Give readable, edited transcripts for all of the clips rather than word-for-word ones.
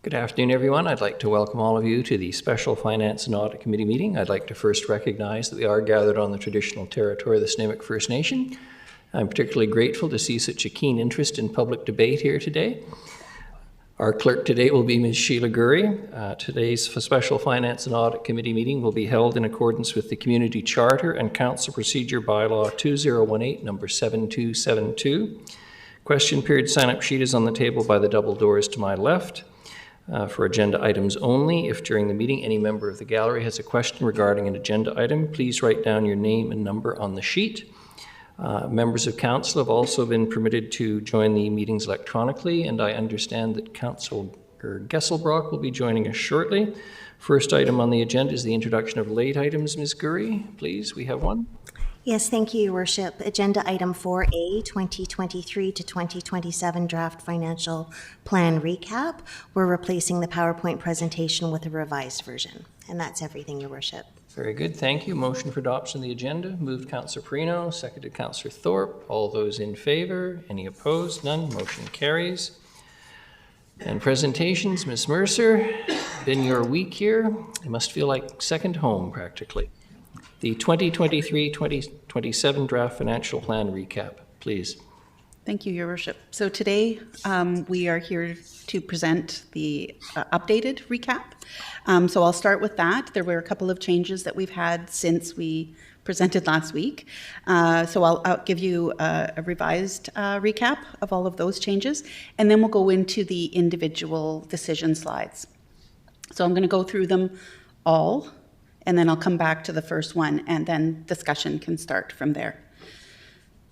Good afternoon, everyone. I'd like to welcome all of you to the Special Finance and Audit Committee meeting. I'd like to first recognize that we are gathered on the traditional territory of the Snuneymuxw First Nation. I'm particularly grateful to see such a keen interest in public debate here today. Our clerk today will be Ms. Sheila Gurry. Today's Special Finance and Audit Committee meeting will be held in accordance with the Community Charter and Council Procedure Bylaw 2018, number 7272. Question period sign-up sheet is on the table by the double doors to my left. For agenda items only. If during the meeting any member of the gallery has a question regarding an agenda item, please write down your name and number on the sheet. Members of council have also been permitted to join the meetings electronically, and I understand that Councillor Gesselbrock will be joining us shortly. First item on the agenda is the introduction of late items. Ms. Gurry, please, we have one. Yes, thank you, Your Worship. Agenda item 4A, 2023 to 2027 draft financial plan recap. We're replacing the PowerPoint presentation with a revised version. And that's everything, Your Worship. Very good, thank you. Motion for adoption of the agenda. Moved Councillor Perino, seconded Councillor Thorpe. All those in favor? Any opposed? None. Motion carries. And presentations, Ms. Mercer, been your week here. It must feel like second home practically. The 2023-2027 draft financial plan recap, please. Thank you, Your Worship. So today we are here to present the updated recap. So I'll start with that. There were a couple of changes that we've had since we presented last week. So I'll give you a revised recap of all of those changes, and then we'll go into the individual decision slides. So I'm going to go through them all, and then I'll come back to the first one, and then discussion can start from there.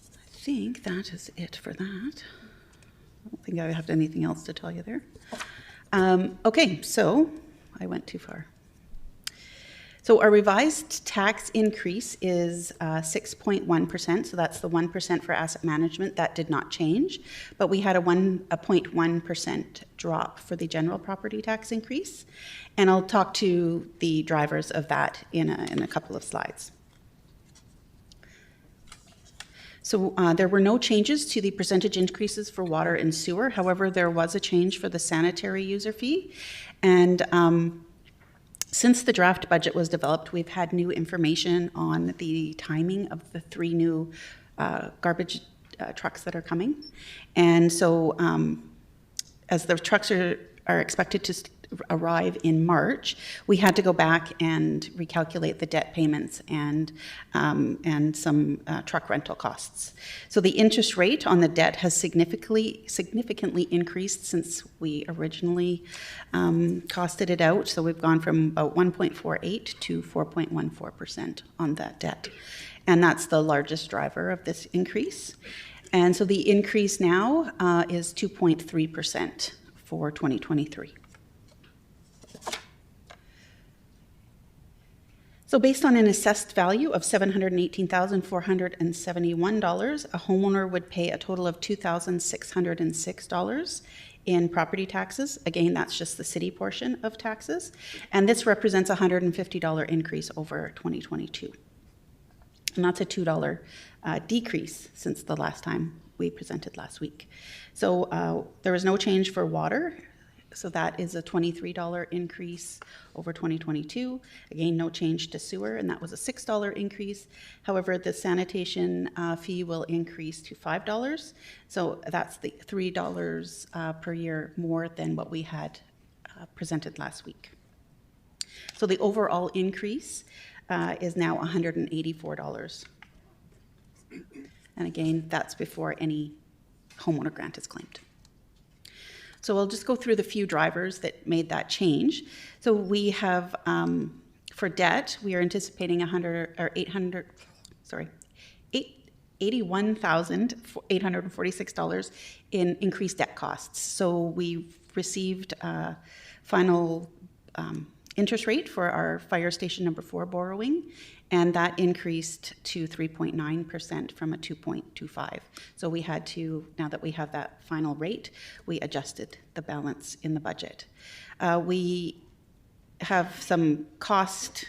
I think that is it for that. I don't think I have anything else to tell you there. Okay, so I went too far. So our revised tax increase is 6.1%, so that's the 1% for asset management. That did not change, but we had a 0.1% drop for the general property tax increase, and I'll talk to the drivers of that in a couple of slides. So there were no changes to the percentage increases for water and sewer. However, there was a change for the sanitary user fee, and since the draft budget was developed, we've had new information on the timing of the 3 new garbage trucks that are coming. And so as the trucks are expected to arrive in March, we had to go back and recalculate the debt payments and some truck rental costs. So the interest rate on the debt has significantly increased since we originally costed it out. So we've gone from about 1.48 to 4.14% on that debt. And that's the largest driver of this increase. And so the increase now is 2.3% for 2023. So based on an assessed value of $718,471, a homeowner would pay a total of $2,606 in property taxes. Again, that's just the city portion of taxes. And this represents a $150 increase over 2022. And that's a $2 decrease since the last time we presented last week. So there was no change for water. So that is a $23 increase over 2022. Again, no change to sewer, and that was a $6 increase. However, the sanitation fee will increase to $5. So that's the $3 per year more than what we had presented last week. So the overall increase is now $184. And again, that's before any homeowner grant is claimed. So I'll just go through the few drivers that made that change. So we have, for debt, we are anticipating $81,846 in increased debt costs. So we've received final interest rate for our fire station number 4 borrowing, and that increased to 3.9% from a 2.25. So we had to, now that we have that final rate, we adjusted the balance in the budget. We have some cost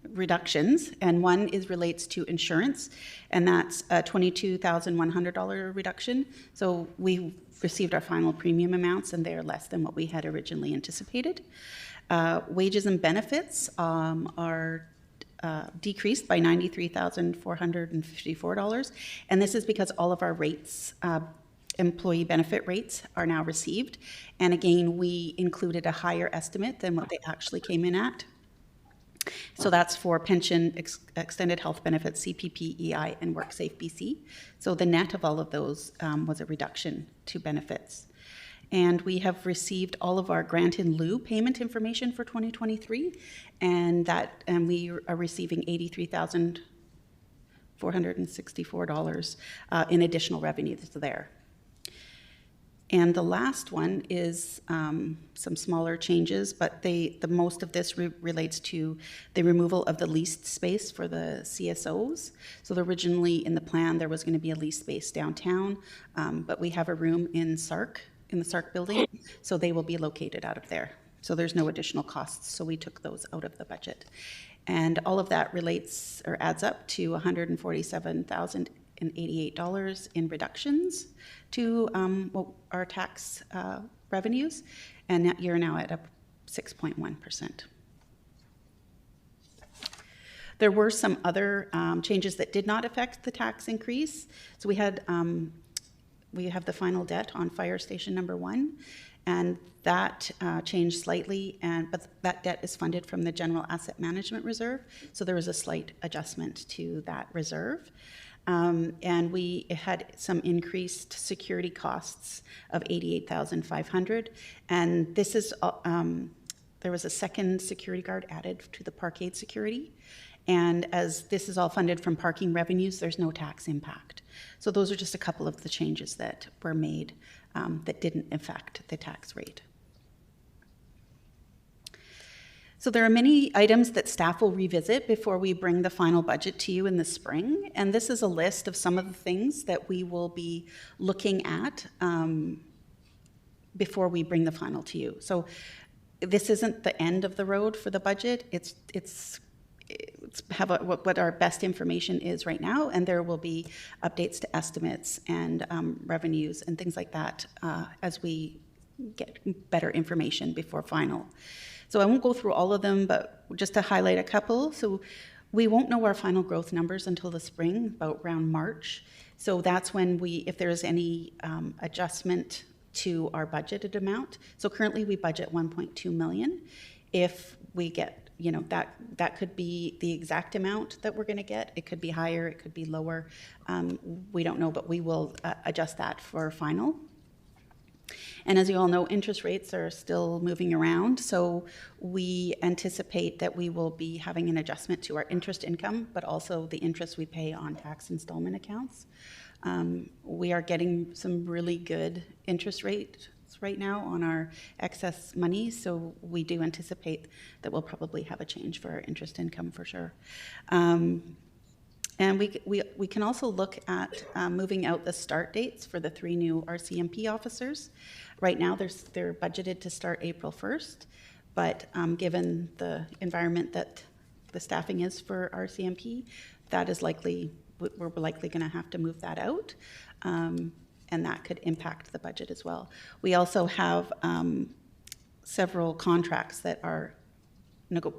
reductions, and one relates to insurance, and that's a $22,100 reduction. So we received our final premium amounts, and they're less than what we had originally anticipated. Wages and benefits are decreased by $93,454, and this is because all of our rates, employee benefit rates, are now received. And again, we included a higher estimate than what they actually came in at. So that's for pension, extended health benefits, CPP, EI, and WorkSafe BC. So the net of all of those was a reduction to benefits. And we have received all of our grant in lieu payment information for 2023, and we are receiving $83,464 in additional revenue that's there. And the last one is some smaller changes, but the most of this relates to the removal of the leased space for the CSOs. So originally in the plan, there was going to be a leased space downtown, but we have a room in the SARC building, so they will be located out of there. So there's no additional costs, so we took those out of the budget. And all of that relates or adds up to $147,088 in reductions to our tax revenues, and you're now at 6.1%. There were some other changes that did not affect the tax increase. So we have the final debt on fire station number 1, and that changed slightly, but that debt is funded from the general asset management reserve, so there was a slight adjustment to that reserve. And we had some increased security costs of $88,500, and this is there was a second security guard added to the parkade security, and as this is all funded from parking revenues, there's no tax impact. So those are just a couple of the changes that were made that didn't affect the tax rate. So there are many items that staff will revisit before we bring the final budget to you in the spring, and this is a list of some of the things that we will be looking at before we bring the final to you. So this isn't the end of the road for the budget. It's what our best information is right now, and there will be updates to estimates and revenues and things like that as we get better information before final. So I won't go through all of them, but just to highlight a couple. So we won't know our final growth numbers until the spring, about around March. So that's when if there's any adjustment to our budgeted amount. So currently we budget 1.2 million. If we get, that could be the exact amount that we're going to get. It could be higher, it could be lower. We don't know, but we will adjust that for final. And as you all know, interest rates are still moving around, so we anticipate that we will be having an adjustment to our interest income, but also the interest we pay on tax installment accounts. We are getting some really good interest rates right now on our excess money, so we do anticipate that we'll probably have a change for our interest income for sure. And we can also look at moving out the start dates for the 3 new RCMP officers. Right now, they're budgeted to start April 1st, but given the environment that the staffing is for RCMP, that is we're likely going to have to move that out, and that could impact the budget as well. We also have several contracts that are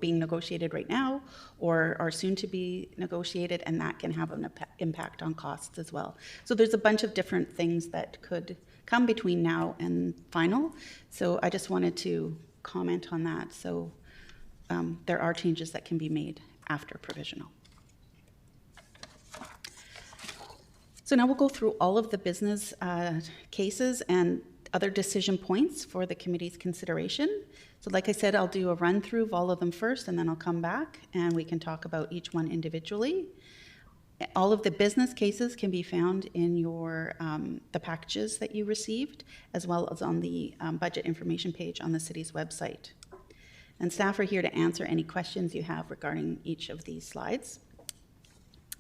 being negotiated right now or are soon to be negotiated, and that can have an impact on costs as well. So there's a bunch of different things that could come between now and final. So I just wanted to comment on that. So there are changes that can be made after provisional. So now we'll go through all of the business cases and other decision points for the committee's consideration. So like I said, I'll do a run through of all of them first, and then I'll come back and we can talk about each one individually. All of the business cases can be found in your the packages that you received, as well as on the budget information page on the city's website. And staff are here to answer any questions you have regarding each of these slides.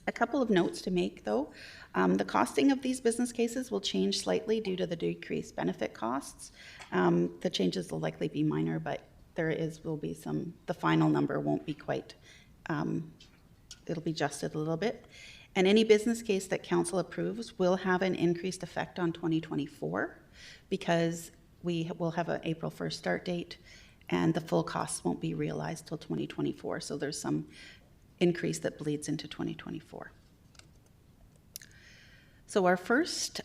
A couple of notes to make, though. The costing of these business cases will change slightly due to the decreased benefit costs. The changes will likely be minor, but will be the final number won't be quite it'll be adjusted a little bit. And any business case that council approves will have an increased effect on 2024 because we will have an April 1st start date and the full costs won't be realized till 2024. So there's some increase that bleeds into 2024. So our first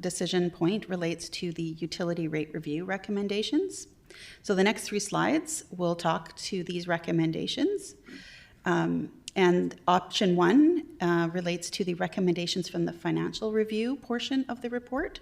decision point relates to the utility rate review recommendations. So the next 3 slides will talk to these recommendations. And option 1 relates to the recommendations from the financial review portion of the report.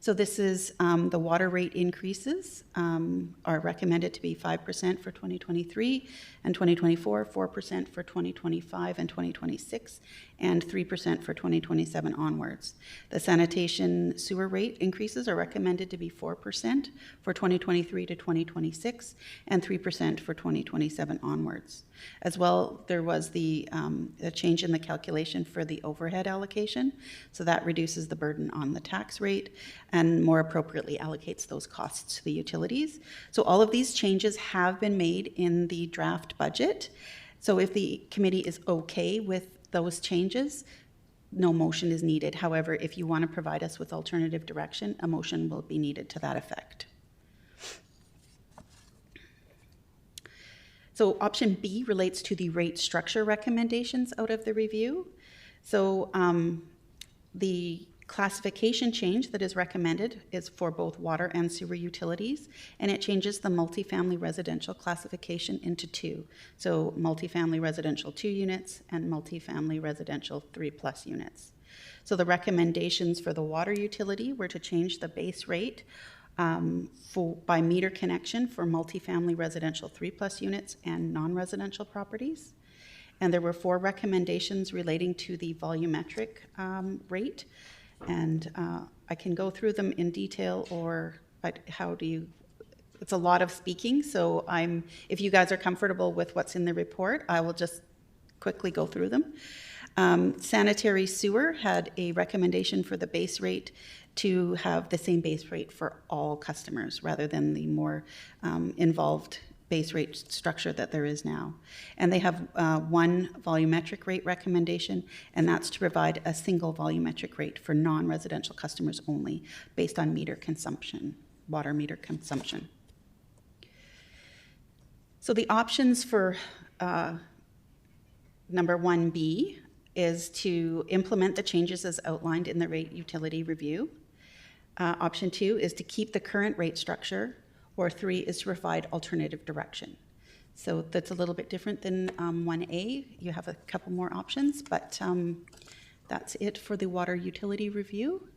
So this is the water rate increases are recommended to be 5% for 2023 and 2024, 4% for 2025 and 2026, and 3% for 2027 onwards. The sanitation sewer rate increases are recommended to be 4% for 2023 to 2026 and 3% for 2027 onwards. As well, there was the change in the calculation for the overhead allocation, so that reduces the burden on the tax rate and more appropriately allocates those costs to the utilities. So all of these changes have been made in the draft budget. So if the committee is okay with those changes, no motion is needed. However, if you want to provide us with alternative direction, a motion will be needed to that effect. So option B relates to the rate structure recommendations out of the review. So the classification change that is recommended is for both water and sewer utilities, and it changes the multifamily residential classification into 2. So multifamily residential 2 units and multifamily residential 3+ units. So the recommendations for the water utility were to change the base rate by meter connection for multifamily residential 3+ units and non-residential properties. And there were 4 recommendations relating to the volumetric rate. And I can go through them in detail, or how do you, it's a lot of speaking, so if you guys are comfortable with what's in the report, I will just quickly go through them. Sanitary sewer had a recommendation for the base rate to have the same base rate for all customers rather than the more involved base rate structure that there is now. And they have 1 volumetric rate recommendation, and that's to provide a single volumetric rate for non-residential customers only based on meter consumption, water meter consumption. So the options for number 1B is to implement the changes as outlined in the rate utility review. Option 2 is to keep the current rate structure, or 3 is to provide alternative direction. So that's a little bit different than 1A. You have a couple more options, but that's it for the water utility review.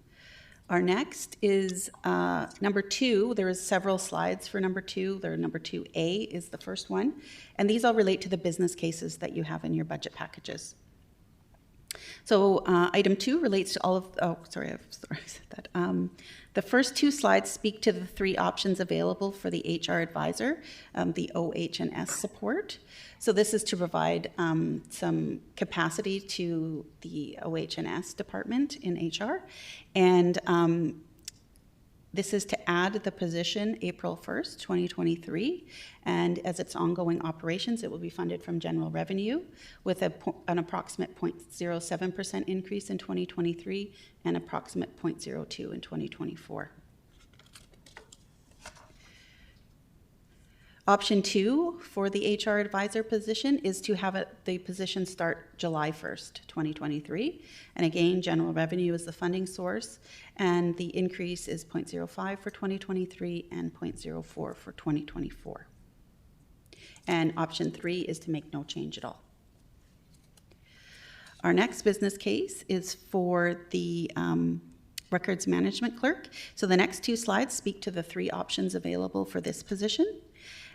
Our next is number 2. There is several slides for number 2. Number 2A is the first one, and these all relate to the business cases that you have in your budget packages. So item 2 relates to all of, I said that. The first 2 slides speak to the 3 options available for the HR advisor, the OH&S support. So this is to provide some capacity to the OH&S department in HR. And this is to add the position April 1st, 2023, and as its ongoing operations, it will be funded from general revenue with an approximate 0.07% increase in 2023 and approximate 0.02 in 2024. Option 2 for the HR advisor position is to have the position start July 1st, 2023. And again, general revenue is the funding source, and the increase is 0.05 for 2023 and 0.04 for 2024. And option 3 is to make no change at all. Our next business case is for the records management clerk. So the next 2 slides speak to the 3 options available for this position.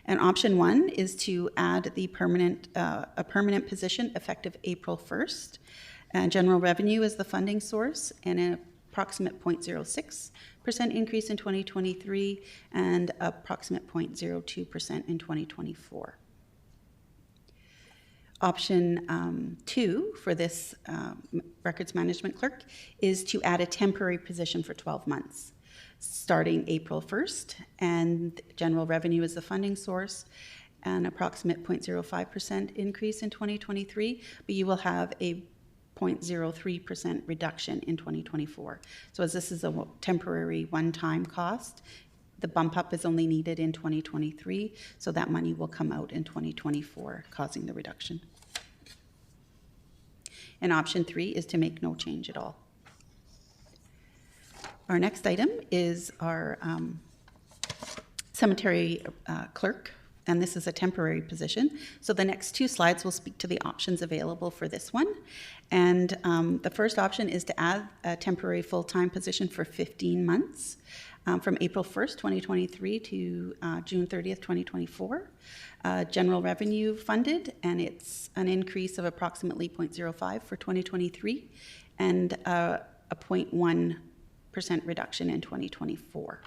And option 1 is to add a permanent position effective April 1st. General revenue is the funding source, and an approximate 0.06% increase in 2023 and approximate 0.02% in 2024. Option 2 for this records management clerk is to add a temporary position for 12 months. Starting April 1st, and general revenue is the funding source, an approximate 0.05% increase in 2023, but you will have a 0.03% reduction in 2024. So as this is a temporary one-time cost, the bump up is only needed in 2023, so that money will come out in 2024, causing the reduction. And option 3 is to make no change at all. Our next item is our cemetery clerk, and this is a temporary position. So the next 2 slides will speak to the options available for this one. And the first option is to add a temporary full-time position for 15 months from April 1st, 2023 to June 30th, 2024. General revenue funded, and it's an increase of approximately 0.05 for 2023 and a 0.1% reduction in 2024.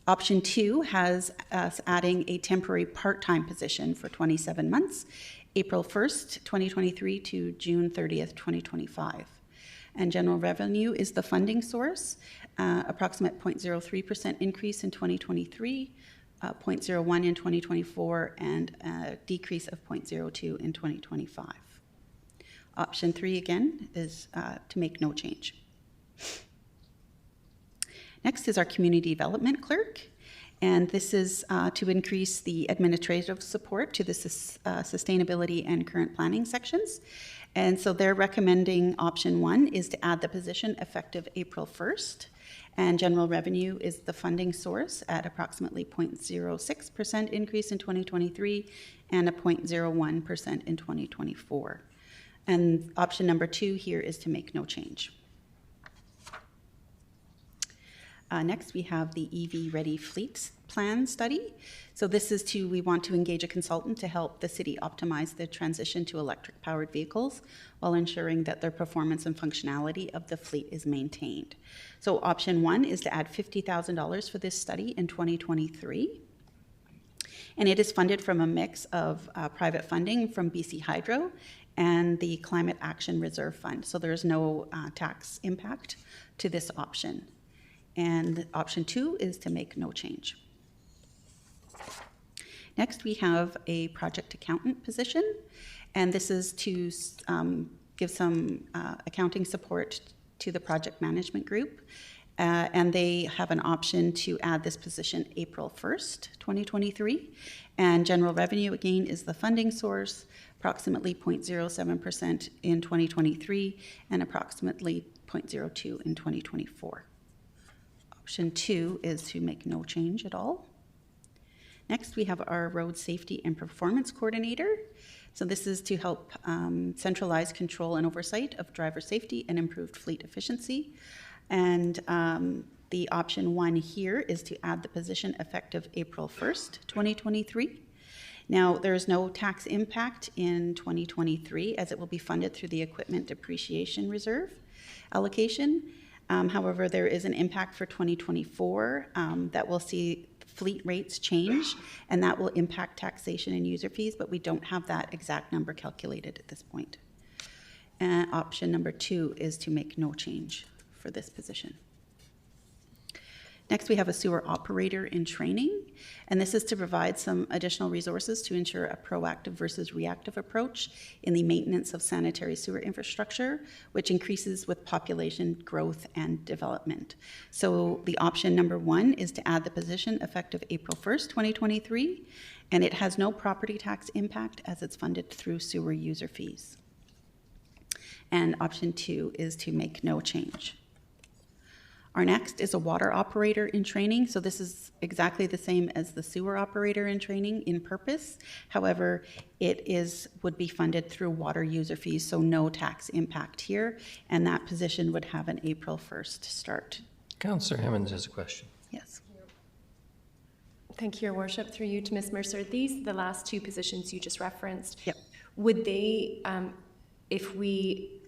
Option 2 has us adding a temporary part-time position for 27 months, April 1st, 2023 to June 30th, 2025. And general revenue is the funding source, approximate 0.03% increase in 2023, 0.01 in 2024, and a decrease of 0.02 in 2025. Option 3, again, is to make no change. Next is our community development clerk, and this is to increase the administrative support to the sustainability and current planning sections. And so they're recommending option 1 is to add the position effective April 1st, and general revenue is the funding source at approximately 0.06% increase in 2023 and a 0.01% in 2024. And option number 2 here is to make no change. Next, we have the EV Ready Fleet Plan study. So this is we want to engage a consultant to help the city optimize the transition to electric-powered vehicles while ensuring that their performance and functionality of the fleet is maintained. So option 1 is to add $50,000 for this study in 2023. And it is funded from a mix of private funding from BC Hydro and the Climate Action Reserve Fund. So there's no tax impact to this option. And option 2 is to make no change. Next, we have a project accountant position, and this is to give some accounting support to the project management group. And they have an option to add this position April 1st, 2023. And general revenue, again, is the funding source, approximately 0.07% in 2023 and approximately 0.02 in 2024. Option 2 is to make no change at all. Next, we have our road safety and performance coordinator. So this is to help centralize control and oversight of driver safety and improved fleet efficiency. And the option 1 here is to add the position effective April 1st, 2023. Now, there is no tax impact in 2023 as it will be funded through the equipment depreciation reserve allocation. However, there is an impact for 2024 that will see fleet rates change, and that will impact taxation and user fees, but we don't have that exact number calculated at this point. And option number 2 is to make no change for this position. Next, we have a sewer operator in training, and this is to provide some additional resources to ensure a proactive versus reactive approach in the maintenance of sanitary sewer infrastructure, which increases with population growth and development. So the option number 1 is to add the position effective April 1st, 2023, and it has no property tax impact as it's funded through sewer user fees. And option 2 is to make no change. Our next is a water operator in training. So this is exactly the same as the sewer operator in training in purpose. However, it would be funded through water user fees, so no tax impact here. And that position would have an April 1st start. Councillor Hemmons has a question. Yes. Thank you, Your Worship. Through you to Ms. Mercer. The last 2 positions you just referenced, Yep. would they, if we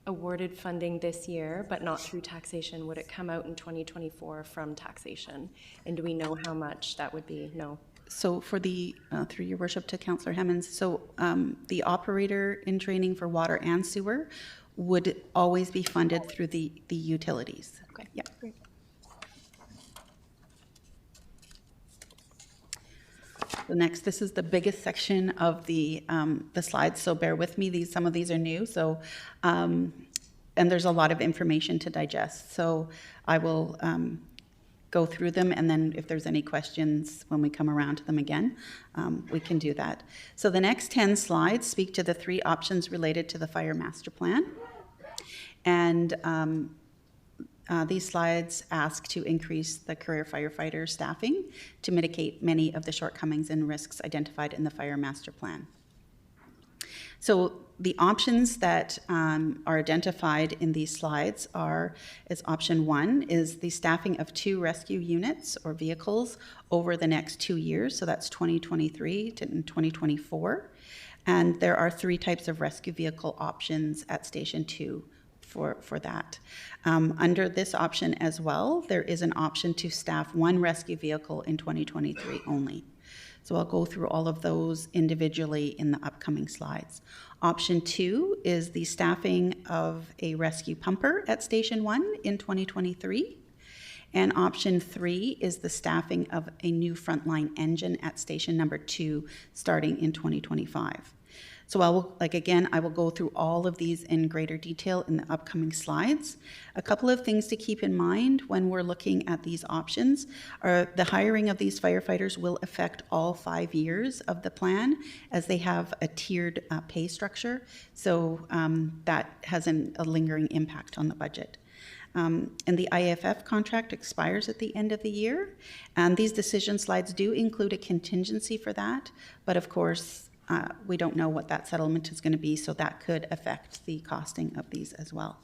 awarded funding this year, but not through taxation, would it come out in 2024 from taxation? And do we know how much that would be? No. So for the, through your worship to Councillor Hemmons, so the operator in training for water and sewer would always be funded through the utilities. Okay. Yeah. Great. The next, this is the biggest section of the slides, so bear with me. Some of these are new, so and there's a lot of information to digest. So I will go through them, and then if there's any questions when we come around to them again, we can do that. So the next 10 slides speak to the 3 options related to the fire master plan. And these slides ask to increase the career firefighter staffing to mitigate many of the shortcomings and risks identified in the fire master plan. So the options that are identified in these slides is option 1 is the staffing of 2 rescue units or vehicles over the next 2 years. So that's 2023 to 2024. And there are 3 types of rescue vehicle options at Station 2 for that. Under this option as well, there is an option to staff 1 rescue vehicle in 2023 only. So I'll go through all of those individually in the upcoming slides. Option 2 is the staffing of a rescue pumper at Station 1 in 2023. And option 3 is the staffing of a new frontline engine at Station number 2 starting in 2025. So I will go through all of these in greater detail in the upcoming slides. A couple of things to keep in mind when we're looking at these options are the hiring of these firefighters will affect all 5 years of the plan, as they have a tiered pay structure. So that has a lingering impact on the budget. And the IFF contract expires at the end of the year. And these decision slides do include a contingency for that, but of course, we don't know what that settlement is going to be, so that could affect the costing of these as well.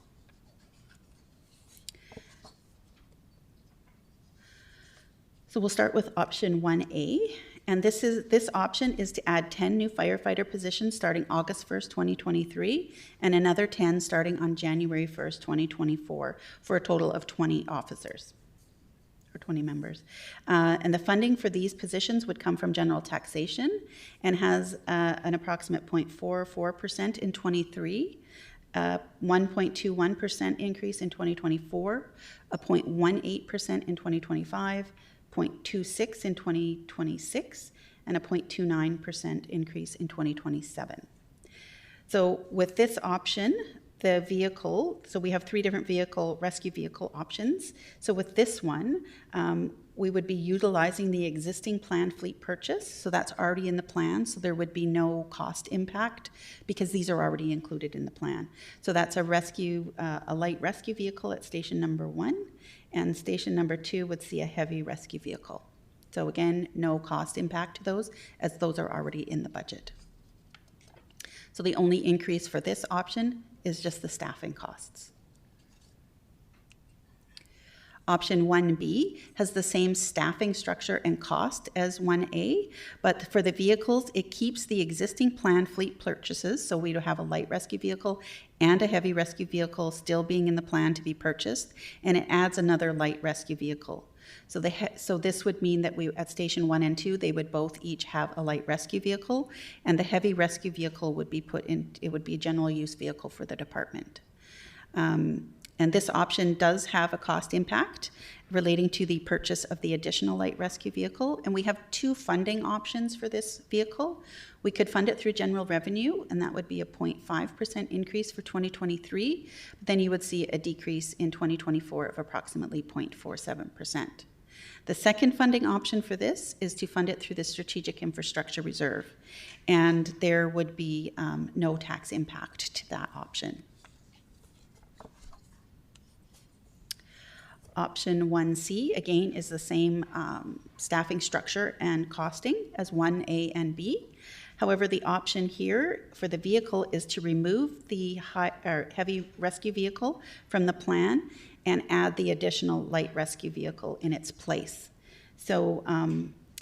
So we'll start with option 1A, and this option is to add 10 new firefighter positions starting August 1st, 2023, and another 10 starting on January 1st, 2024, for a total of 20 officers. Or 20 members. And the funding for these positions would come from general taxation and has an approximate 0.44% in 23, 1.21% increase in 2024, a 0.18% in 2025, 0.26% in 2026, and a 0.29% increase in 2027. So with this option, the vehicle, so we have 3 different rescue vehicle options. So with this one, we would be utilizing the existing planned fleet purchase. So that's already in the plan. So there would be no cost impact because these are already included in the plan. So that's a light rescue vehicle at Station number 1, and Station number 2 would see a heavy rescue vehicle. So again, no cost impact to those, as those are already in the budget. So the only increase for this option is just the staffing costs. Option 1B has the same staffing structure and cost as 1A, but for the vehicles, it keeps the existing planned fleet purchases, so we do have a light rescue vehicle and a heavy rescue vehicle still being in the plan to be purchased, and it adds another light rescue vehicle. So this would mean that at Station 1 and 2, they would both each have a light rescue vehicle, and the heavy rescue vehicle would be it would be a general use vehicle for the department. And this option does have a cost impact relating to the purchase of the additional light rescue vehicle, and we have 2 funding options for this vehicle. We could fund it through general revenue, and that would be a 0.5% increase for 2023. Then you would see a decrease in 2024 of approximately 0.47%. The second funding option for this is to fund it through the Strategic Infrastructure Reserve, and there would be no tax impact to that option. Option 1C, again, is the same staffing structure and costing as 1A and B. However, the option here for the vehicle is to remove the heavy rescue vehicle from the plan and add the additional light rescue vehicle in its place. So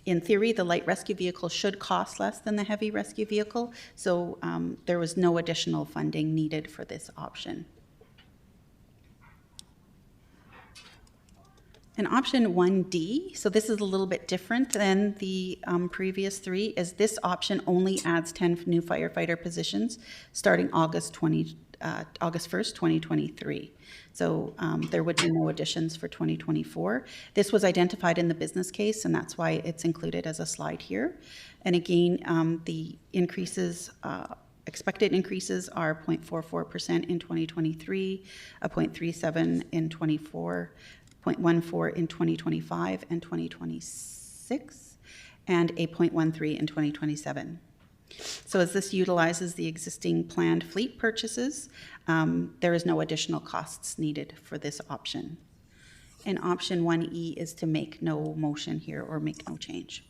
in theory, the light rescue vehicle should cost less than the heavy rescue vehicle, so there was no additional funding needed for this option. And option 1D, so this is a little bit different than the previous 3, is this option only adds 10 new firefighter positions starting August 1st, August 1st, 2023. So there would be no additions for 2024. This was identified in the business case, and that's why it's included as a slide here. And again, the increases, expected increases are 0.44% in 2023, a 0.37 in 24, 0.14 in 2025 and 2026, and a 0.13 in 2027. So as this utilizes the existing planned fleet purchases, there is no additional costs needed for this option. And option 1E is to make no motion here or make no change.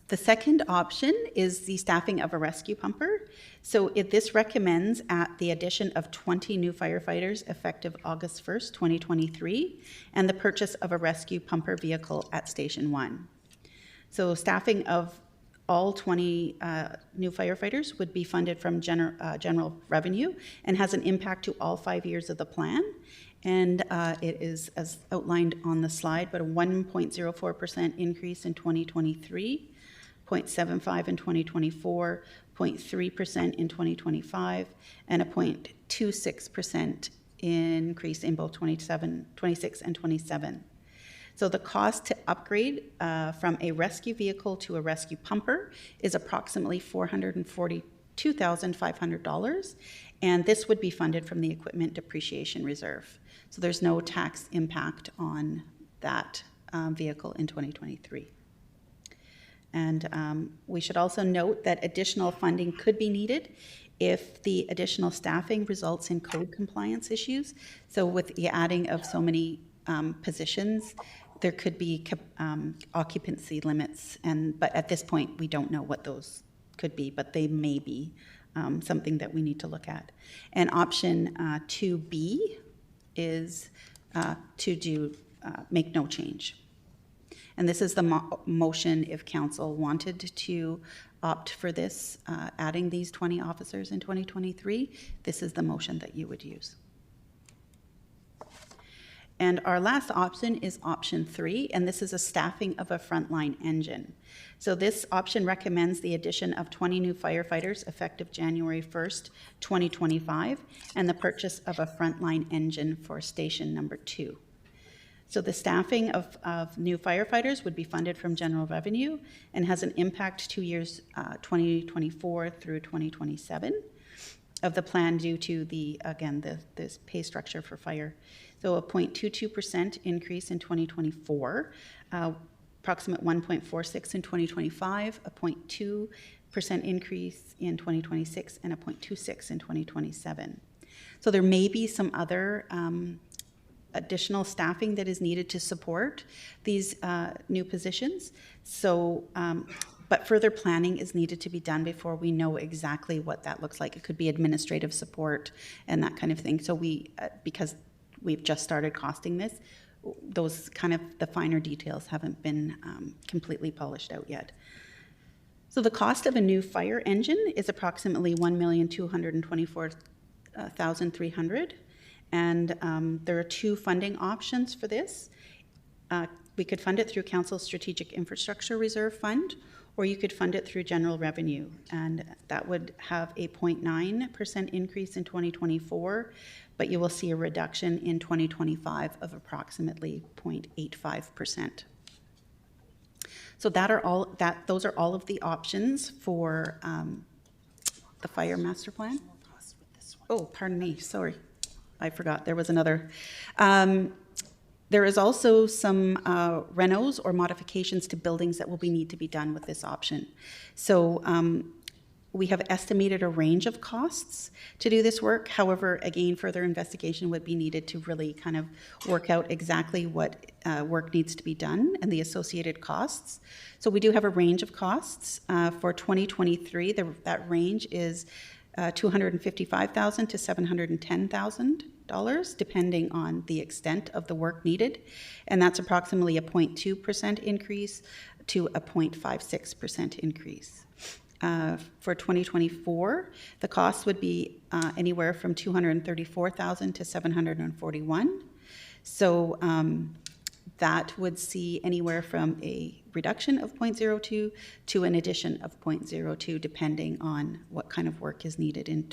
The second option is the staffing of a rescue pumper. So if this recommends at the addition of 20 new firefighters effective August 1st, 2023, and the purchase of a rescue pumper vehicle at Station 1. So staffing of all 20 new firefighters would be funded from general revenue and has an impact to all 5 years of the plan. And it is, as outlined on the slide, but a 1.04% increase in 2023, 0.75 in 2024, 0.3% in 2025, and a 0.26% increase in both 26 and 27. So the cost to upgrade from a rescue vehicle to a rescue pumper is approximately $442,500, and this would be funded from the equipment depreciation reserve. So there's no tax impact on that vehicle in 2023. And we should also note that additional funding could be needed if the additional staffing results in code compliance issues. So with the adding of so many positions, there could be occupancy limits, but at this point we don't know what those could be, but they may be something that we need to look at. And option 2B is to make no change. And this is the motion if council wanted to opt for this, adding these 20 officers in 2023, this is the motion that you would use. And our last option is option 3, and this is a staffing of a frontline engine. So this option recommends the addition of 20 new firefighters effective January 1st, 2025, and the purchase of a frontline engine for station number 2. So the staffing of new firefighters would be funded from general revenue and has an impact 2 years, 2024 through 2027 of the plan due to this pay structure for fire. So a 0.22% increase in 2024, approximate 1.46 in 2025, a 0.2% increase in 2026, and a 0.26 in 2027. So there may be some other additional staffing that is needed to support these new positions. So, but further planning is needed to be done before we know exactly what that looks like. It could be administrative support and that kind of thing. So because we've just started costing this, those kind of the finer details haven't been completely polished out yet. So the cost of a new fire engine is approximately $1,224,300. And there are 2 funding options for this. We could fund it through Council's Strategic Infrastructure Reserve Fund, or you could fund it through general revenue. And that would have a 0.9% increase in 2024, but you will see a reduction in 2025 of approximately 0.85%. So those are all of the options for the fire master plan. Oh, pardon me, sorry. I forgot there was another. There is also some renos or modifications to buildings that will need to be done with this option. So we have estimated a range of costs to do this work. However, again, further investigation would be needed to really kind of work out exactly what work needs to be done and the associated costs. So we do have a range of costs. For 2023, that range is $255,000 to $710,000, depending on the extent of the work needed. And that's approximately a 0.2% increase to a 0.56% increase. For 2024, the cost would be anywhere from $234,000 to $741,000. So that would see anywhere from a reduction of 0.02 to an addition of 0.02, depending on what kind of work is needed in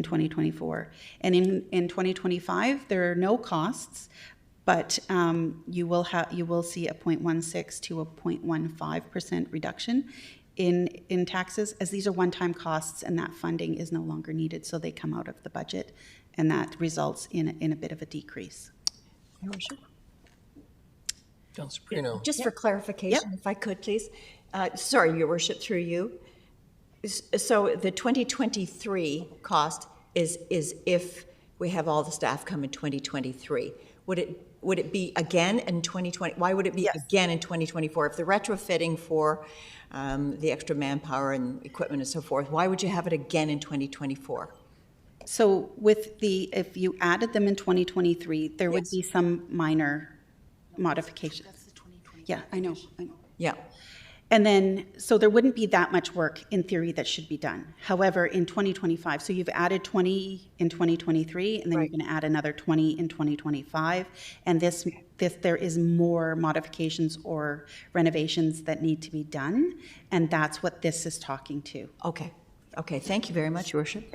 2024. And in 2025, there are no costs, but you will see a 0.16 to a 0.15% reduction in taxes, as these are one-time costs and that funding is no longer needed, so they come out of the budget, and that results in a bit of a decrease. Your Worship. Councillor Bruno. Just for clarification, if I could, please. Sorry, Your Worship, through you. So the 2023 cost is if we have all the staff come in 2023. Would it be again in 2020? Why would it be again in 2024? If the retrofitting for the extra manpower and equipment and so forth, why would you have it again in 2024? So if you added them in 2023, there would be some minor modifications. That's the 2020. Yeah, I know. Yeah. And then, so there wouldn't be that much work in theory that should be done. However, in 2025, so you've added 20 in 2023, and then you're going to add another 20 in 2025. And this there is more modifications or renovations that need to be done. And that's what this is talking to. Okay. Okay. Thank you very much, Your Worship.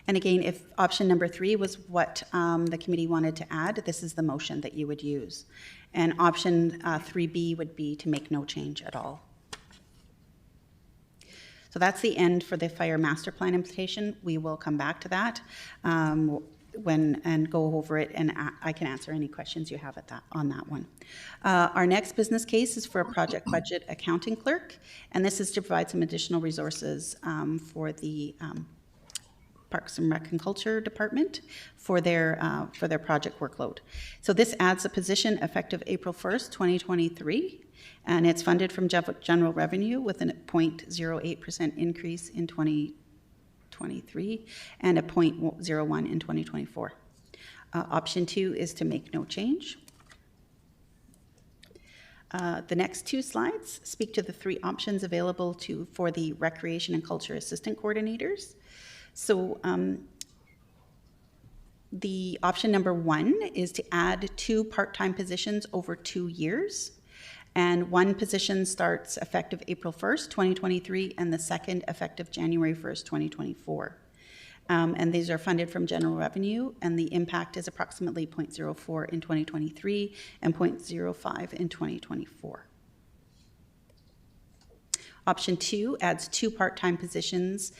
And again, if option number 3 was what the committee wanted to add, this is the motion that you would use. And option 3B would be to make no change at all. So that's the end for the fire master plan implementation. We will come back to that and go over it, and I can answer any questions you have on that one. Our next business case is for a project budget accounting clerk, and this is to provide some additional resources for the Parks and Rec and Culture Department for their project workload. So this adds a position effective April 1st, 2023, and it's funded from general revenue with a 0.08% increase in 2023 and a 0.01 in 2024. Option 2 is to make no change. The next 2 slides speak to the 3 options available for the Recreation and Culture Assistant Coordinators. So the option number 1 is to add 2 part-time positions over 2 years. And 1 position starts effective April 1st, 2023, and the second effective January 1st, 2024. And these are funded from general revenue, and the impact is approximately 0.04 in 2023 and 0.05 in 2024. Option 2 adds 2 part-time positions,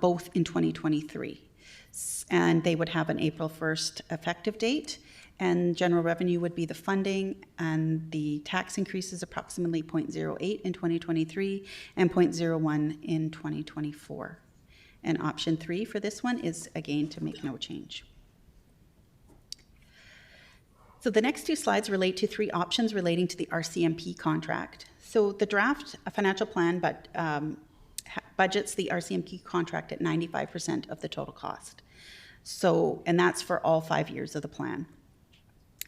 both in 2023. And they would have an April 1st effective date, and general revenue would be the funding, and the tax increase is approximately 0.08 in 2023 and 0.01 in 2024. And option 3 for this one is, again, to make no change. So the next 2 slides relate to 3 options relating to the RCMP contract. So the draft financial plan budgets the RCMP contract at 95% of the total cost. So, and that's for all 5 years of the plan.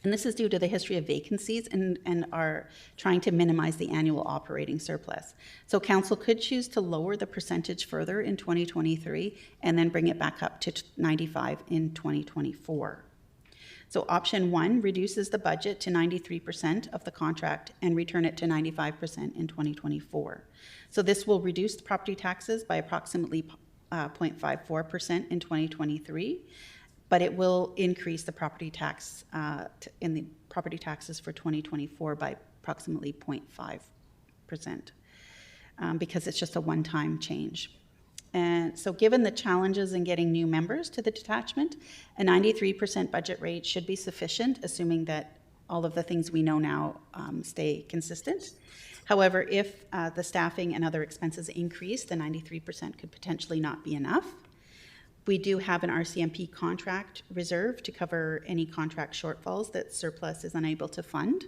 And this is due to the history of vacancies and are trying to minimize the annual operating surplus. So council could choose to lower the percentage further in 2023 and then bring it back up to 95 in 2024. So option 1 reduces the budget to 93% of the contract and return it to 95% in 2024. So this will reduce the property taxes by approximately 0.54% in 2023, but it will increase the property tax in the property taxes for 2024 by approximately 0.5% because it's just a one-time change. And so given the challenges in getting new members to the detachment, a 93% budget rate should be sufficient, assuming that all of the things we know now stay consistent. However, if the staffing and other expenses increase, the 93% could potentially not be enough. We do have an RCMP contract reserve to cover any contract shortfalls that surplus is unable to fund.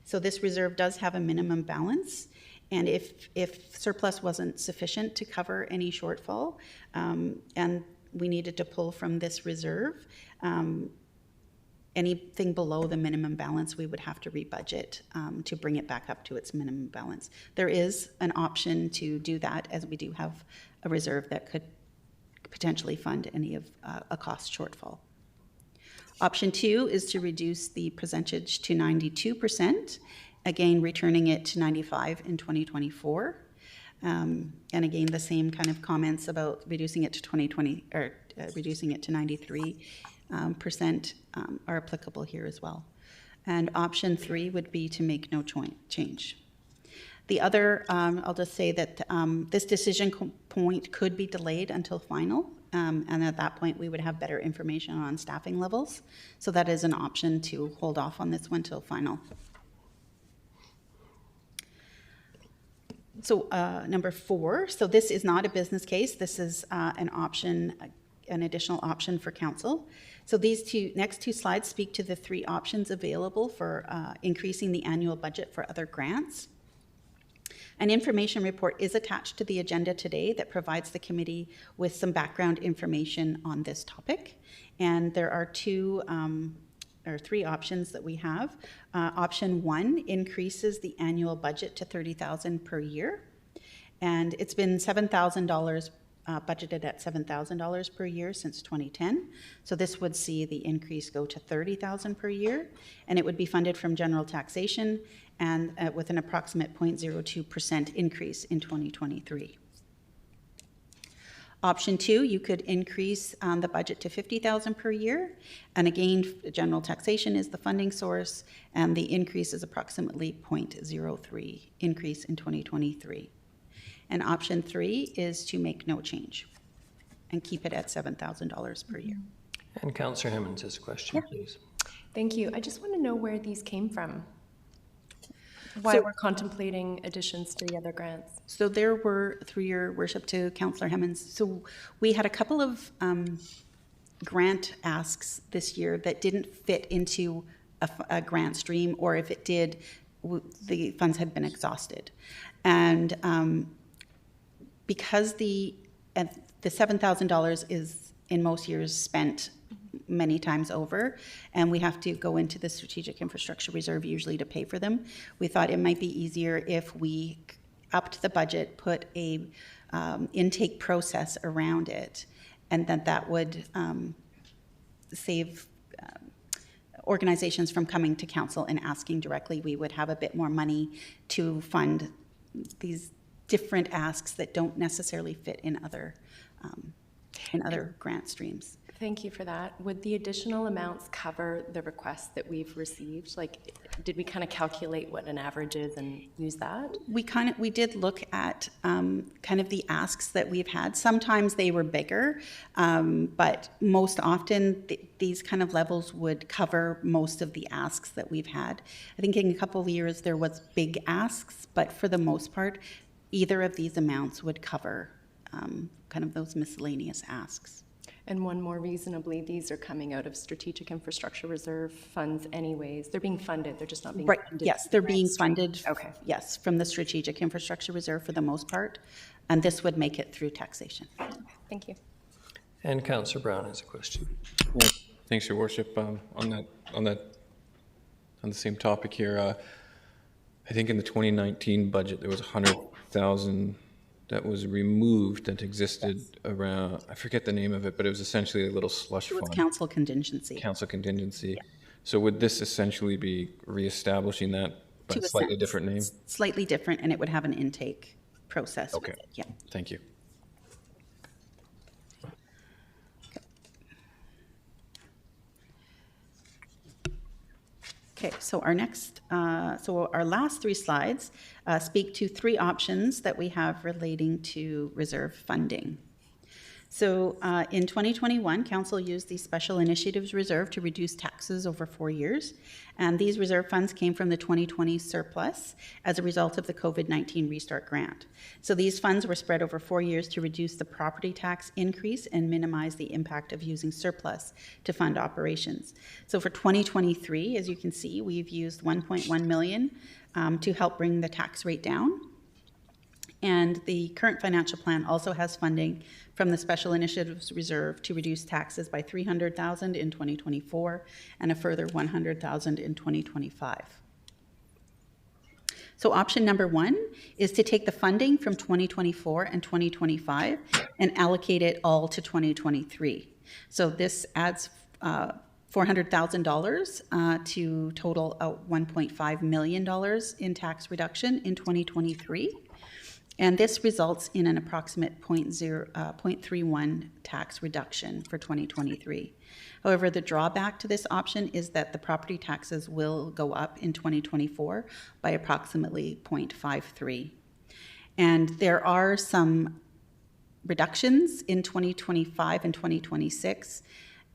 So this reserve does have a minimum balance. And if surplus wasn't sufficient to cover any shortfall and we needed to pull from this reserve, anything below the minimum balance, we would have to rebudget to bring it back up to its minimum balance. There is an option to do that, as we do have a reserve that could potentially fund any of a cost shortfall. Option 2 is to reduce the percentage to 92%, again returning it to 95 in 2024. And again, the same kind of comments about reducing it to 2020 or reducing it to 93% are applicable here as well. And option 3 would be to make no change. The other, I'll just say that this decision point could be delayed until final, and at that point we would have better information on staffing levels. So that is an option to hold off on this one till final. So number 4, so this is not a business case. This is an option, an additional option for council. So these next two slides speak to the 3 options available for increasing the annual budget for other grants. An information report is attached to the agenda today that provides the committee with some background information on this topic. And there are 3 options that we have. Option 1 increases the annual budget to $30,000 per year. And it's been $7,000 budgeted at $7,000 per year since 2010. So this would see the increase go to $30,000 per year, and it would be funded from general taxation and with an approximate 0.02% increase in 2023. Option 2, you could increase the budget to $50,000 per year, and again, general taxation is the funding source, and the increase is approximately 0.03 increase in 2023. And option 3 is to make no change and keep it at $7,000 per year. And Councillor Hemmons has a question, please. Thank you. I just want to know where these came from. Why we're contemplating additions to the other grants. So there were, through your worship to Councillor Hemmons, so we had a couple of grant asks this year that didn't fit into a grant stream, or if it did, the funds had been exhausted. And because the $7,000 is in most years spent many times over, and we have to go into the strategic infrastructure reserve usually to pay for them, we thought it might be easier if we upped the budget, put a intake process around it, and that would save organizations from coming to council and asking directly. We would have a bit more money to fund these different asks that don't necessarily fit in other grant streams. Thank you for that. Would the additional amounts cover the requests that we've received? Like, did we kind of calculate what an average is and use that? We did look at kind of the asks that we've had. Sometimes they were bigger, but most often these kind of levels would cover most of the asks that we've had. I think in a couple of years there was big asks, but for the most part, either of these amounts would cover kind of those miscellaneous asks. And one more reasonably, these are coming out of Strategic Infrastructure Reserve funds anyways. They're being funded, they're just not being funded. Yes, they're being funded. Okay. Yes, from the Strategic Infrastructure Reserve for the most part, and this would make it through taxation. Thank you. And Councillor Brown has a question. Yeah, thanks, Your Worship. On the same topic here, I think in the 2019 budget there was $100,000 that was removed that existed around, I forget the name of it, but it was essentially a little slush fund. It was council contingency. Council contingency. Yeah. So would this essentially be reestablishing that by a slightly different name? Slightly different, and it would have an intake process. Okay. With it. Yeah. Thank you. Okay, so our last 3 slides speak to 3 options that we have relating to reserve funding. So in 2021, Council used the Special Initiatives Reserve to reduce taxes over 4 years. And these reserve funds came from the 2020 surplus as a result of the COVID-19 Restart Grant. So these funds were spread over 4 years to reduce the property tax increase and minimize the impact of using surplus to fund operations. So for 2023, as you can see, we've used $1.1 million to help bring the tax rate down. And the current financial plan also has funding from the Special Initiatives Reserve to reduce taxes by $300,000 in 2024 and a further $100,000 in 2025. So option number 1 is to take the funding from 2024 and 2025 and allocate it all to 2023. So this adds $400,000 to total out $1.5 million in tax reduction in 2023. And this results in an approximate 0.31 tax reduction for 2023. However, the drawback to this option is that the property taxes will go up in 2024 by approximately 0.53. And there are some reductions in 2025 and 2026.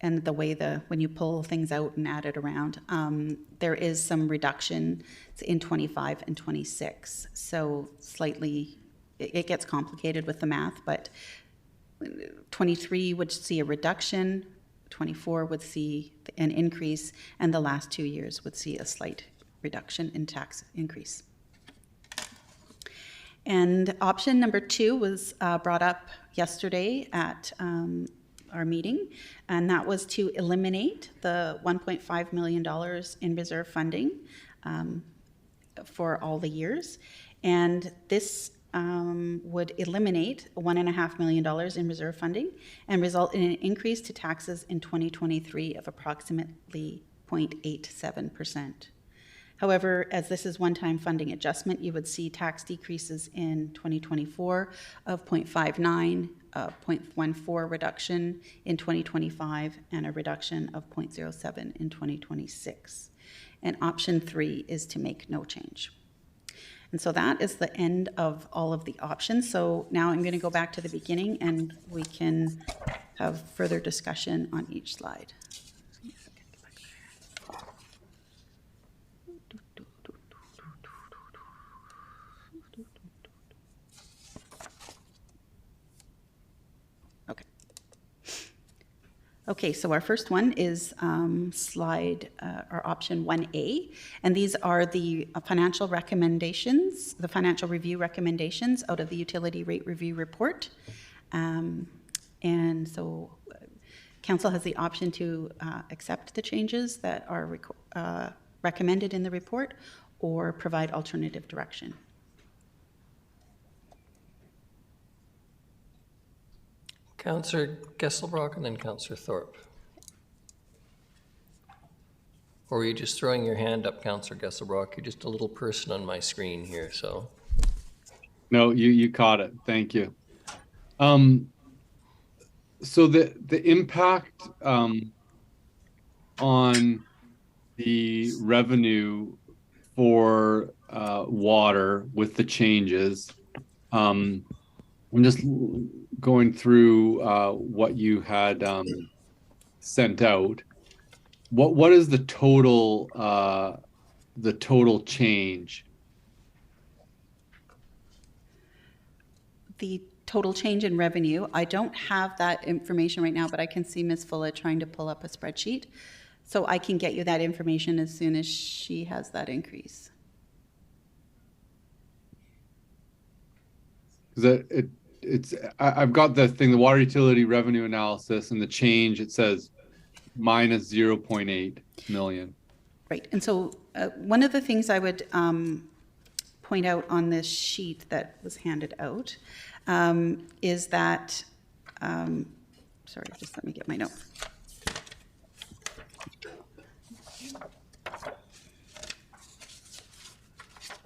And the way when you pull things out and add it around, there is some reduction in 25 and 26. So slightly, it gets complicated with the math, but 23 would see a reduction, 24 would see an increase, and the last 2 years would see a slight reduction in tax increase. And option number 2 was brought up yesterday at our meeting, and that was to eliminate the $1.5 million in reserve funding for all the years. And this would eliminate $1.5 million in reserve funding and result in an increase to taxes in 2023 of approximately 0.87%. However, as this is one-time funding adjustment, you would see tax decreases in 2024 of 0.59, 0.14 reduction in 2025, and a reduction of 0.07 in 2026. And option 3 is to make no change. And so that is the end of all of the options. So now I'm going to go back to the beginning and we can have further discussion on each slide. Okay, so our first one is slide or option 1A, and these are the financial recommendations, the financial review recommendations out of the utility rate review report. And so council has the option to accept the changes that are recommended in the report or provide alternative direction. Councillor Gesselbrock and then Councillor Thorpe. Or were you just throwing your hand up, Councillor Gesselbrock? You're just a little person on my screen here, so. No, you caught it. Thank you. So the impact on the revenue for water with the changes, I'm just going through what you had sent out. What is the total change? The total change in revenue, I don't have that information right now, but I can see Ms. Fulla trying to pull up a spreadsheet. So I can get you that information as soon as she has that increase. I've got the thing, the water utility revenue analysis, and the change, it says minus 0.8 million. Right, and so one of the things I would point out on this sheet that was handed out is that, sorry, just let me get my note.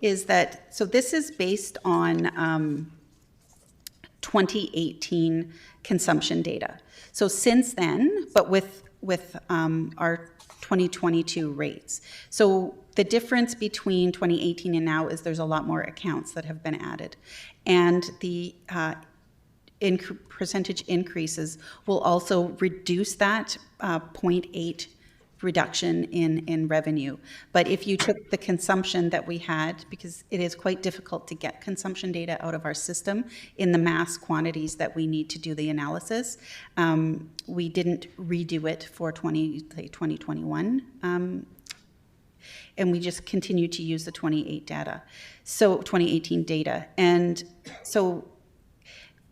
Is that, so this is based on 2018 consumption data. So since then, but with our 2022 rates. So the difference between 2018 and now is there's a lot more accounts that have been added. And the percentage increases will also reduce that 0.8 reduction in revenue. But if you took the consumption that we had, because it is quite difficult to get consumption data out of our system in the mass quantities that we need to do the analysis, we didn't redo it for 2021. And we just continue to use the 2018 data. And so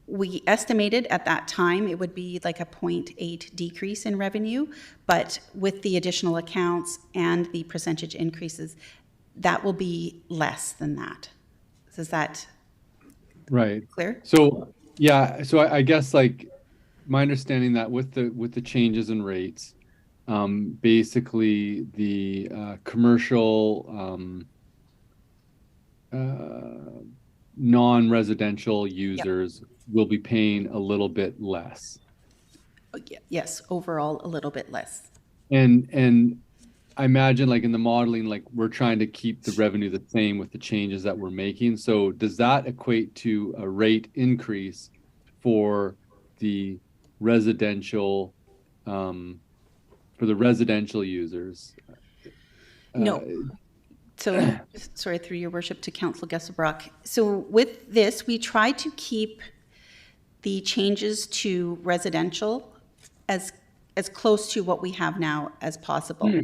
we estimated at that time it would be like a 0.8 decrease in revenue, but with the additional accounts and the percentage increases, that will be less than that. Is that right? Clear? So yeah, so I guess like my understanding that with the changes in rates, basically the commercial non-residential users will be paying a little bit less. Yes, overall, a little bit less. And I imagine like in the modeling, like we're trying to keep the revenue the same with the changes that we're making. So does that equate to a rate increase for the residential, users? No. So, sorry, through your worship, to Councillor Gesselbrock. So with this, we try to keep the changes to residential as close to what we have now as possible.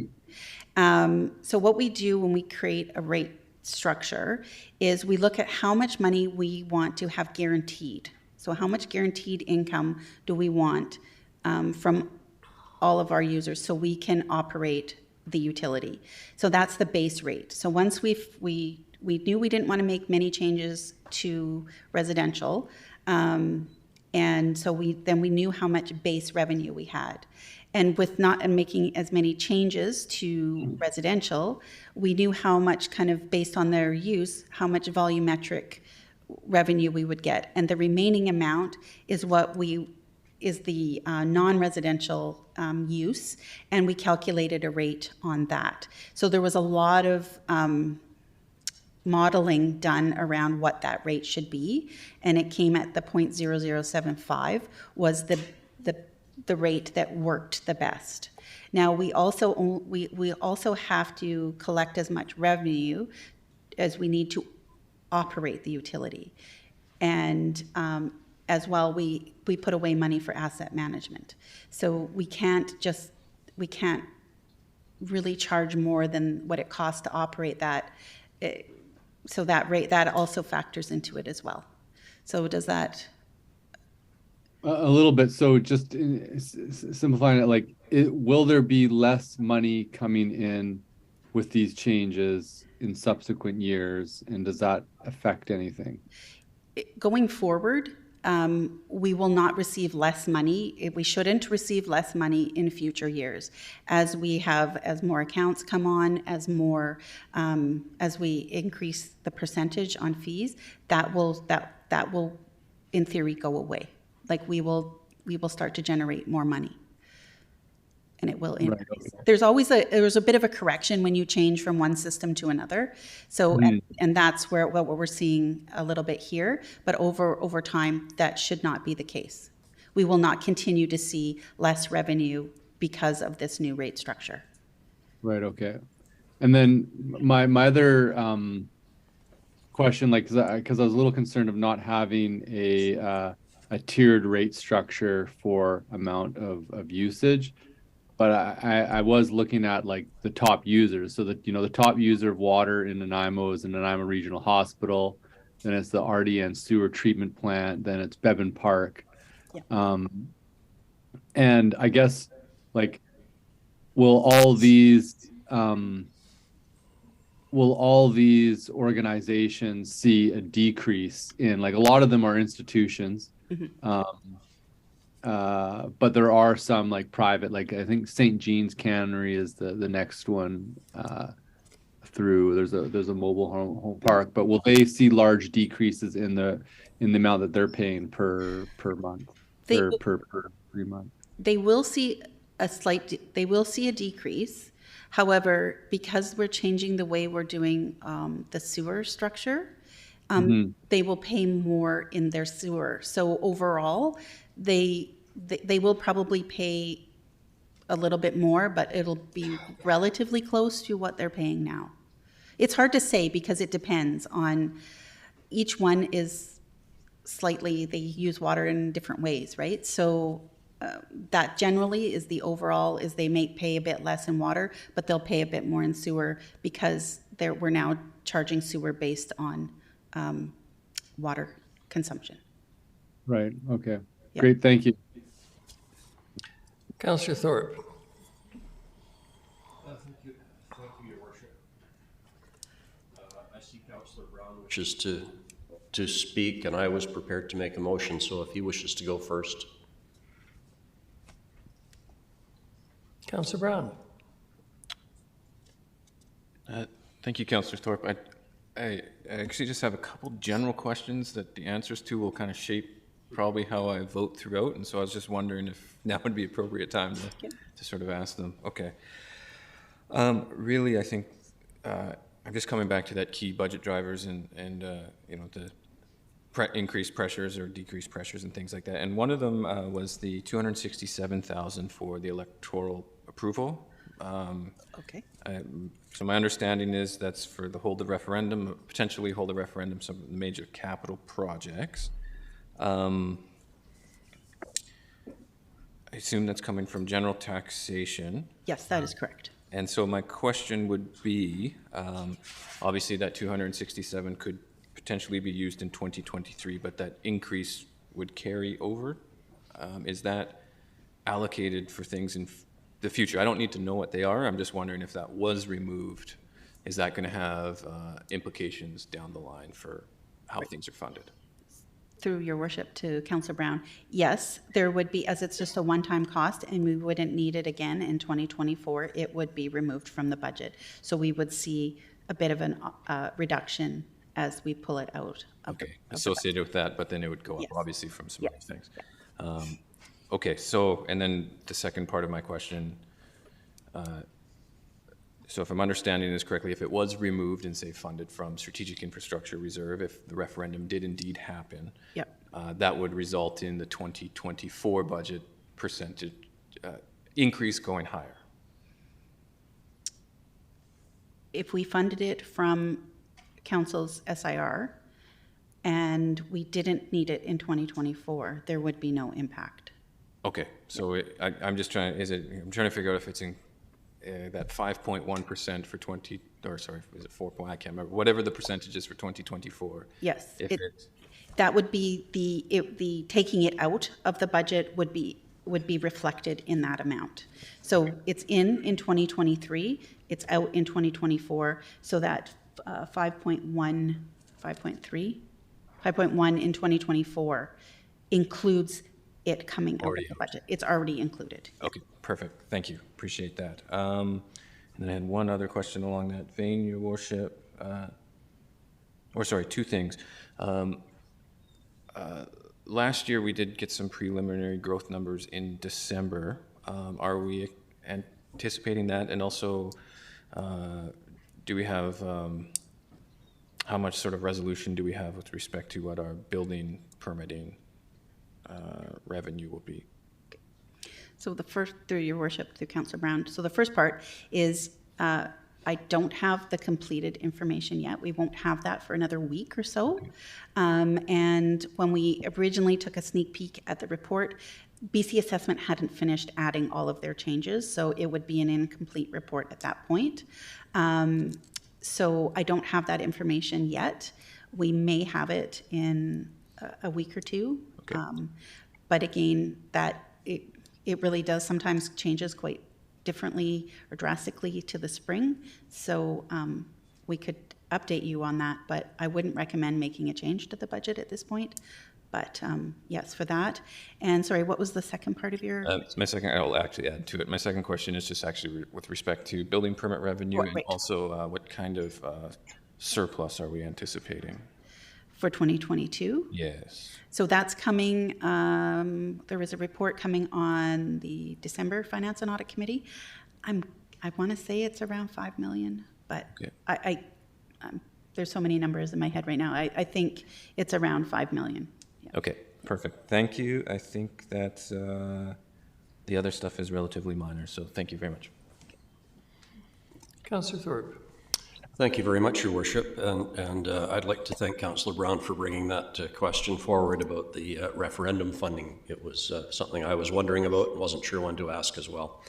So what we do when we create a rate structure is we look at how much money we want to have guaranteed. So how much guaranteed income do we want from all of our users so we can operate the utility. So that's the base rate. So once we knew we didn't want to make many changes to residential, and so we knew how much base revenue we had. And with not making as many changes to residential, we knew how much, kind of based on their use, how much volumetric revenue we would get. And the remaining amount is the non-residential use, and we calculated a rate on that. So there was a lot of modeling done around what that rate should be, and it came at the 0.0075 was the rate that worked the best. Now we also have to collect as much revenue as we need to operate the utility, and as well, we put away money for asset management. So we can't really charge more than what it costs to operate that. So that rate, that also factors into it as well. So does that? A little bit. So just simplifying it, like, will there be less money coming in with these changes in subsequent years? And does that affect anything? Going forward, we will not receive less money. We shouldn't receive less money in future years. As more accounts come on, as we increase the percentage on fees, that will in theory go away. Like we will start to generate more money. And it will increase. Right, okay. There's a bit of a correction when you change from one system to another. So, and that's what we're seeing a little bit here, but over time, that should not be the case. We will not continue to see less revenue because of this new rate structure. Right, okay. And then my other question, like, because I was a little concerned of not having a tiered rate structure for amount of usage. But I was looking at like the top users. So that, the top user of water in Nanaimo is the Nanaimo Regional Hospital. Then it's the RDN sewer treatment plant. Then it's Bevan Park. Yeah. And I guess, like, will all these organizations see a decrease in, like, a lot of them are institutions. Mm-hmm. But there are some like private, like I think St. Jean's Cannery is the next one through. There's a mobile home park, but will they see large decreases in the amount that they're paying per month per 3 months? They will see a decrease. However, because we're changing the way we're doing the sewer structure, they will pay more in their sewer. So overall, they will probably pay a little bit more, but it'll be relatively close to what they're paying now. It's hard to say because it depends on, each one is slightly, they use water in different ways, right? So that generally is the overall, is they may pay a bit less in water, but they'll pay a bit more in sewer because we're now charging sewer based on water consumption. Right, okay. Yep. Great, thank you. Councillor Thorpe. Thank you, Your Worship. I see Councillor Brown wishes to speak, and I was prepared to make a motion, so if he wishes to go first. Councillor Brown. Thank you, Councillor Thorpe. I actually just have a couple general questions that the answers to will kind of shape probably how I vote throughout, and so I was just wondering if now would be appropriate time to sort of ask them. Okay. Really, I think I'm just coming back to that key budget drivers and you know, the increased pressures or decreased pressures and things like that. And one of them was the $267,000 for the electoral approval. Okay. So my understanding is that's for the hold the referendum, potentially hold the referendum, some of the major capital projects. I assume that's coming from general taxation. Yes, that is correct. And so my question would be, obviously that 267 could potentially be used in 2023, but that increase would carry over. Is that allocated for things in the future? I don't need to know what they are. I'm just wondering if that was removed, is that going to have implications down the line for how things are funded? Through your worship to Councillor Brown, yes, there would be, as it's just a one-time cost and we wouldn't need it again in 2024, it would be removed from the budget. So we would see a bit of a reduction as we pull it out. Okay, associated with that, but then it would go up, Yes. obviously, from some other Yes. things. Okay, so, and then the second part of my question, so if I'm understanding this correctly, if it was removed and say funded from Strategic Infrastructure Reserve, if the referendum did indeed happen, Yep. that would result in the 2024 budget percentage increase going higher. If we funded it from council's SIR and we didn't need it in 2024, there would be no impact. Okay, so I'm just trying, I'm trying to figure out if it's in that 5.1% for 20, or sorry, is it 4 point, I can't remember, whatever the percentage is for 2024. Yes, If it's, that would be the taking it out of the budget would be reflected in that amount. So it's in 2023, it's out in 2024, so that 5.1 in 2024 includes it coming out of Already the out. budget. It's already included. okay, perfect, thank you, appreciate that. And then I had one other question along that vein, Your Worship, or sorry, two things. Last year, we did get some preliminary growth numbers in December. Are we anticipating that? And also, do we have, how much sort of resolution do we have with respect to what our building permitting revenue will be? So the first, through your worship, through Councillor Brown, so the first part is I don't have the completed information yet. We won't have that for another week or so. And when we originally took a sneak peek at the report, BC Assessment hadn't finished adding all of their changes, so it would be an incomplete report at that point. So I don't have that information yet. We may have it in a week or two. Okay. But again, that it really does sometimes changes quite differently or drastically to the spring. So we could update you on that, but I wouldn't recommend making a change to the budget at this point. But yes, for that. And sorry, what was the second part of your? My second, I'll actually add to it. My second question is just actually with respect to building permit revenue and Right. also what kind of surplus are we anticipating? For 2022? Yes. So that's coming, there was a report coming on the December Finance and Audit Committee. I want to say it's around 5 million, but Okay. there's so many numbers in my head right now. I think it's around 5 million. Yeah. Okay, perfect. Thank you. I think that the other stuff is relatively minor, so thank you very much. Councillor Thorpe. Thank you very much, Your Worship, and I'd like to thank Councillor Brown for bringing that question forward about the referendum funding. It was something I was wondering about and wasn't sure when to ask as well.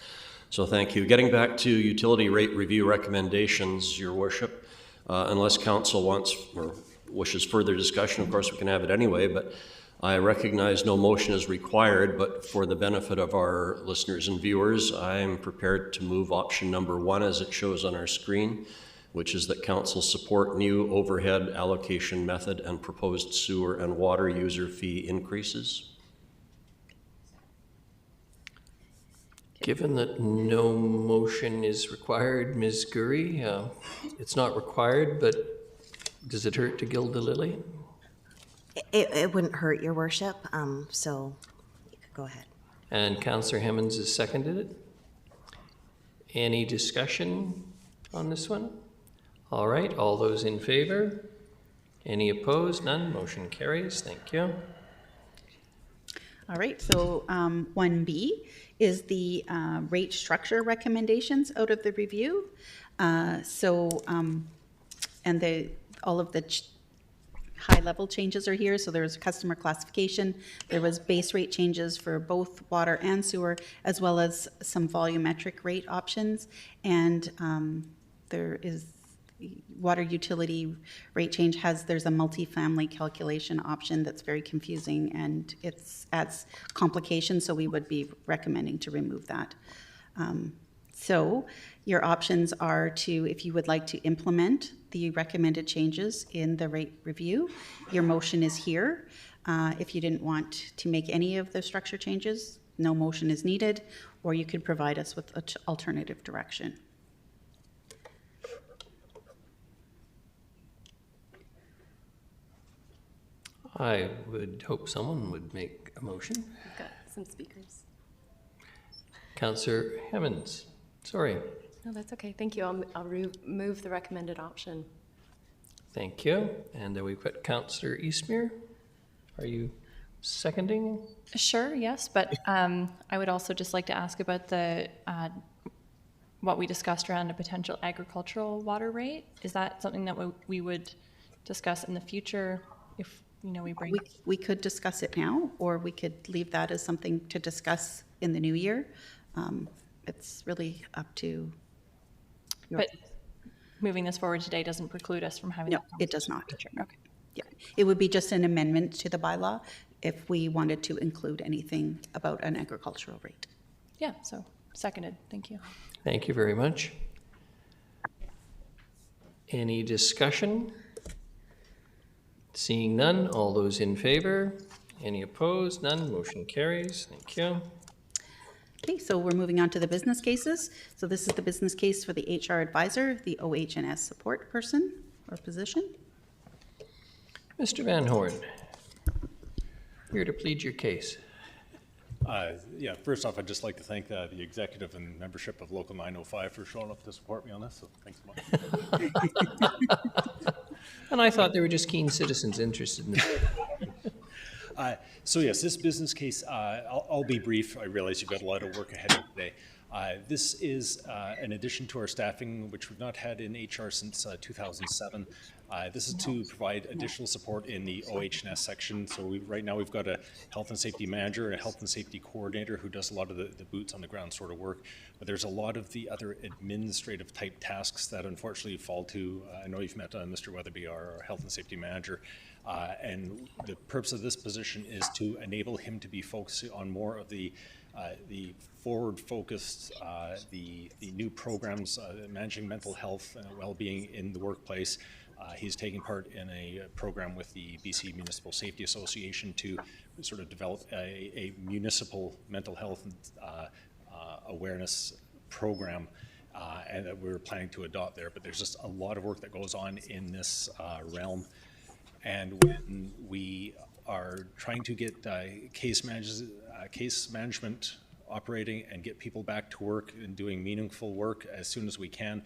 So thank you. Getting back to utility rate review recommendations, Your Worship, unless Council wants or wishes further discussion, of course we can have it anyway, but I recognize no motion is required, but for the benefit of our listeners and viewers, I am prepared to move option number 1 as it shows on our screen, which is that Council support new overhead allocation method and proposed sewer and water user fee increases. Given that no motion is required, Ms. Gurry, it's not required, but does it hurt to gild the lily? It wouldn't hurt, Your Worship, so you could go ahead. And Councillor Hemmons has seconded it. Any discussion on this one? All right, all those in favor? Any opposed? None. Motion carries. Thank you. All right, so 1B is the rate structure recommendations out of the review. All of the high-level changes are here. So there's customer classification. There was base rate changes for both water and sewer, as well as some volumetric rate options. And there is water utility rate change there's a multifamily calculation option that's very confusing and it adds complications, so we would be recommending to remove that. So your options are to, if you would like to implement the recommended changes in the rate review, your motion is here. If you didn't want to make any of the structure changes, no motion is needed, or you could provide us with an alternative direction. I would hope someone would make a motion. We've got some speakers. Councillor Hemmons, sorry. No, that's okay. Thank you. I'll remove the recommended option. Thank you. And then we've got Councillor Eastmere. Are you seconding? Sure, yes, but I would also just like to ask about the what we discussed around a potential agricultural water rate. Is that something that we would discuss in the future if we bring? We could discuss it now, or we could leave that as something to discuss in the new year. It's really up to your. But moving this forward today doesn't preclude us from having. No, that it does not. Okay. Yeah, it would be just an amendment to the bylaw if we wanted to include anything about an agricultural rate. Yeah, so seconded. Thank you. Thank you very much. Any discussion? Seeing none, all those in favor? Any opposed? None. Motion carries. Thank you. Okay, so we're moving on to the business cases. So this is the business case for the HR advisor, the OH&S support person or position. Mr. Van Horn, here to plead your case. Yeah, first off, I'd just like to thank the executive and membership of Local 905 for showing up to support me on this, so thanks so much. And I thought they were just keen citizens interested in this. So yes, this business case, I'll be brief. I realize you've got a lot of work ahead of you today. This is an addition to our staffing, which we've not had in HR since 2007. This is to provide additional support in the OH&S section. So right now we've got a health and safety manager and a health and safety coordinator who does a lot of the boots on the ground sort of work. But there's a lot of the other administrative type tasks that unfortunately fall to, I know you've met Mr. Weatherby, our health and safety manager. And the purpose of this position is to enable him to be focusing on more of the forward-focused, the new programs, managing mental health and well-being in the workplace. He's taking part in a program with the BC Municipal Safety Association to sort of develop a municipal mental health awareness program, and that we're planning to adopt there. But there's just a lot of work that goes on in this realm. And when we are trying to get case management operating and get people back to work and doing meaningful work as soon as we can,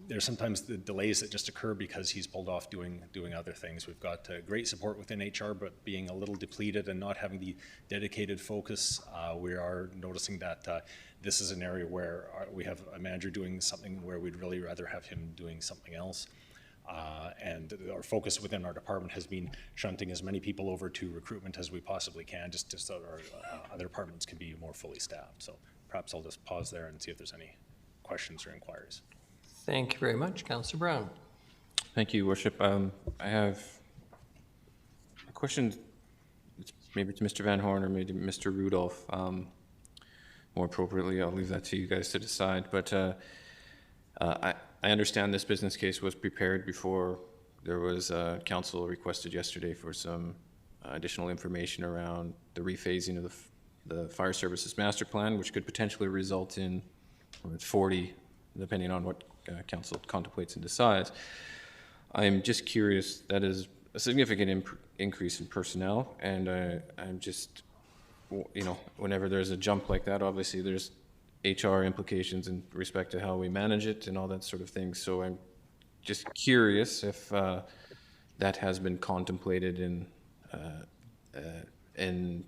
there's sometimes the delays that just occur because he's pulled off doing other things. We've got great support within HR, but being a little depleted and not having the dedicated focus, we are noticing that this is an area where we have a manager doing something where we'd really rather have him doing something else. And our focus within our department has been shunting as many people over to recruitment as we possibly can, just so our other departments can be more fully staffed. So perhaps I'll just pause there and see if there's any questions or inquiries. Thank you very much. Councillor Brown. Thank you, Worship. I have a question, maybe to Mr. Van Horn or maybe Mr. Rudolph. More appropriately, I'll leave that to you guys to decide. But I understand this business case was prepared before there was council requested yesterday for some additional information around the rephasing of the fire services master plan, which could potentially result in 40, depending on what council contemplates and decides. I'm just curious, that is a significant increase in personnel, and I'm just, you know, whenever there's a jump like that, obviously there's HR implications in respect to how we manage it and all that sort of thing. So I'm just curious if that has been contemplated in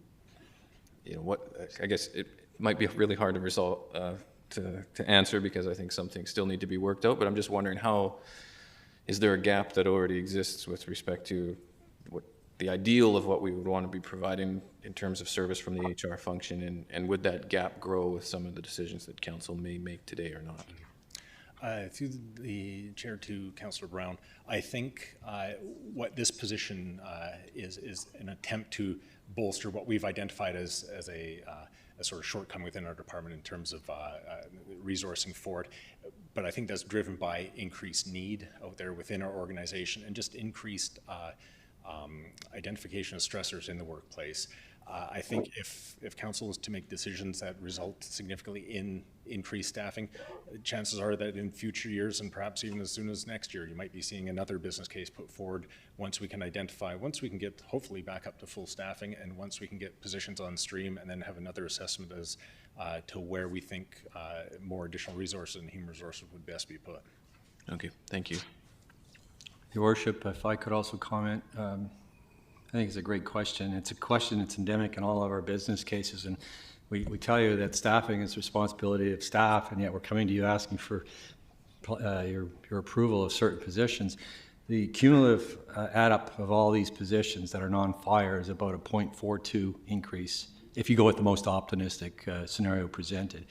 you know, what, I guess it might be really hard to resolve, to answer, because I think some things still need to be worked out, but I'm just wondering is there a gap that already exists with respect to what the ideal of what we would want to be providing in terms of service from the HR function, and would that gap grow with some of the decisions that council may make today or not? Through the chair to Councillor Brown, I think what this position is an attempt to bolster what we've identified as a sort of shortcoming within our department in terms of resourcing for it. But I think that's driven by increased need out there within our organization and just increased identification of stressors in the workplace. I think if council is to make decisions that result significantly in increased staffing, chances are that in future years, and perhaps even as soon as next year, you might be seeing another business case put forward once we can get hopefully back up to full staffing, and once we can get positions on stream, and then have another assessment as to where we think more additional resources and human resources would best be put. Okay, thank you. Your Worship, if I could also comment, I think it's a great question. It's a question that's endemic in all of our business cases, and we tell you that staffing is the responsibility of staff, and yet we're coming to you asking for your approval of certain positions. The cumulative add up of all these positions that are non-fire is about a 0.42 increase if you go with the most optimistic scenario presented.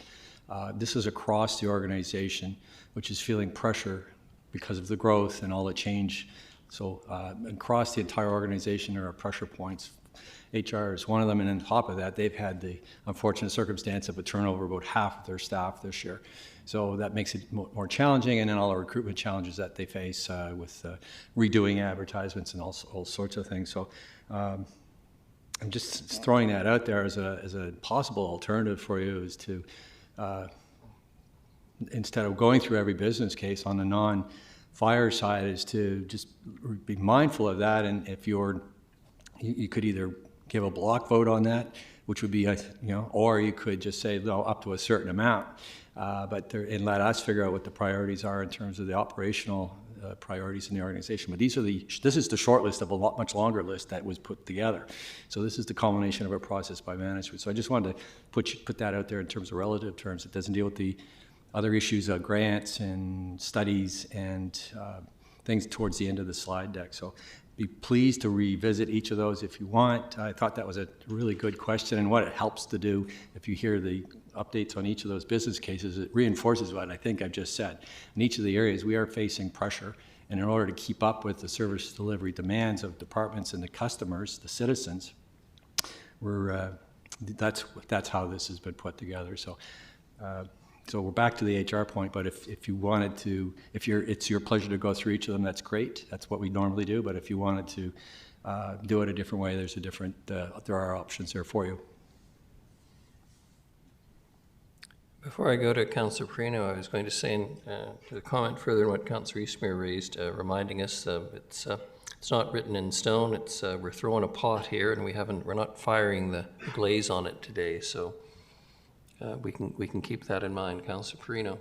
This is across the organization, which is feeling pressure because of the growth and all the change. So across the entire organization, there are pressure points. HR is one of them, and on top of that, they've had the unfortunate circumstance of a turnover about half of their staff this year. So that makes it more challenging, and then all the recruitment challenges that they face with redoing advertisements and all sorts of things. So I'm just throwing that out there as a possible alternative for you, is to, instead of going through every business case on the non-fire side, is to just be mindful of that. And if you could either give a block vote on that, which would be, or you could just say no, up to a certain amount, and let us figure out what the priorities are in terms of the operational priorities in the organization. But this is the short list of a much longer list that was put together. So this is the culmination of a process by management. So I just wanted to put that out there in terms of relative terms. It doesn't deal with the other issues of grants and studies and things towards the end of the slide deck. So be pleased to revisit each of those if you want. I thought that was a really good question, and what it helps to do, if you hear the updates on each of those business cases, it reinforces what I think I've just said. In each of the areas, we are facing pressure, and in order to keep up with the service delivery demands of departments and the customers, the citizens, that's how this has been put together. So we're back to the HR point, but if you wanted to, it's your pleasure to go through each of them, that's great. That's what we normally do. But if you wanted to do it a different way, there are options there for you. Before I go to Councillor Perino, I was going to say to comment further on what Councillor Eastmere raised, reminding us it's not written in stone. It's we're throwing a pot here, and we're not firing the glaze on it today. So. We can keep that in mind. Councillor Perino.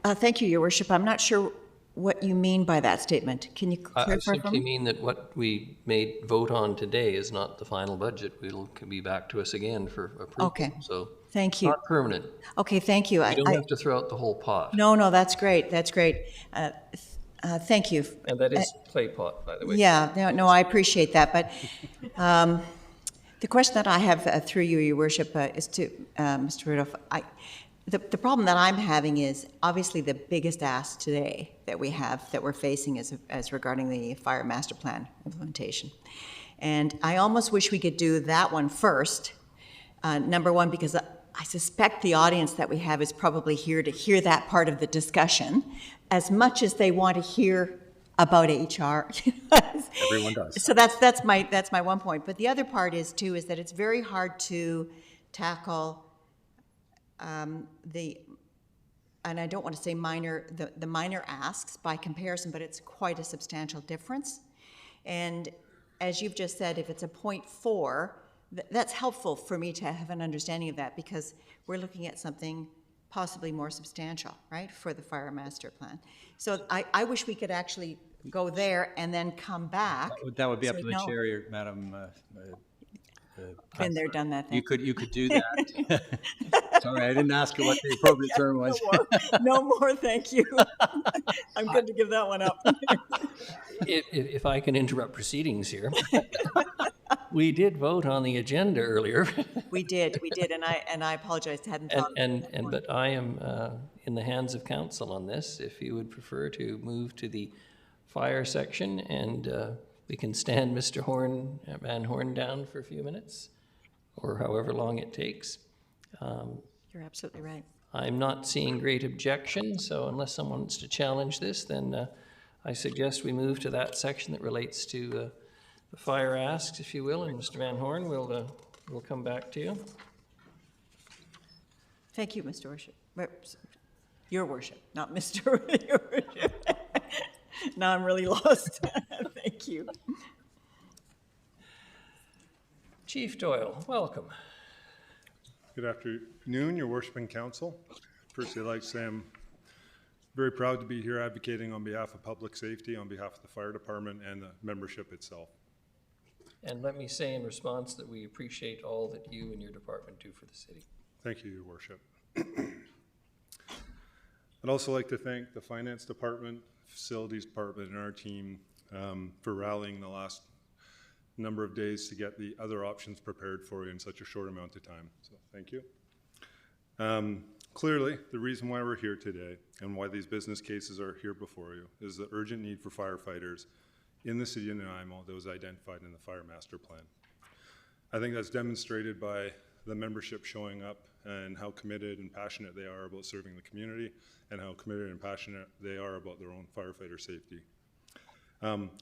Thank you, Your Worship. I'm not sure what you mean by that statement. Can you clarify? I simply mean that what we vote on today is not the final budget. It'll be back to us again for approval. Okay. So thank you. Not permanent. Okay, thank you. You don't have to throw out the whole pot. No, that's great. That's great. Thank you. And that is clay pot, by the way. Yeah, no, I appreciate that. But the question that I have through you, Your Worship, is to Mr. Rudolph. The problem that I'm having is obviously the biggest ask today that we're facing is regarding the fire master plan implementation. And I almost wish we could do that one first, number one, because I suspect the audience that we have is probably here to hear that part of the discussion as much as they want to hear about HR. Everyone does. So that's my one point. But the other part is that it's very hard to tackle and I don't want to say minor, the minor asks by comparison, but it's quite a substantial difference. And as you've just said, if it's a 0.4, that's helpful for me to have an understanding of that, because we're looking at something possibly more substantial, right, for the fire master plan. So I wish we could actually go there and then come back. That would be so up to we the know. chair, Madam. Been there, done that thing. You could do that. Sorry, I didn't ask her what the appropriate term was. No more, thank you. I'm good to give that one up. If I can interrupt proceedings here, we did vote on the agenda earlier. We did, and I apologize, hadn't thought. But I am in the hands of council on this. If you would prefer to move to the fire section, and we can stand Mr. Van Horn down for a few minutes, or however long it takes. You're absolutely right. I'm not seeing great objection, so unless someone wants to challenge this, then I suggest we move to that section that relates to the fire asks, if you will, and Mr. Van Horn, we'll come back to you. Thank you, Mr. Worship. Your worship, not Mr. Your worship. Now I'm really lost. Thank you. Chief Doyle, welcome. Good afternoon, your worship and council. Firstly, I'd like to say I'm very proud to be here advocating on behalf of public safety, on behalf of the fire department and the membership itself. And let me say in response that we appreciate all that you and your department do for the city. Thank you, your worship. I'd also like to thank the finance department, facilities department, and our team for rallying the last number of days to get the other options prepared for you in such a short amount of time. So thank you. Clearly, the reason why we're here today and why these business cases are here before you is the urgent need for firefighters in the city of Nanaimo that was identified in the Fire Master Plan. I think that's demonstrated by the membership showing up and how committed and passionate they are about serving the community and how committed and passionate they are about their own firefighter safety.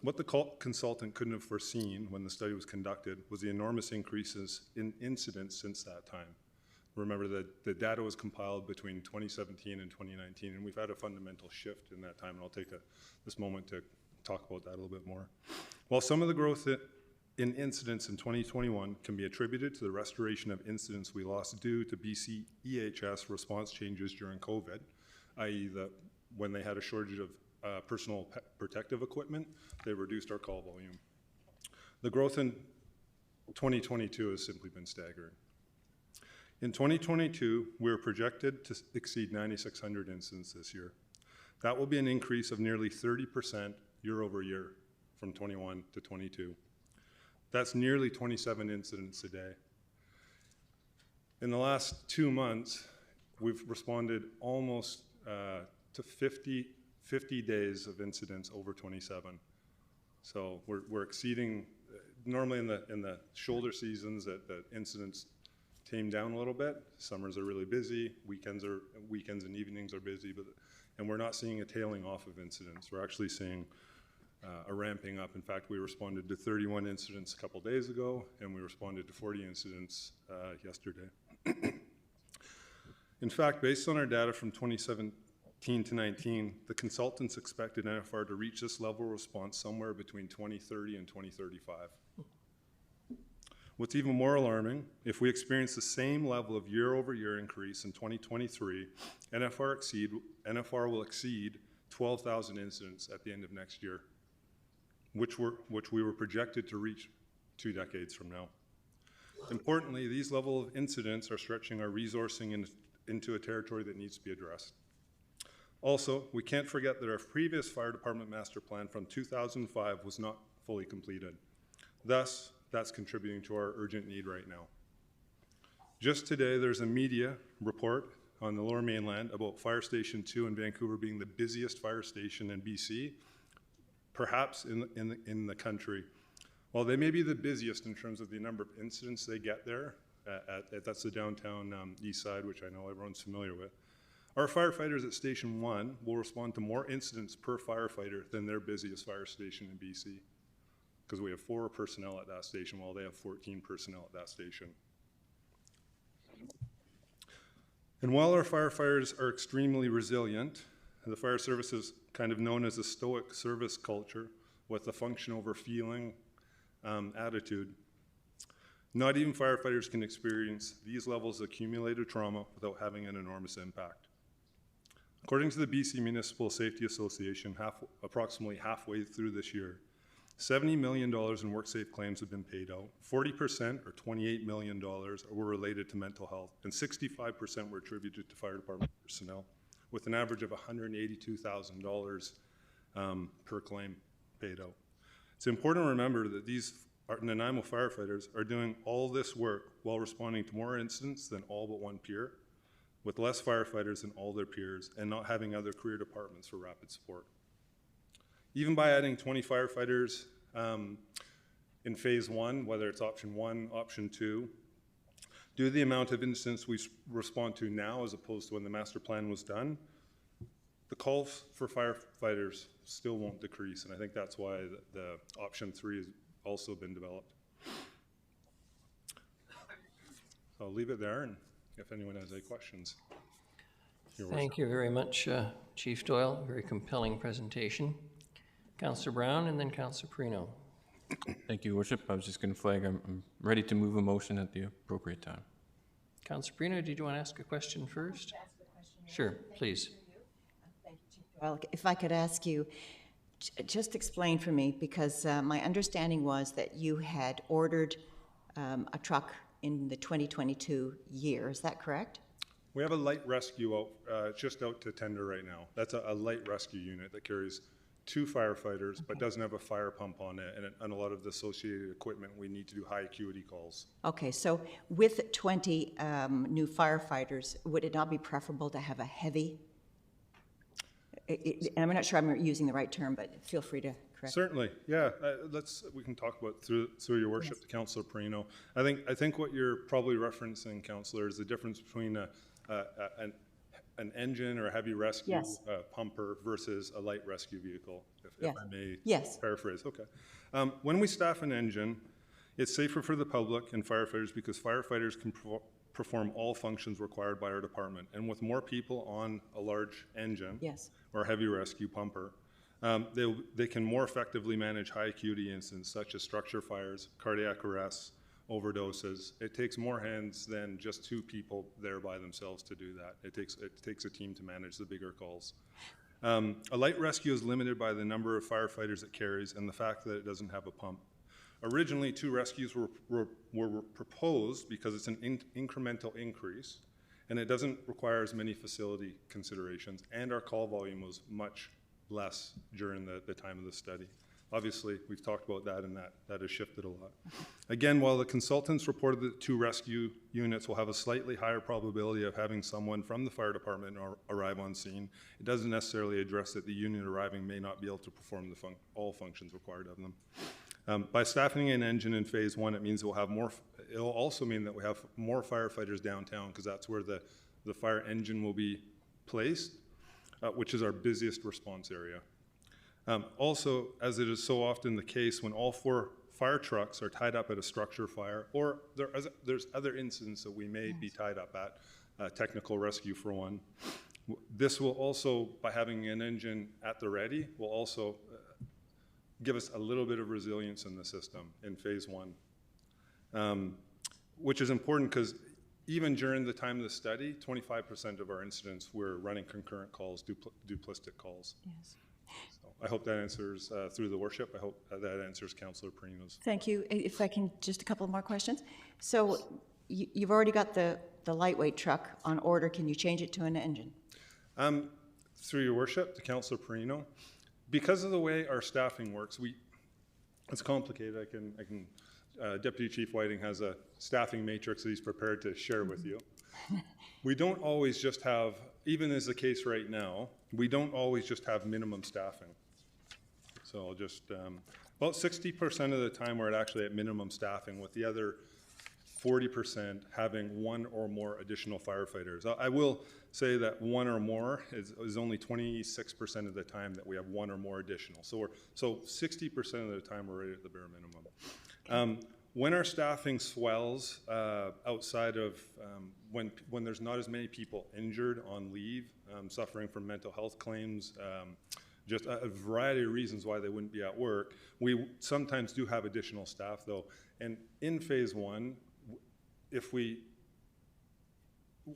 What the consultant couldn't have foreseen when the study was conducted was the enormous increases in incidents since that time. Remember that the data was compiled between 2017 and 2019, and we've had a fundamental shift in that time, and I'll take this moment to talk about that a little bit more. While some of the growth in incidents in 2021 can be attributed to the restoration of incidents we lost due to BC EHS response changes during COVID, i.e. when they had a shortage of personal protective equipment, they reduced our call volume. The growth in 2022 has simply been staggering. In 2022, we're projected to exceed 9,600 incidents this year. That will be an increase of nearly 30% year over year from 21 to 22. That's nearly 27 incidents a day. In the last 2 months, we've responded almost to 50 days of incidents over 27. So we're exceeding, normally in the shoulder seasons that incidents tame down a little bit. Summers are really busy, weekends and evenings are busy, and we're not seeing a tailing off of incidents. We're actually seeing a ramping up. In fact, we responded to 31 incidents a couple days ago, and we responded to 40 incidents yesterday. In fact, based on our data from 2017 to 19, the consultants expected NFR to reach this level of response somewhere between 2030 and 2035. What's even more alarming, if we experience the same level of year-over-year increase in 2023, NFR will exceed 12,000 incidents at the end of next year, which we were projected to reach 2 decades from now. Importantly, these level of incidents are stretching our resourcing into a territory that needs to be addressed. Also, we can't forget that our previous fire department master plan from 2005 was not fully completed. Thus, that's contributing to our urgent need right now. Just today, there's a media report on the Lower Mainland about Fire Station 2 in Vancouver being the busiest fire station in BC, perhaps in the country. While they may be the busiest in terms of the number of incidents they get there, that's the downtown east side, which I know everyone's familiar with, our firefighters at Station 1 will respond to more incidents per firefighter than their busiest fire station in BC, because we have 4 personnel at that station while they have 14 personnel at that station. And while our firefighters are extremely resilient, the fire service is kind of known as a stoic service culture with a function over feeling attitude. Not even firefighters can experience these levels of accumulated trauma without having an enormous impact. According to the BC Municipal Safety Association, approximately halfway through this year, $70 million in WorkSafe claims have been paid out. 40%, or $28 million, were related to mental health, and 65% were attributed to fire department personnel, with an average of $182,000 per claim paid out. It's important to remember that these Nanaimo firefighters are doing all this work while responding to more incidents than all but one peer, with less firefighters than all their peers, and not having other career departments for rapid support. Even by adding 20 firefighters in phase one, whether it's option one, option two, due to the amount of incidents we respond to now as opposed to when the master plan was done, the calls for firefighters still won't decrease, and I think that's why the option three has also been developed. I'll leave it there, and if anyone has any questions. Thank you very much, Chief Doyle. Very compelling presentation. Councillor Brown and then Councillor Perino. Thank you, Worship. I was just going to flag I'm ready to move a motion at the appropriate time. Councillor Perino, did you want to ask a question first? Sure, please. Thank you, Chief Doyle. If I could ask you, just explain for me, because my understanding was that you had ordered a truck in the 2022 year. Is that correct? We have a light rescue out, just out to tender right now. That's a light rescue unit that carries 2 firefighters, but doesn't have a fire pump on it, and a lot of the associated equipment. We need to do high acuity calls. Okay, so with 20 new firefighters, would it not be preferable to have a heavy? I'm not sure I'm using the right term, but feel free to correct. Certainly, yeah. We can talk about through your worship, yes. To Councillor Perino. I think what you're probably referencing, Councillor, is the difference between an engine or a heavy rescue, yes. Pumper versus a light rescue vehicle, if I may, yes. Paraphrase. Okay. When we staff an engine, it's safer for the public and firefighters because firefighters can perform all functions required by our department. And with more people on a large engine, yes. or a heavy rescue pumper, they can more effectively manage high acuity incidents such as structure fires, cardiac arrests, overdoses. It takes more hands than just 2 people there by themselves to do that. It takes a team to manage the bigger calls. A light rescue is limited by the number of firefighters it carries and the fact that it doesn't have a pump. Originally, 2 rescues were proposed because it's an incremental increase, and it doesn't require as many facility considerations, and our call volume was much less during the time of the study. Obviously, we've talked about that, and that has shifted a lot. Again, while the consultants reported that 2 rescue units will have a slightly higher probability of having someone from the fire department arrive on scene, it doesn't necessarily address that the unit arriving may not be able to perform all functions required of them. By staffing an engine in phase 1, it means we'll have more. It'll also mean that we have more firefighters downtown because that's where the fire engine will be placed, which is our busiest response area. Also, as it is so often the case, when all 4 fire trucks are tied up at a structure fire, or there's other incidents that we may be tied up at, technical rescue for one, this will also, by having an engine at the ready, will also give us a little bit of resilience in the system in phase 1, which is important because even during the time of the study, 25% of our incidents were running concurrent calls, duplistic calls. Yes. So I hope that answers, through the worship, I hope that answers Councillor Perino's. Thank you. If I can, just a couple more questions. So you've already got the lightweight truck on order. Can you change it to an engine? Through your worship, to Councillor Perino, because of the way our staffing works, it's complicated. I can Deputy Chief Whiting has a staffing matrix that he's prepared to share with you. We don't always just have, even as the case right now, we don't always just have minimum staffing. So I'll just, about 60% of the time we're actually at minimum staffing, with the other 40% having 1 or more additional firefighters. I will say that 1 or more is only 26% of the time that we have 1 or more additional. So 60% of the time we're right at the bare minimum. When our staffing swells outside of when there's not as many people injured on leave, suffering from mental health claims, just a variety of reasons why they wouldn't be at work, we sometimes do have additional staff though. And in phase one,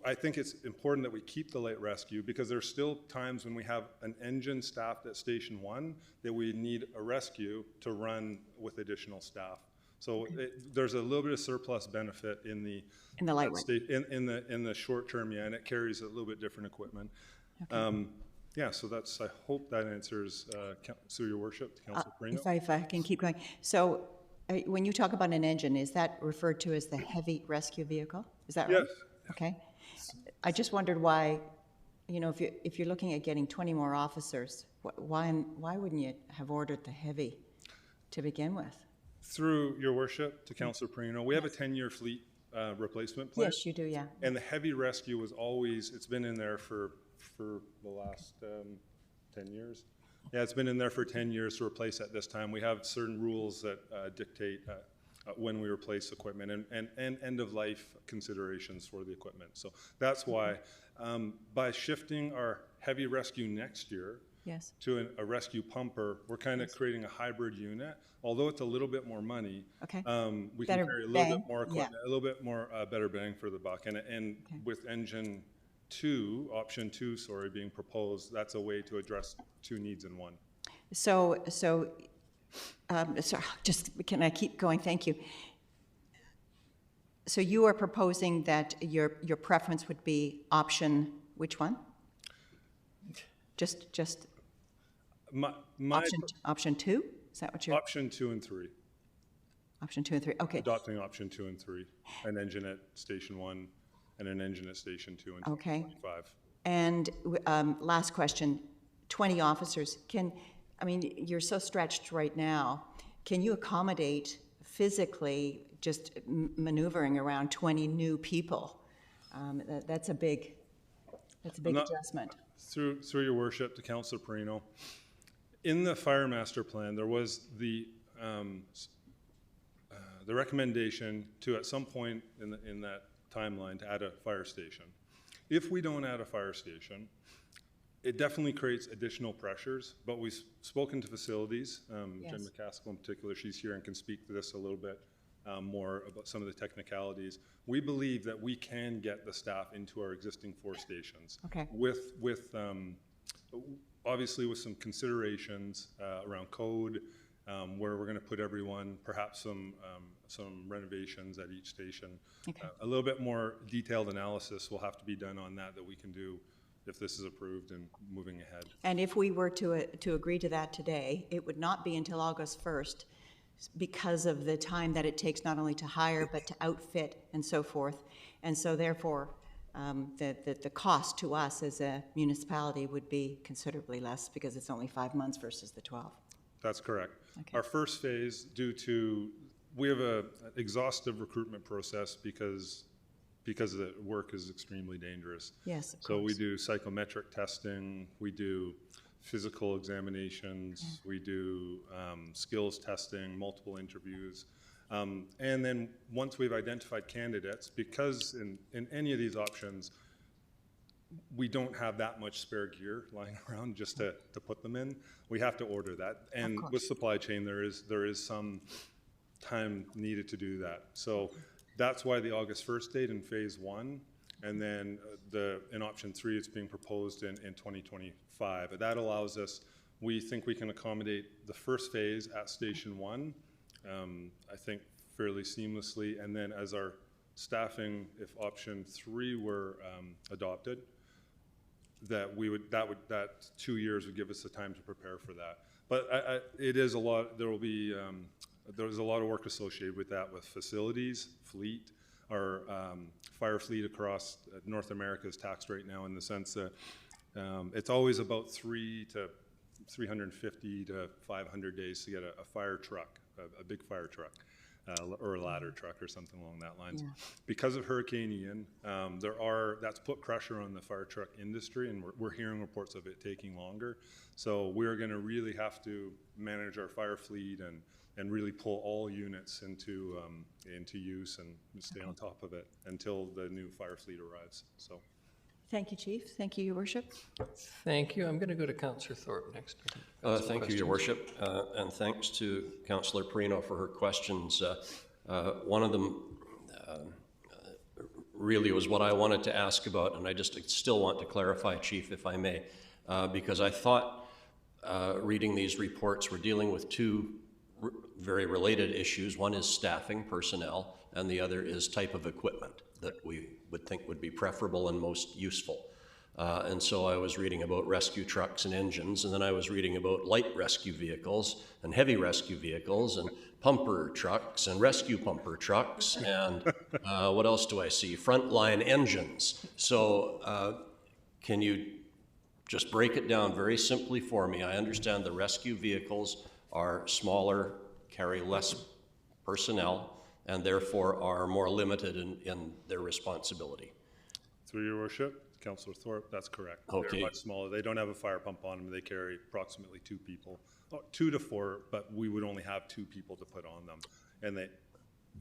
I think it's important that we keep the light rescue because there's still times when we have an engine staffed at Station 1 that we need a rescue to run with additional staff. So there's a little bit of surplus benefit in the light one. in the short term, yeah, and it carries a little bit different equipment. Okay. Yeah, so I hope that answers, through your worship, Councillor Perino. If I can keep going. So when you talk about an engine, is that referred to as the heavy rescue vehicle? Is that right? Yes. Okay. I just wondered why, if you're looking at getting 20 more officers, why wouldn't you have ordered the heavy to begin with? Through your worship to Councillor Perino, we have a 10-year fleet replacement plan. Yes, you do, yeah. And the heavy rescue was always, it's been in there for the last 10 years. Yeah, it's been in there for 10 years to replace at this time. We have certain rules that dictate when we replace equipment and end-of-life considerations for the equipment. So that's why by shifting our heavy rescue next year yes. to a rescue pumper, we're kind of creating a hybrid unit. Although it's a little bit more money, okay. We better can carry a little bang. bit more equipment, yeah. a little bit more better bang for the buck. And okay. With engine 2, option 2, sorry, being proposed, that's a way to address 2 needs in one. So just, can I keep going? Thank you. So you are proposing that your preference would be option, which one? Just my option 2? Is that what you're? Option 2 and 3. Option 2 and 3, okay. Adopting option 2 and 3, an engine at Station 1 and an engine at Station 2 in 2025. Okay. And last question, 20 officers, you're so stretched right now, can you accommodate physically just maneuvering around 20 new people? That's a big adjustment. Through your worship to Councillor Perino, in the Fire Master Plan, there was the recommendation to, at some point in that timeline, to add a fire station. If we don't add a fire station, it definitely creates additional pressures, but we've spoken to facilities, yes. Jen McCaskill in particular, she's here and can speak to this a little bit more about some of the technicalities. We believe that we can get the staff into our existing 4 stations. Okay. With obviously with some considerations around code, where we're going to put everyone, perhaps some renovations at each station. Okay. A little bit more detailed analysis will have to be done on that we can do if this is approved and moving ahead. And if we were to agree to that today, it would not be until August 1st because of the time that it takes not only to hire but to outfit and so forth. And so therefore, the cost to us as a municipality would be considerably less because it's only 5 months versus the 12. That's correct. Okay. Our first phase, we have an exhaustive recruitment process because the work is extremely dangerous. Yes, of course. So we do psychometric testing, we do physical examinations, we do skills testing, multiple interviews. And then once we've identified candidates, because in any of these options, we don't have that much spare gear lying around just to put them in. We have to order that. And with supply chain, there is some time needed to do that. So that's why the August 1st date in phase 1, and then in option 3, it's being proposed in 2025. But that allows us, we think we can accommodate the first phase at Station 1, I think fairly seamlessly, and then as our staffing, if option 3 were adopted, that 2 years would give us the time to prepare for that. But it is a lot. There's a lot of work associated with that, with facilities, fleet. Our fire fleet across North America is taxed right now in the sense that it's always about 350 to 500 days to get a fire truck, a big fire truck. or a ladder truck or something along that lines. Because of Hurricane Ian, that's put pressure on the fire truck industry, and we're hearing reports of it taking longer. So we're going to really have to manage our fire fleet and really pull all units into use and stay on top of it until the new fire fleet arrives. So. Thank you, Chief. Thank you, Your Worship. Thank you. I'm going to go to Councillor Thorpe next. Thank you, Your Worship, and thanks to Councillor Perino for her questions. One of them really was what I wanted to ask about, and I just still want to clarify, Chief, if I may, because I thought reading these reports we're dealing with two very related issues. One is staffing, personnel, and the other is type of equipment that we would think would be preferable and most useful. And so I was reading about rescue trucks and engines, and then I was reading about light rescue vehicles and heavy rescue vehicles and pumper trucks and rescue pumper trucks and what else do I see? Frontline engines. So can you just break it down very simply for me? I understand the rescue vehicles are smaller, carry less personnel, and therefore are more limited in their responsibility. Through Your Worship, Councillor Thorpe, that's correct. Okay. They're much smaller. They don't have a fire pump on them. They carry approximately 2 people, 2 to 4, but we would only have 2 people to put on them. And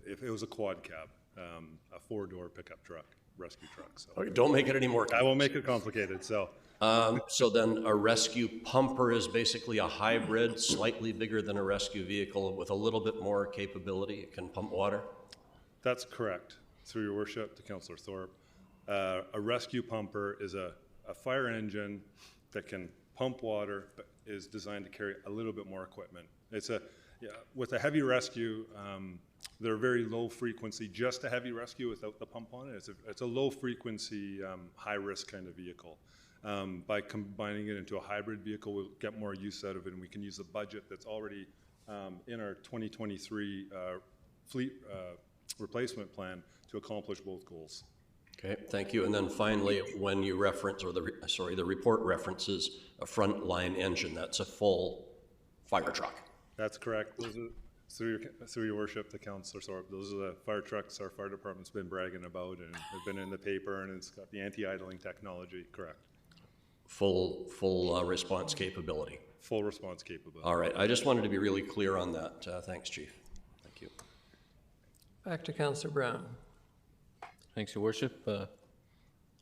if it was a quad cab, a 4-door pickup truck, rescue truck. So. Okay, don't make it any more complicated. I won't make it complicated, so. So then a rescue pumper is basically a hybrid, slightly bigger than a rescue vehicle with a little bit more capability. It can pump water? That's correct. Through Your Worship, to Councillor Thorpe. A rescue pumper is a fire engine that can pump water, but is designed to carry a little bit more equipment. With a heavy rescue, they're very low frequency, just a heavy rescue without the pump on it. It's a low frequency, high risk kind of vehicle. By combining it into a hybrid vehicle, we'll get more use out of it, and we can use the budget that's already in our 2023 fleet replacement plan to accomplish both goals. Okay, thank you. And then finally, when you reference, or the report references a frontline engine, that's a full fire truck. That's correct. Those are, through your worship, the Councillor Thorpe, those are the fire trucks our fire department's been bragging about, and have been in the paper, and it's got the anti-idling technology. Correct. Full response capability. Full response capability. All right. I just wanted to be really clear on that. Thanks, Chief. Thank you. Back to Councillor Brown. Thanks, Your Worship.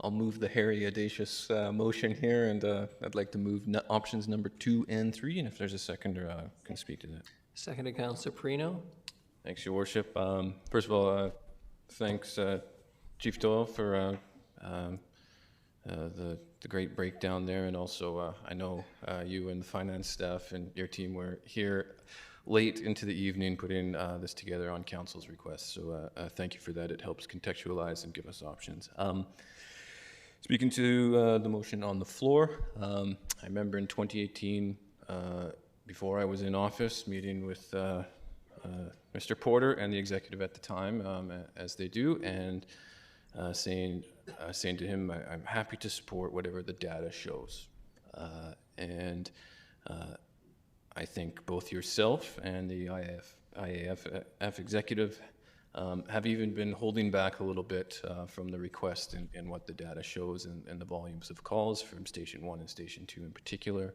I'll move the hairy, audacious motion here, and I'd like to move options number 2 and 3, and if there's a seconder, I can speak to that. Seconded, Councillor Perino. Thanks, Your Worship. First of all, thanks, Chief Doyle, for the great breakdown there, and also I know you and the finance staff and your team were here late into the evening putting this together on council's request, so thank you for that. It helps contextualize and give us options. Speaking to the motion on the floor, I remember in 2018, before I was in office, meeting with Mr. Porter and the executive at the time, as they do, and saying to him, I'm happy to support whatever the data shows. And I think both yourself and the IAF executive have even been holding back a little bit from the request in what the data shows and the volumes of calls from Station 1 and Station 2 in particular,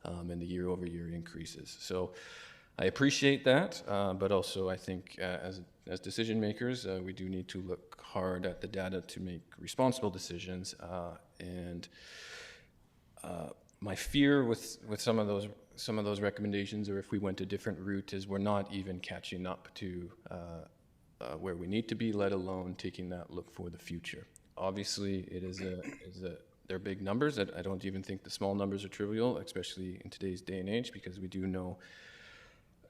and the year-over-year increases. So I appreciate that, but also I think as decision makers, we do need to look hard at the data to make responsible decisions. And my fear with some of those recommendations, or if we went a different route, is we're not even catching up to where we need to be, let alone taking that look for the future. Obviously, they're big numbers. I don't even think the small numbers are trivial, especially in today's day and age, because we do know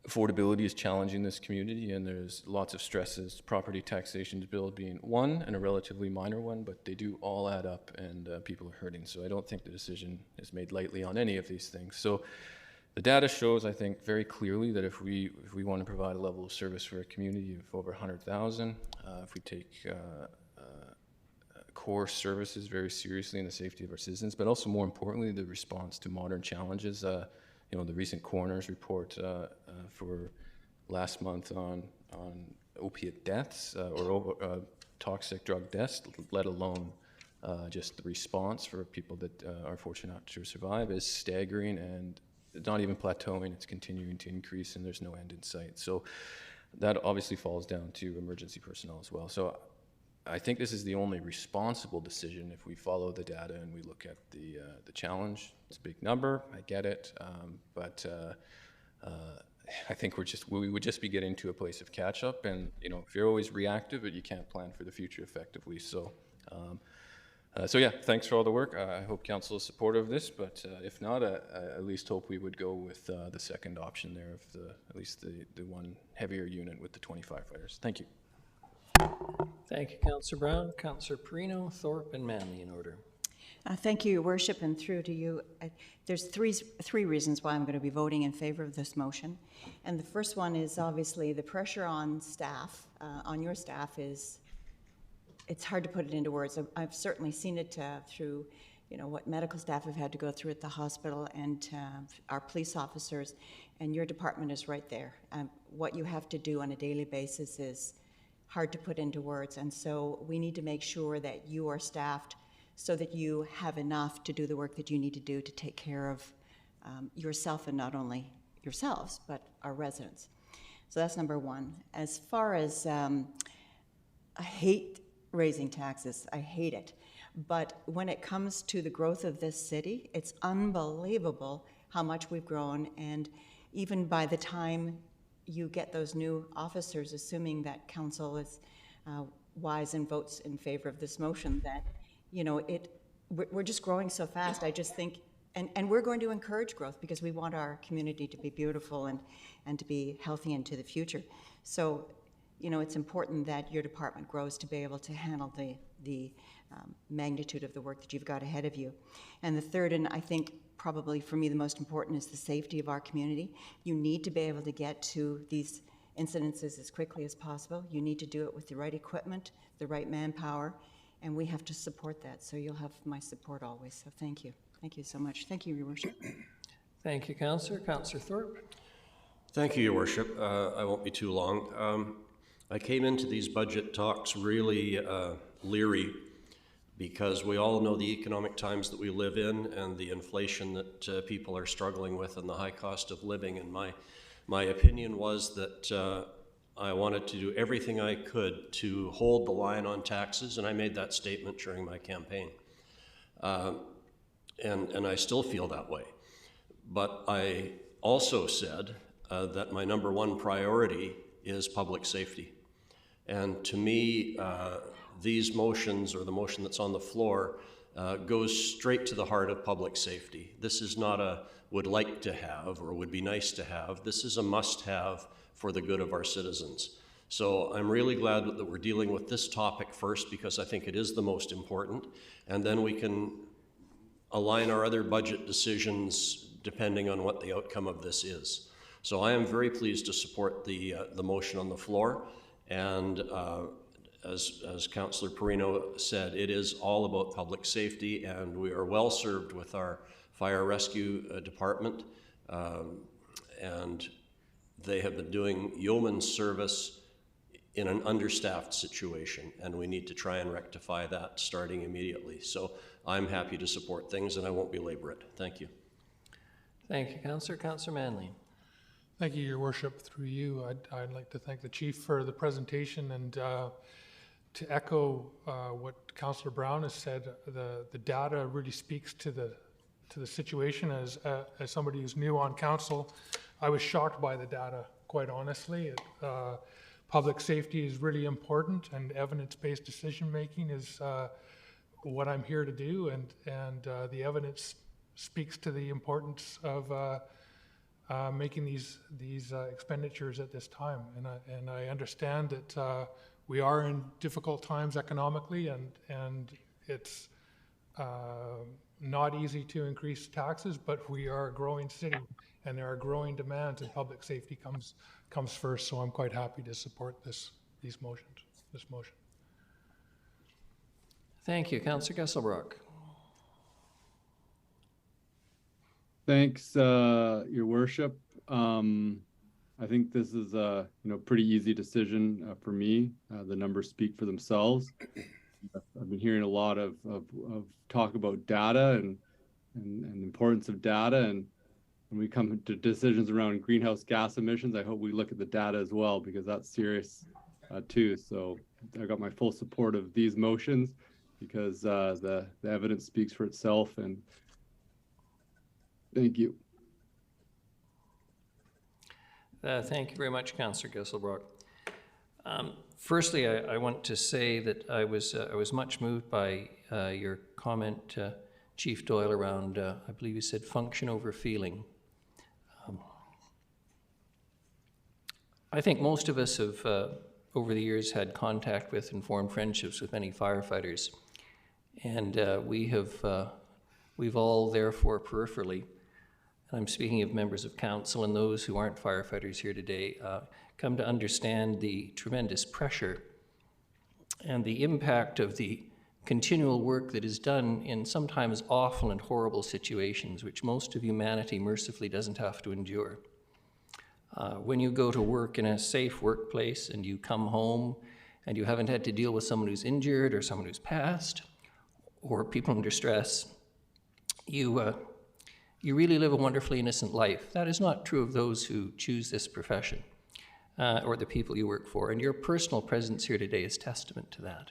affordability is challenging this community, and there's lots of stresses, property taxation bill being one, and a relatively minor one, but they do all add up, and people are hurting. So I don't think the decision is made lightly on any of these things. So the data shows, I think, very clearly that if we want to provide a level of service for a community of over 100,000, if we take core services very seriously and the safety of our citizens, but also more importantly, the response to modern challenges. The recent coroner's report for last month on opiate deaths or toxic drug deaths, let alone just the response for people that are fortunate not to survive, is staggering and not even plateauing. It's continuing to increase, and there's no end in sight. So that obviously falls down to emergency personnel as well. So I think this is the only responsible decision if we follow the data and we look at the challenge. It's a big number, I get it, but I think we would just be getting to a place of catch up. And if you're always reactive, but you can't plan for the future effectively. So. So yeah, thanks for all the work. I hope council is supportive of this, but if not, I at least hope we would go with the second option there of at least the one heavier unit with the 25 fighters. Thank you. Thank you, Councillor Brown. Councillor Perino, Thorpe, and Manley in order. Thank you, Your Worship, and through to you. There's three reasons why I'm going to be voting in favor of this motion. And the first one is obviously the pressure on staff, on your staff it's hard to put it into words. I've certainly seen it through, what medical staff have had to go through at the hospital and our police officers, and your department is right there. What you have to do on a daily basis is hard to put into words, and so we need to make sure that you are staffed so that you have enough to do the work that you need to do to take care of yourself, and not only yourselves, but our residents. So that's number one. As far as, I hate raising taxes. I hate it. But when it comes to the growth of this city, it's unbelievable how much we've grown. And even by the time you get those new officers, assuming that council is wise and votes in favor of this motion, that, we're just growing so fast. I just think, and we're going to encourage growth because we want our community to be beautiful and to be healthy into the future. So, it's important that your department grows to be able to handle the magnitude of the work that you've got ahead of you. And the third, and I think probably for me the most important, is the safety of our community. You need to be able to get to these incidences as quickly as possible. You need to do it with the right equipment, the right manpower, and we have to support that. So you'll have my support always. So thank you. Thank you so much. Thank you, Your Worship. Thank you, Councillor. Councillor Thorpe. Thank you, Your Worship. I won't be too long. I came into these budget talks really leery because we all know the economic times that we live in and the inflation that people are struggling with and the high cost of living. And my opinion was that I wanted to do everything I could to hold the line on taxes, and I made that statement during my campaign. And I still feel that way. But I also said that my number one priority is public safety. And to me, these motions, or the motion that's on the floor, goes straight to the heart of public safety. This is not a would like to have or would be nice to have. This is a must-have for the good of our citizens. So I'm really glad that we're dealing with this topic first, because I think it is the most important, and then we can align our other budget decisions depending on what the outcome of this is. So I am very pleased to support the motion on the floor. And as Councillor Perino said, it is all about public safety, and we are well served with our fire rescue department. And they have been doing yeoman service in an understaffed situation, and we need to try and rectify that starting immediately. So I'm happy to support things, and I won't belabor it. Thank you. Thank you, Councillor. Councillor Manley. Thank you, Your Worship. Through you, I'd like to thank the Chief for the presentation, and to echo what Councillor Brown has said, the data really speaks to the situation. As somebody who's new on council, I was shocked by the data, quite honestly. Public safety is really important, and evidence-based decision-making is what I'm here to do, and the evidence speaks to the importance of making these expenditures at this time. And I understand that we are in difficult times economically, and it's not easy to increase taxes, but we are a growing city, and there are growing demands, and public safety comes first. So I'm quite happy to support this motion. Thank you, Councillor Kesselbrock. Thanks, Your Worship. I think this is a pretty easy decision for me. The numbers speak for themselves. I've been hearing a lot of talk about data and the importance of data, and when we come to decisions around greenhouse gas emissions, I hope we look at the data as well, because that's serious too. So I got my full support of these motions, because the evidence speaks for itself. And thank you. Thank you very much, Councillor Gisselbrock. Firstly, I want to say that I was much moved by your comment, Chief Doyle, around, I believe you said, function over feeling. I think most of us have, over the years, had contact with and formed friendships with many firefighters. And we've all, therefore, peripherally, and I'm speaking of members of council and those who aren't firefighters here today, come to understand the tremendous pressure and the impact of the continual work that is done in sometimes awful and horrible situations, which most of humanity mercifully doesn't have to endure. When you go to work in a safe workplace and you come home and you haven't had to deal with someone who's injured or someone who's passed or people under stress, you really live a wonderfully innocent life. That is not true of those who choose this profession or the people you work for, and your personal presence here today is testament to that.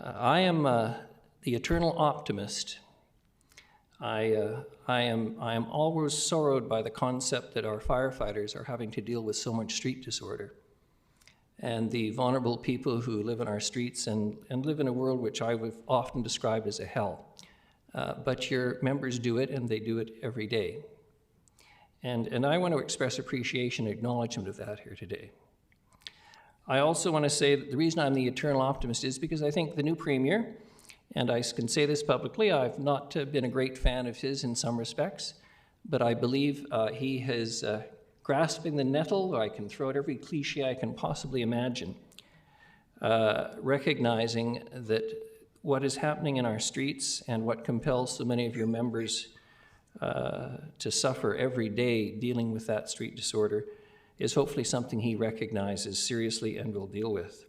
I am the eternal optimist. I am always sorrowed by the concept that our firefighters are having to deal with so much street disorder, and the vulnerable people who live in our streets and live in a world which I would often describe as a hell. But your members do it, and they do it every day. And I want to express appreciation and acknowledgement of that here today. I also want to say that the reason I'm the eternal optimist is because I think the new Premier, and I can say this publicly, I've not been a great fan of his in some respects, but I believe he is grasping the nettle. I can throw out every cliche I can possibly imagine, recognizing that what is happening in our streets and what compels so many of your members to suffer every day dealing with that street disorder is hopefully something he recognizes seriously and will deal with.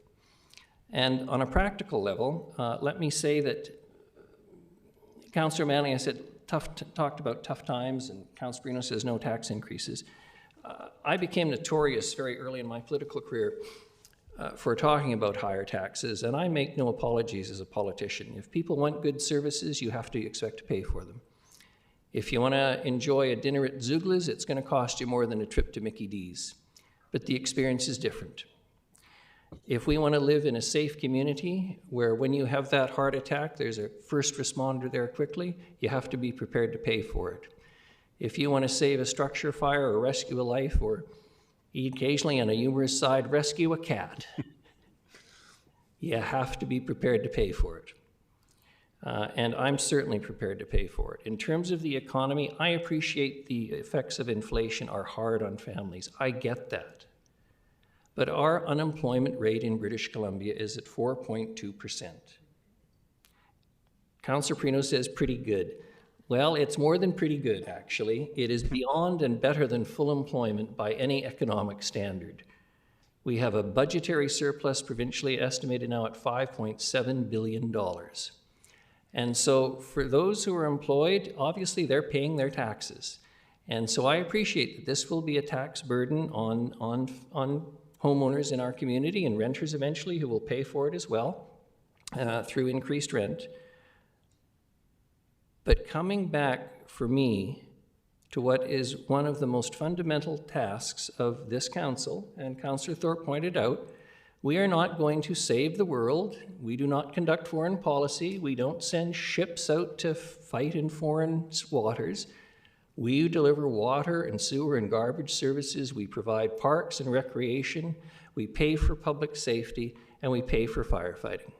And on a practical level, let me say that Councillor Manley, I said, talked about tough times, and Councillor Bruno says no tax increases. I became notorious very early in my political career for talking about higher taxes, and I make no apologies as a politician. If people want good services, you have to expect to pay for them. If you want to enjoy a dinner at Zugla's, it's going to cost you more than a trip to Mickey D's, but the experience is different. If we want to live in a safe community where when you have that heart attack, there's a first responder there quickly, you have to be prepared to pay for it. If you want to save a structure fire or rescue a life, or occasionally on a humorous side, rescue a cat, you have to be prepared to pay for it. And I'm certainly prepared to pay for it. In terms of the economy, I appreciate the effects of inflation are hard on families. I get that. But our unemployment rate in British Columbia is at 4.2%. Councillor Prino says pretty good. Well, it's more than pretty good, actually. It is beyond and better than full employment by any economic standard. We have a budgetary surplus provincially estimated now at $5.7 billion. And so for those who are employed, obviously they're paying their taxes. And so I appreciate that this will be a tax burden on homeowners in our community and renters eventually who will pay for it as well through increased rent. But coming back for me to what is one of the most fundamental tasks of this council, and Councillor Thorpe pointed out, we are not going to save the world. We do not conduct foreign policy. We don't send ships out to fight in foreign waters. We deliver water and sewer and garbage services. We provide parks and recreation. We pay for public safety, and we pay for firefighting.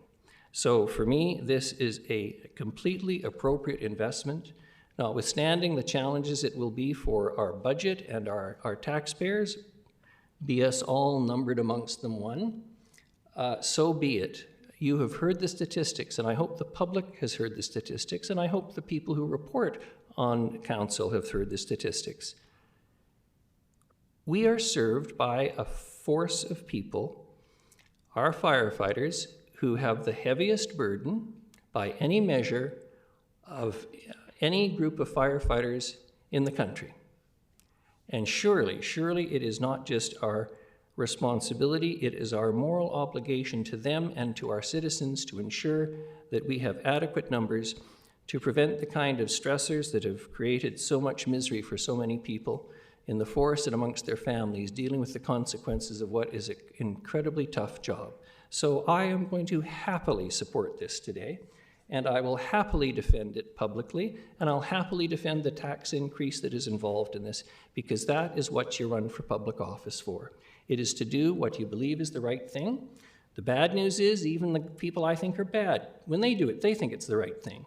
So for me, this is a completely appropriate investment, notwithstanding the challenges it will be for our budget and our taxpayers, be us all numbered amongst them one. So be it. You have heard the statistics, and I hope the public has heard the statistics, and I hope the people who report on council have heard the statistics. We are served by a force of people, our firefighters, who have the heaviest burden by any measure of any group of firefighters in the country. And surely it is not just our responsibility, it is our moral obligation to them and to our citizens to ensure that we have adequate numbers to prevent the kind of stressors that have created so much misery for so many people in the forest and amongst their families, dealing with the consequences of what is an incredibly tough job. So I am going to happily support this today, and I will happily defend it publicly, and I'll happily defend the tax increase that is involved in this, because that is what you run for public office for. It is to do what you believe is the right thing. The bad news is, even the people I think are bad, when they do it, they think it's the right thing.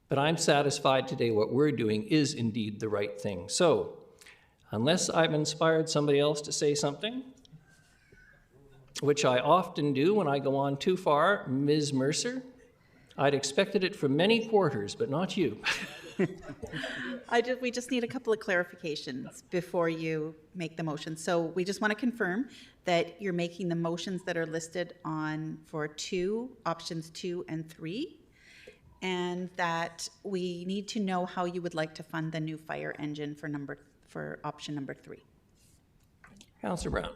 But I'm satisfied today what we're doing is indeed the right thing. So, unless I've inspired somebody else to say something, which I often do when I go on too far, Ms. Mercer, I'd expected it from many quarters, but not you. We just need a couple of clarifications before you make the motion. So we just want to confirm that you're making the motions that are listed on for options 2 and 3, and that we need to know how you would like to fund the new fire engine for option number 3. Councillor Brown.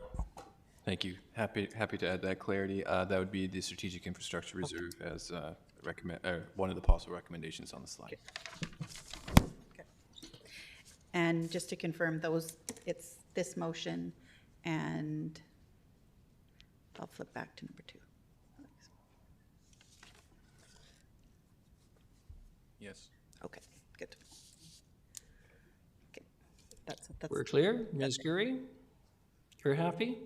Thank you. Happy to add that clarity. That would be the Strategic Infrastructure Reserve as one of the possible recommendations on the slide. Okay. And just to confirm it's this motion, and I'll flip back to number 2. Yes. Okay, good. Okay, that's We're clear. Ms. Gurry, you're happy?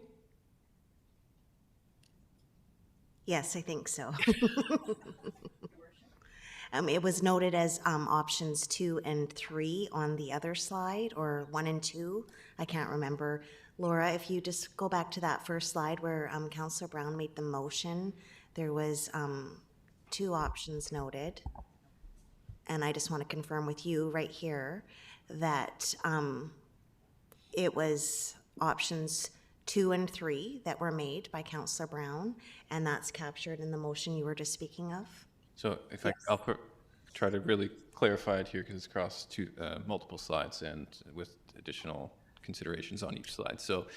Yes, I think so. It was noted as options 2 and 3 on the other slide, or 1 and 2. I can't remember. Laura, if you just go back to that first slide where Councillor Brown made the motion, there was 2 options noted. And I just want to confirm with you right here that it was options 2 and 3 that were made by Councillor Brown, and that's captured in the motion you were just speaking of. So if I'll try to really clarify it here, because it's across multiple slides and with additional considerations on each slide. So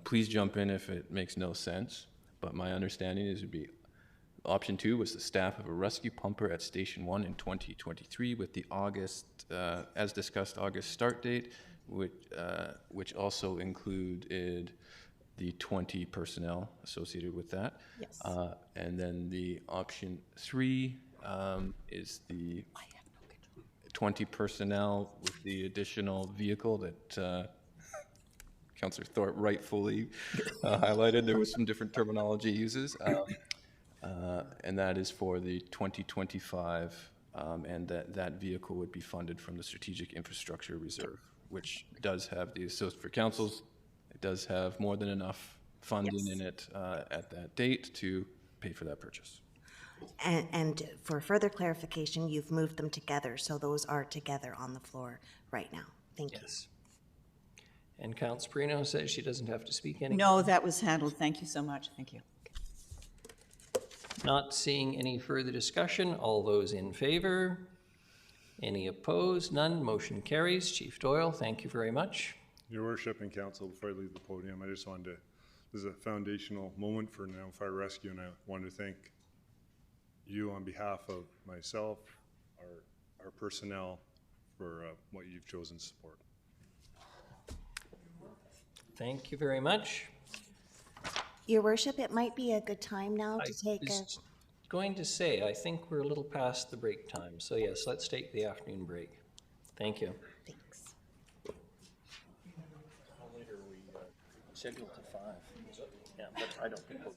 please jump in if it makes no sense, but my understanding is it would be option 2 was the staff of a rescue pumper at Station 1 in 2023 with the August, as discussed, August start date, which also included the 20 personnel associated with that. Yes. And then the option 3 is the 20 personnel with the additional vehicle that Councillor Thorpe rightfully highlighted. There was some different terminology uses. And that is for the 2025, and that vehicle would be funded from the Strategic Infrastructure Reserve, which does have for councils, it does have more than enough funding in it at that date to pay for that purchase. And for further clarification, you've moved them together, so those are together on the floor right now. Thank you. And Councillor Perino says she doesn't have to speak anymore. No, that was handled. Thank you so much. Thank you. Not seeing any further discussion. All those in favor? Any opposed? None. Motion carries. Chief Doyle, thank you very much. Your Worship and Council, before I leave the podium, I just wanted to, this is a foundational moment for Now Fire Rescue, and I wanted to thank you on behalf of myself, our personnel, for what you've chosen to support. Thank you very much. Your Worship, it might be a good time now to take a... Going to say, I think we're a little past the break time. So yes, let's take the afternoon break. Thank you. Thanks. Later we scheduled to 5. Yeah, but I don't think we'll go.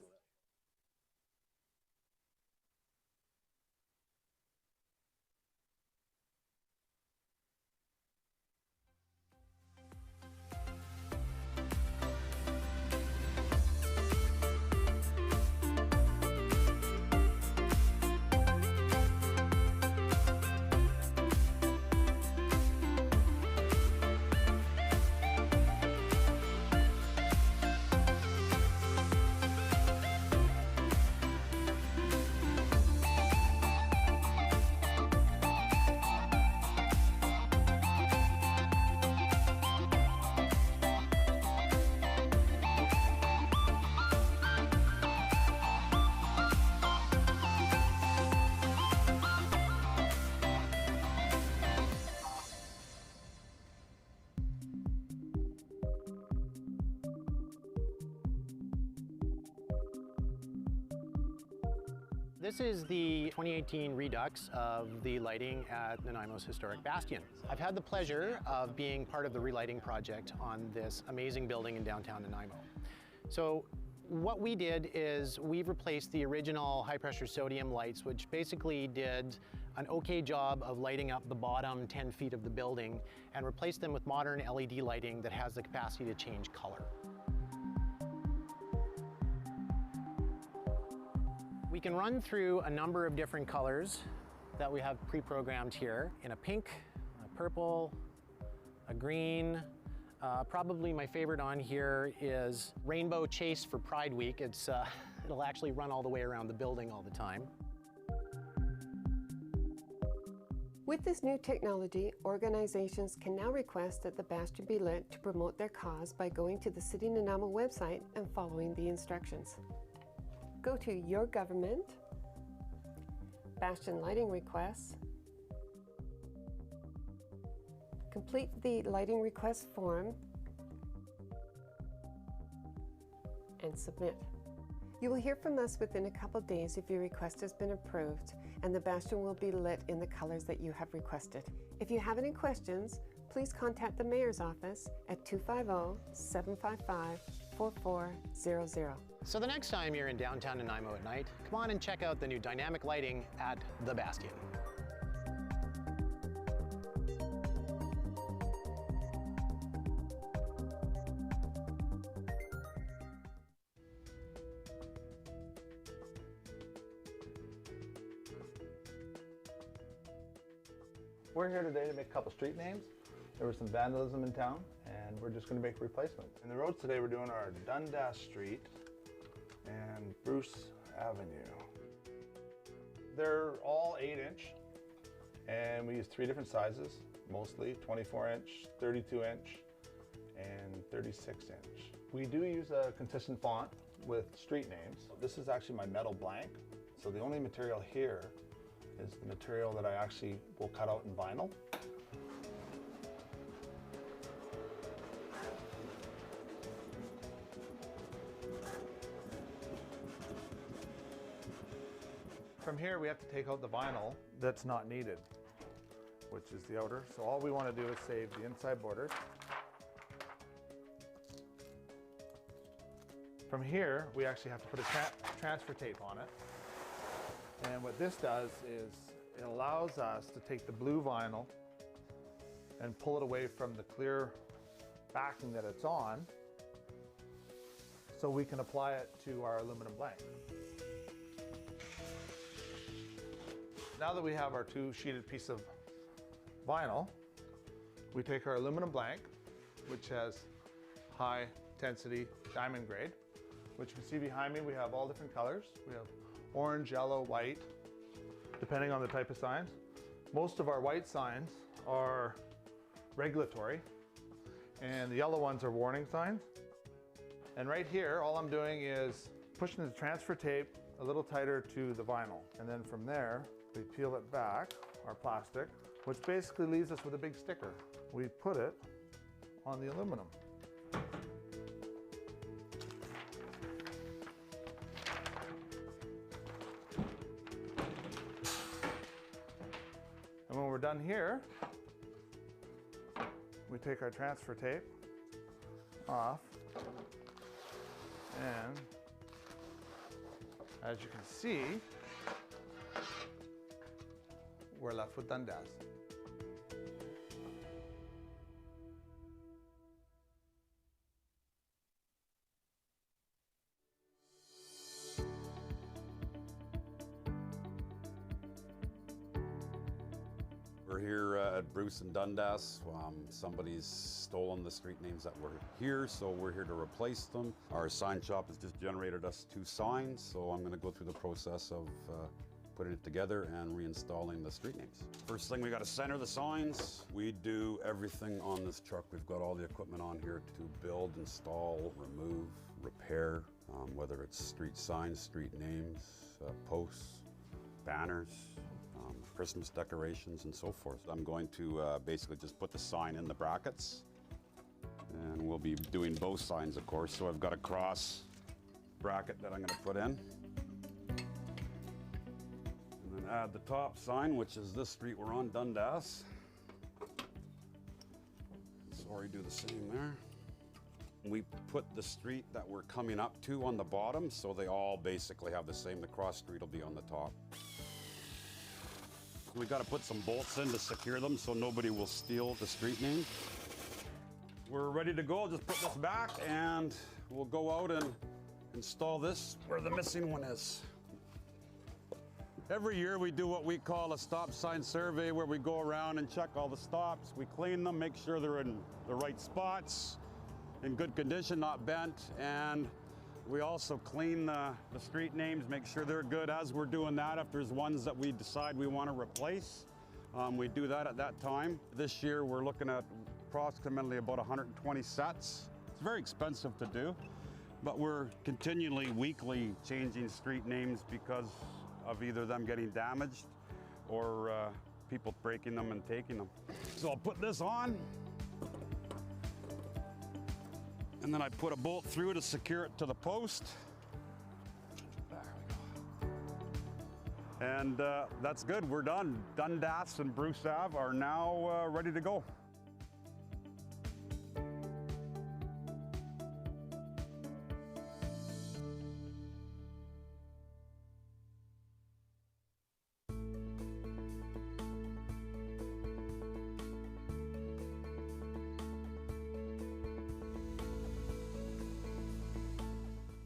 This is the 2018 redux of the lighting at Nanaimo's historic bastion. I've had the pleasure of being part of the relighting project on this amazing building in downtown Nanaimo. So what we did is we've replaced the original high pressure sodium lights, which basically did an okay job of lighting up the bottom 10 feet of the building, and replaced them with modern LED lighting that has the capacity to change color. We can run through a number of different colors that we have pre-programmed here in a pink, a purple, a green. Probably my favorite on here is Rainbow Chase for Pride Week. It'll actually run all the way around the building all the time. With this new technology, organizations can now request that the bastion be lit to promote their cause by going to the City Nanaimo website and following the instructions. Go to Your Government, Bastion Lighting Requests, complete the lighting request form, and submit. You will hear from us within a couple days if your request has been approved, and the bastion will be lit in the colors that you have requested. If you have any questions, please contact the Mayor's office at 250-755-4400. So the next time you're in downtown Nanaimo at night, come on and check out the new dynamic lighting at the Bastion. We're here today to make a couple street names. There was some vandalism in town, and we're just going to make replacements. In the roads today, we're doing our Dundas Street and Bruce Avenue. They're all 8-inch, and we use 3 different sizes, mostly 24-inch, 32-inch, and 36-inch. We do use a consistent font with street names. This is actually my metal blank, so the only material here is the material that I actually will cut out in vinyl. From here, we have to take out the vinyl that's not needed, which is the outer. So all we want to do is save the inside borders. From here, we actually have to put a transfer tape on it. And what this does is it allows us to take the blue vinyl and pull it away from the clear backing that it's on, so we can apply it to our aluminum blank. Now that we have our 2 sheeted piece of vinyl, we take our aluminum blank, which has high intensity diamond grade, which you can see behind me. We have all different colors. We have orange, yellow, white, depending on the type of signs. Most of our white signs are regulatory, and the yellow ones are warning signs. And right here, all I'm doing is pushing the transfer tape a little tighter to the vinyl. And then from there, we peel it back, our plastic, which basically leaves us with a big sticker. We put it on the aluminum. And when we're done here, we take our transfer tape off, and as you can see, we're left with Dundas. We're here at Bruce and Dundas. Somebody's stolen the street names that were here, so we're here to replace them. Our sign shop has just generated us 2 signs, so I'm going to go through the process of putting it together and reinstalling the street names. First thing, we got to center the signs. We do everything on this truck. We've got all the equipment on here to build, install, remove, repair, whether it's street signs, street names, posts, banners, Christmas decorations, and so forth. I'm going to basically just put the sign in the brackets, and we'll be doing both signs, of course. So I've got a cross bracket that I'm going to put in. add the top sign, which is this street we're on, Dundas. So already do the same there. We put the street that we're coming up to on the bottom, so they all basically have the same. The cross street will be on the top. We got to put some bolts in to secure them so nobody will steal the street name. We're ready to go. Just put this back and we'll go out and install this where the missing one is. Every year we do what we call a stop sign survey, where we go around and check all the stops. We clean them, make sure they're in the right spots, in good condition, not bent. And we also clean the street names, make sure they're good. As we're doing that, if there's ones that we decide we want to replace, we do that at that time. This year we're looking at approximately about 120 sets. It's very expensive to do, but we're continually, weekly changing street names because of either them getting damaged or people breaking them and taking them. So I'll put this on, and then I put a bolt through to secure it to the post. There we go. And that's good, we're done. Dundas and Bruce Ave are now ready to go.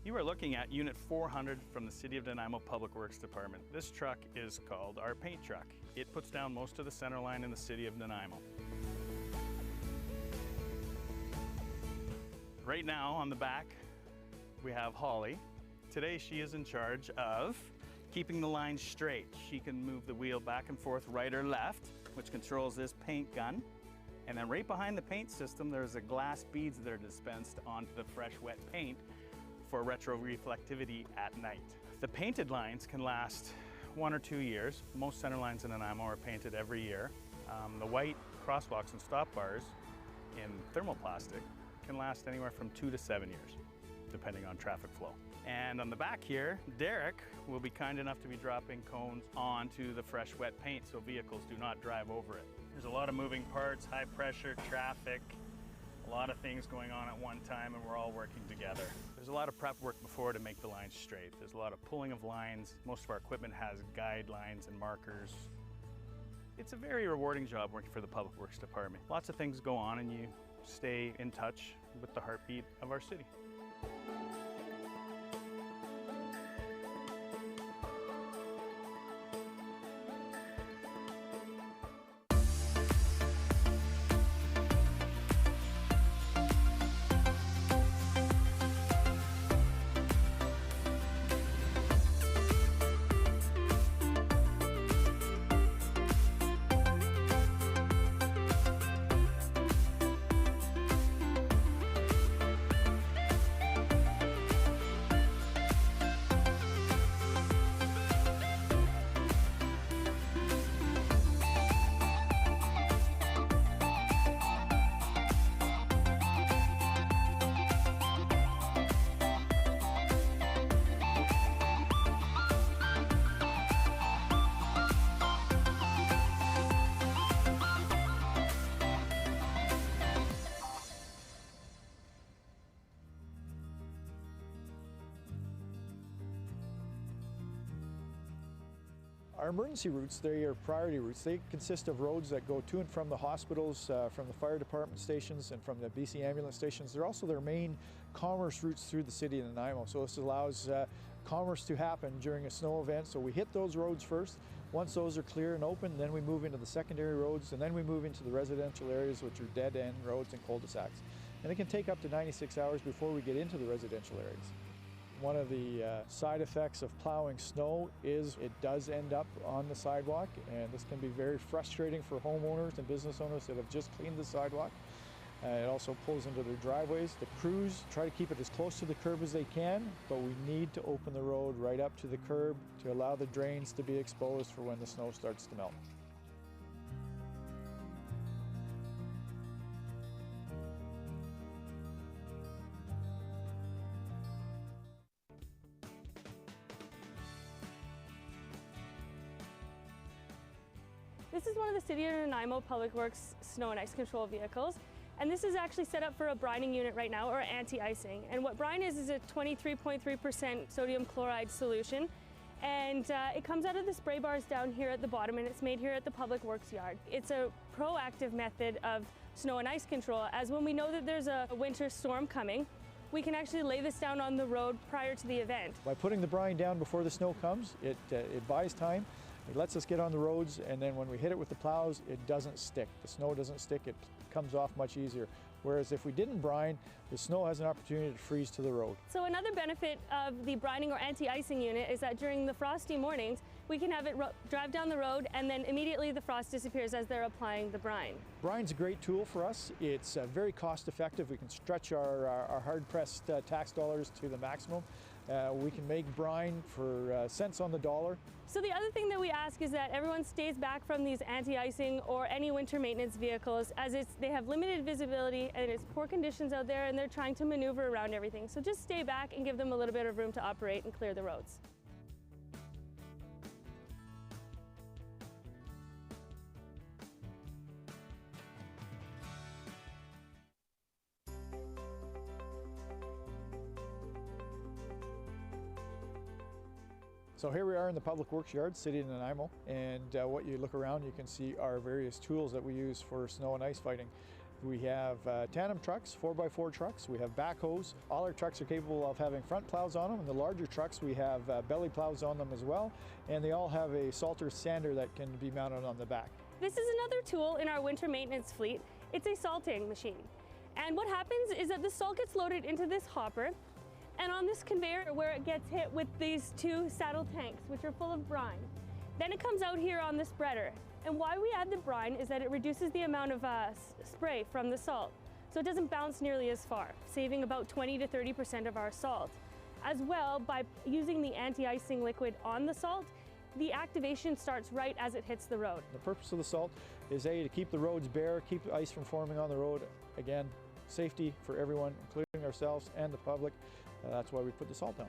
You are looking at Unit 400 from the City of Nanaimo Public Works Department. This truck is called our paint truck. It puts down most of the center line in the City of Nanaimo. Right now on the back, we have Holly. Today she is in charge of keeping the line straight. She can move the wheel back and forth, right or left, which controls this paint gun. And then right behind the paint system, there's a glass beads that are dispensed onto the fresh wet paint for retro reflectivity at night. The painted lines can last 1 or 2 years. Most center lines in Nanaimo are painted every year. The white crosswalks and stop bars in thermoplastic can last anywhere from 2 to 7 years, depending on traffic flow. And on the back here, Derek will be kind enough to be dropping cones onto the fresh wet paint so vehicles do not drive over it. There's a lot of moving parts, high pressure, traffic, a lot of things going on at one time, and we're all working together. There's a lot of prep work before to make the lines straight. There's a lot of pulling of lines. Most of our equipment has guidelines and markers. It's a very rewarding job working for the Public Works Department. Lots of things go on and you stay in touch with the heartbeat of our city. Our emergency routes, they are priority routes. They consist of roads that go to and from the hospitals, from the fire department stations, and from the BC ambulance stations. They're also their main commerce routes through the city of Nanaimo. So this allows commerce to happen during a snow event. So we hit those roads first. Once those are clear and open, then we move into the secondary roads, and then we move into the residential areas, which are dead-end roads and cul-de-sacs. And it can take up to 96 hours before we get into the residential areas. One of the side effects of plowing snow is it does end up on the sidewalk, and this can be very frustrating for homeowners and business owners that have just cleaned the sidewalk. It also pulls into their driveways. The crews try to keep it as close to the curb as they can, but we need to open the road right up to the curb to allow the drains to be exposed for when the snow starts to melt. This is one of the City of Nanaimo Public Works snow and ice control vehicles. And this is actually set up for a brining unit right now, or anti-icing. And what brine is a 23.3% sodium chloride solution. And it comes out of the spray bars down here at the bottom, and it's made here at the Public Works yard. It's a proactive method of snow and ice control, as when we know that there's a winter storm coming, we can actually lay this down on the road prior to the event. By putting the brine down before the snow comes, it buys time, it lets us get on the roads, and then when we hit it with the plows, it doesn't stick. The snow doesn't stick, it comes off much easier. Whereas if we didn't brine, the snow has an opportunity to freeze to the road. So another benefit of the brining or anti-icing unit is that during the frosty mornings, we can have it drive down the road, and then immediately the frost disappears as they're applying the brine. Brine's a great tool for us. It's very cost effective. We can stretch our hard-pressed tax dollars to the maximum. We can make brine for cents on the dollar. So the other thing that we ask is that everyone stays back from these anti-icing or any winter maintenance vehicles, as they have limited visibility and it's poor conditions out there, and they're trying to maneuver around everything. So just stay back and give them a little bit of room to operate and clear the roads. So here we are in the Public Works yard, City of Nanaimo, and what you look around, you can see our various tools that we use for snow and ice fighting. We have tandem trucks, 4x4 trucks, we have backhoes. All our trucks are capable of having front plows on them, and the larger trucks we have belly plows on them as well, and they all have a salter sander that can be mounted on the back. This is another tool in our winter maintenance fleet. It's a salting machine. And what happens is that the salt gets loaded into this hopper, and on this conveyor where it gets hit with these two saddle tanks, which are full of brine. Then it comes out here on the spreader. And why we add the brine is that it reduces the amount of spray from the salt, so it doesn't bounce nearly as far, saving about 20 to 30% of our salt. As well, by using the anti-icing liquid on the salt, the activation starts right as it hits the road. The purpose of the salt is to keep the roads bare, keep ice from forming on the road. Again, safety for everyone, including ourselves and the public. That's why we put the salt down.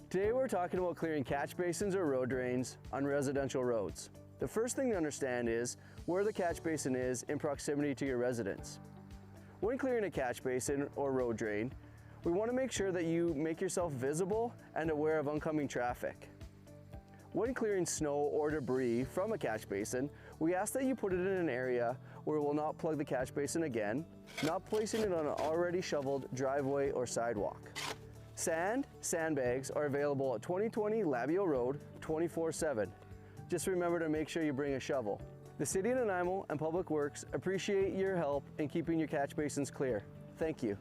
Today we're talking about clearing catch basins or road drains on residential roads. The first thing to understand is where the catch basin is in proximity to your residence. When clearing a catch basin or road drain, we want to make sure that you make yourself visible and aware of oncoming traffic. When clearing snow or debris from a catch basin, we ask that you put it in an area where it will not plug the catch basin again, not placing it on an already shoveled driveway or sidewalk. Sandbags are available at 2020 Labio Road 24/7. Just remember to make sure you bring a shovel. The City of Nanaimo and Public Works appreciate your help in keeping your catch basins clear. Thank you.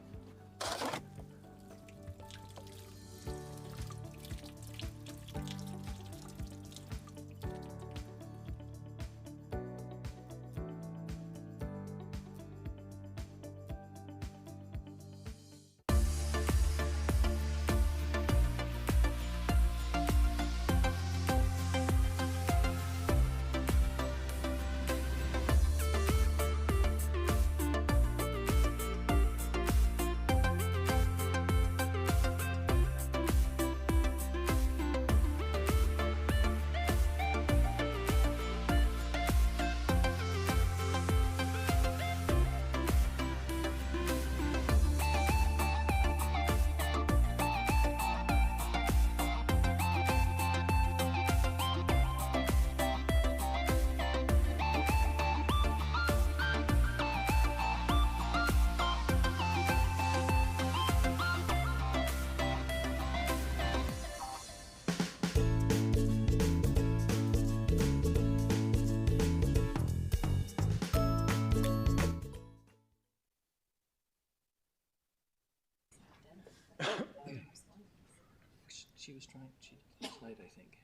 She was trying, she did slide, I think.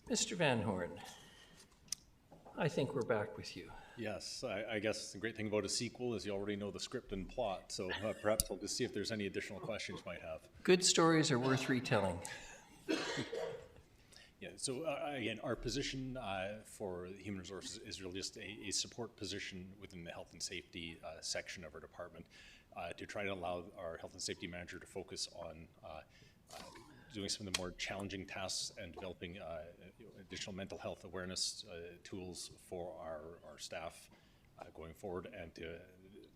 Mr. Van Horn, I think we're back with you. Yes, I guess the great thing about a sequel is you already know the script and plot, so perhaps we'll just see if there's any additional questions you might have. Good stories are worth retelling. Yeah, so again, our position for human resources is really just a support position within the health and safety section of our department to try to allow our health and safety manager to focus on doing some of the more challenging tasks and developing additional mental health awareness tools for our staff going forward, and to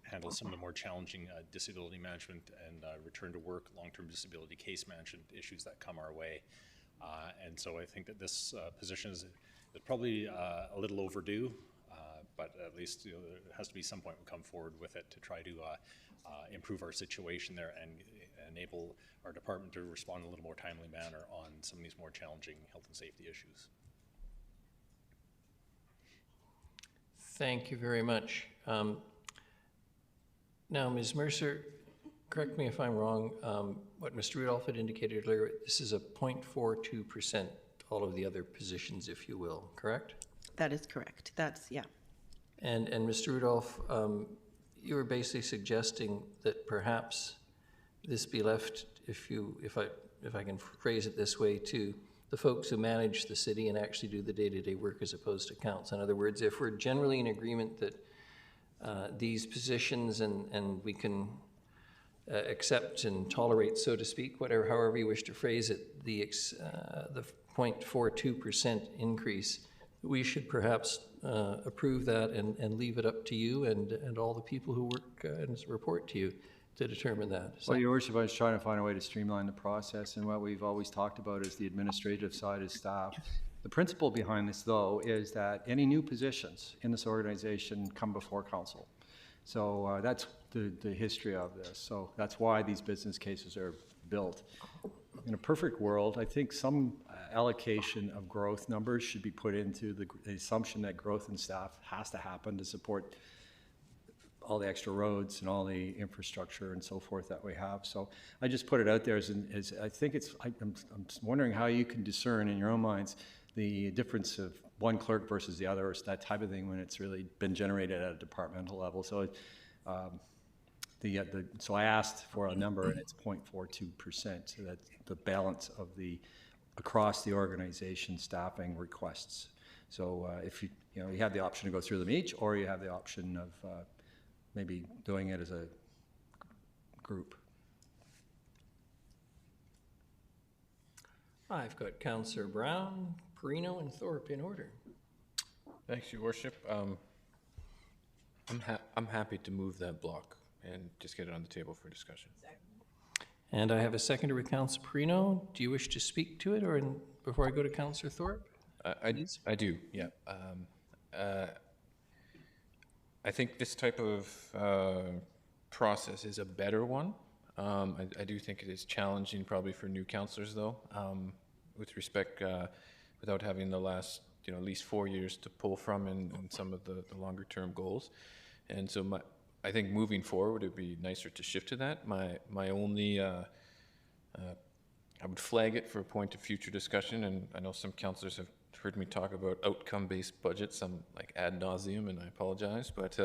handle some of the more challenging disability management and return to work, long-term disability case management issues that come our way. And so I think that this position is probably a little overdue, but at least there has to be some point we come forward with it to try to improve our situation there and enable our department to respond in a little more timely manner on some of these more challenging health and safety issues. Thank you very much. Now, Ms. Mercer, correct me if I'm wrong, what Mr. Rudolph had indicated earlier, this is a 0.42%, all of the other positions, if you will, correct? That is correct. That's, yeah. And Mr. Rudolph, you were basically suggesting that perhaps this be left, if I can phrase it this way, to the folks who manage the city and actually do the day-to-day work as opposed to council. In other words, if we're generally in agreement that these positions and we can accept and tolerate, so to speak, however you wish to phrase it, the 0.42% increase, we should perhaps approve that and leave it up to you and all the people who work and report to you to determine that. Well, Your Worship, I was trying to find a way to streamline the process, and what we've always talked about is the administrative side of staff. The principle behind this, though, is that any new positions in this organization come before council. So that's the history of this. So that's why these business cases are built. In a perfect world, I think some allocation of growth numbers should be put into the assumption that growth in staff has to happen to support all the extra roads and all the infrastructure and so forth that we have. So I just put it out there as I think I'm wondering how you can discern in your own minds the difference of one clerk versus the other, or that type of thing, when it's really been generated at a departmental level. So so I asked for a number, and it's 0.42%, so that's the balance of the across the organization staffing requests. So if you have the option to go through them each, or you have the option of maybe doing it as a group. I've got Councillor Brown, Perino, and Thorpe in order. Thanks, Your Worship. I'm happy to move that block and just get it on the table for discussion. And I have a seconder with Councillor Perino. Do you wish to speak to it, or before I go to Councillor Thorpe? I do, yeah. I think this type of process is a better one. I do think it is challenging probably for new councillors, though, with respect, without having the last at least 4 years to pull from in some of the longer term goals. And so I think moving forward, it'd be nicer to shift to that. My only, I would flag it for a point of future discussion, and I know some councillors have heard me talk about outcome-based budgets, some like ad nauseum, and I apologize, but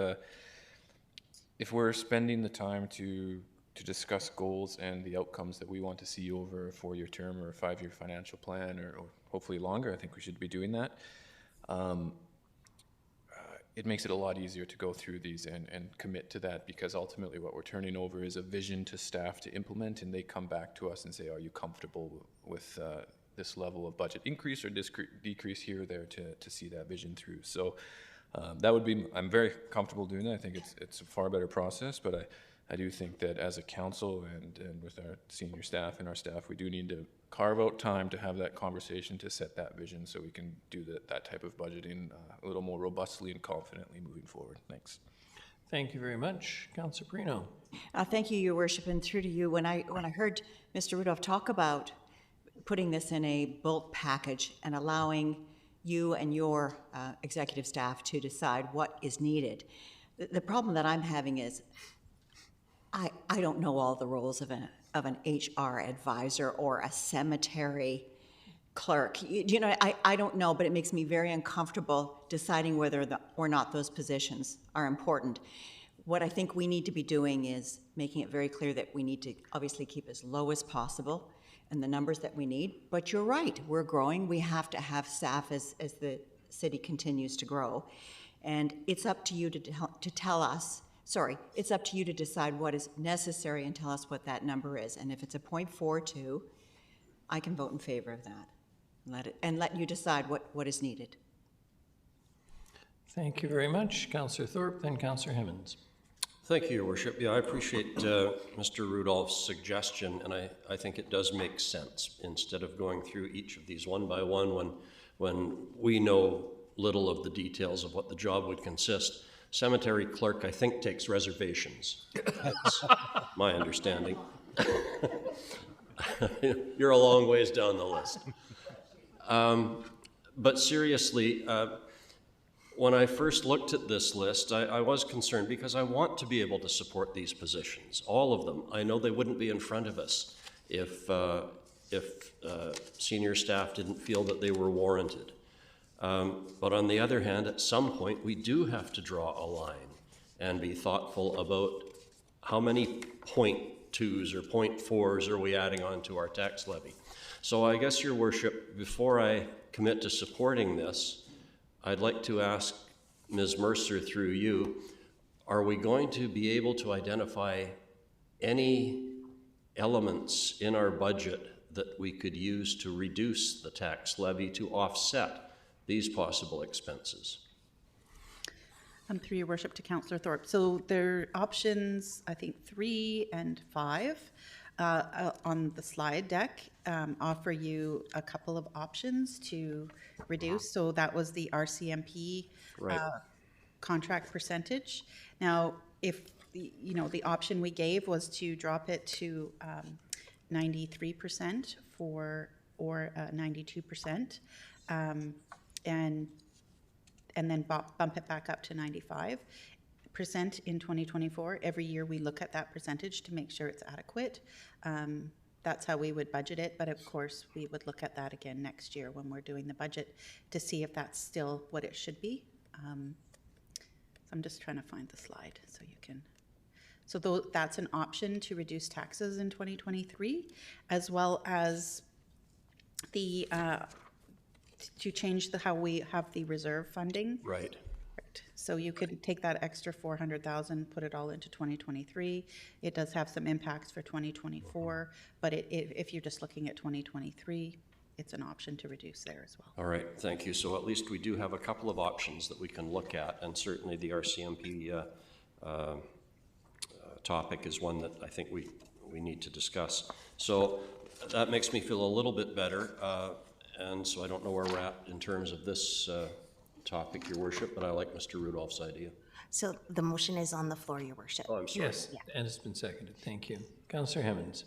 if we're spending the time to discuss goals and the outcomes that we want to see over a 4-year term or a 5-year financial plan, or hopefully longer, I think we should be doing that. It makes it a lot easier to go through these and commit to that, because ultimately what we're turning over is a vision to staff to implement, and they come back to us and say, are you comfortable with this level of budget increase or decrease here or there to see that vision through. So that would be, I'm very comfortable doing that. I think it's a far better process, but I do think that as a council and with our senior staff and our staff, we do need to carve out time to have that conversation to set that vision so we can do that type of budgeting a little more robustly and confidently moving forward. Thanks. Thank you very much. Councillor Perino. Thank you, Your Worship, and through to you. When I heard Mr. Rudolph talk about putting this in a bulk package and allowing you and your executive staff to decide what is needed, the problem that I'm having is I don't know all the roles of an HR advisor or a cemetery clerk, you know, I don't know, but it makes me very uncomfortable deciding whether or not those positions are important. What I think we need to be doing is making it very clear that we need to obviously keep as low as possible and the numbers that we need. But you're right, we're growing. We have to have staff as the city continues to grow. And it's up to you to tell us, it's up to you to decide what is necessary and tell us what that number is. And if it's a 0.42, I can vote in favor of that. Let you decide what is needed. Thank you very much. Councillor Thorpe, then Councillor Hemmons. Thank you, Your Worship. Yeah, I appreciate Mr. Rudolph's suggestion, and I think it does make sense instead of going through each of these one by one when we know little of the details of what the job would consist. Cemetery clerk, I think, takes reservations. That's my understanding. You're a long ways down the list. But seriously, when I first looked at this list, I was concerned because I want to be able to support these positions, all of them. I know they wouldn't be in front of us if senior staff didn't feel that they were warranted. But on the other hand, at some point, we do have to draw a line and be thoughtful about how many 0.2s or 0.4s are we adding on to our tax levy. So I guess, Your Worship, before I commit to supporting this, I'd like to ask Ms. Mercer through you, are we going to be able to identify any elements in our budget that we could use to reduce the tax levy to offset these possible expenses? Through Your Worship to Councillor Thorpe. So there are options, I think 3 and 5 on the slide deck offer you a couple of options to reduce. So that was the RCMP contract percentage. Now, if the option we gave was to drop it to 93% or 92%, and then bump it back up to 95% in 2024. Every year we look at that percentage to make sure it's adequate. That's how we would budget it, but of course we would look at that again next year when we're doing the budget to see if that's still what it should be. So I'm just trying to find the slide so you can. So that's an option to reduce taxes in 2023, as well as the to change how we have the reserve funding. Right. So you could take that extra 400,000, put it all into 2023. It does have some impacts for 2024, but if you're just looking at 2023, it's an option to reduce there as well. All right, thank you. So at least we do have a couple of options that we can look at, and certainly the RCMP topic is one that I think we need to discuss. So that makes me feel a little bit better, and so I don't know where we're at in terms of this topic, Your Worship, but I like Mr. Rudolph's idea. So the motion is on the floor, Your Worship. Oh, I'm sorry. Yes, and it's been seconded. Thank you. Councillor Hemmons.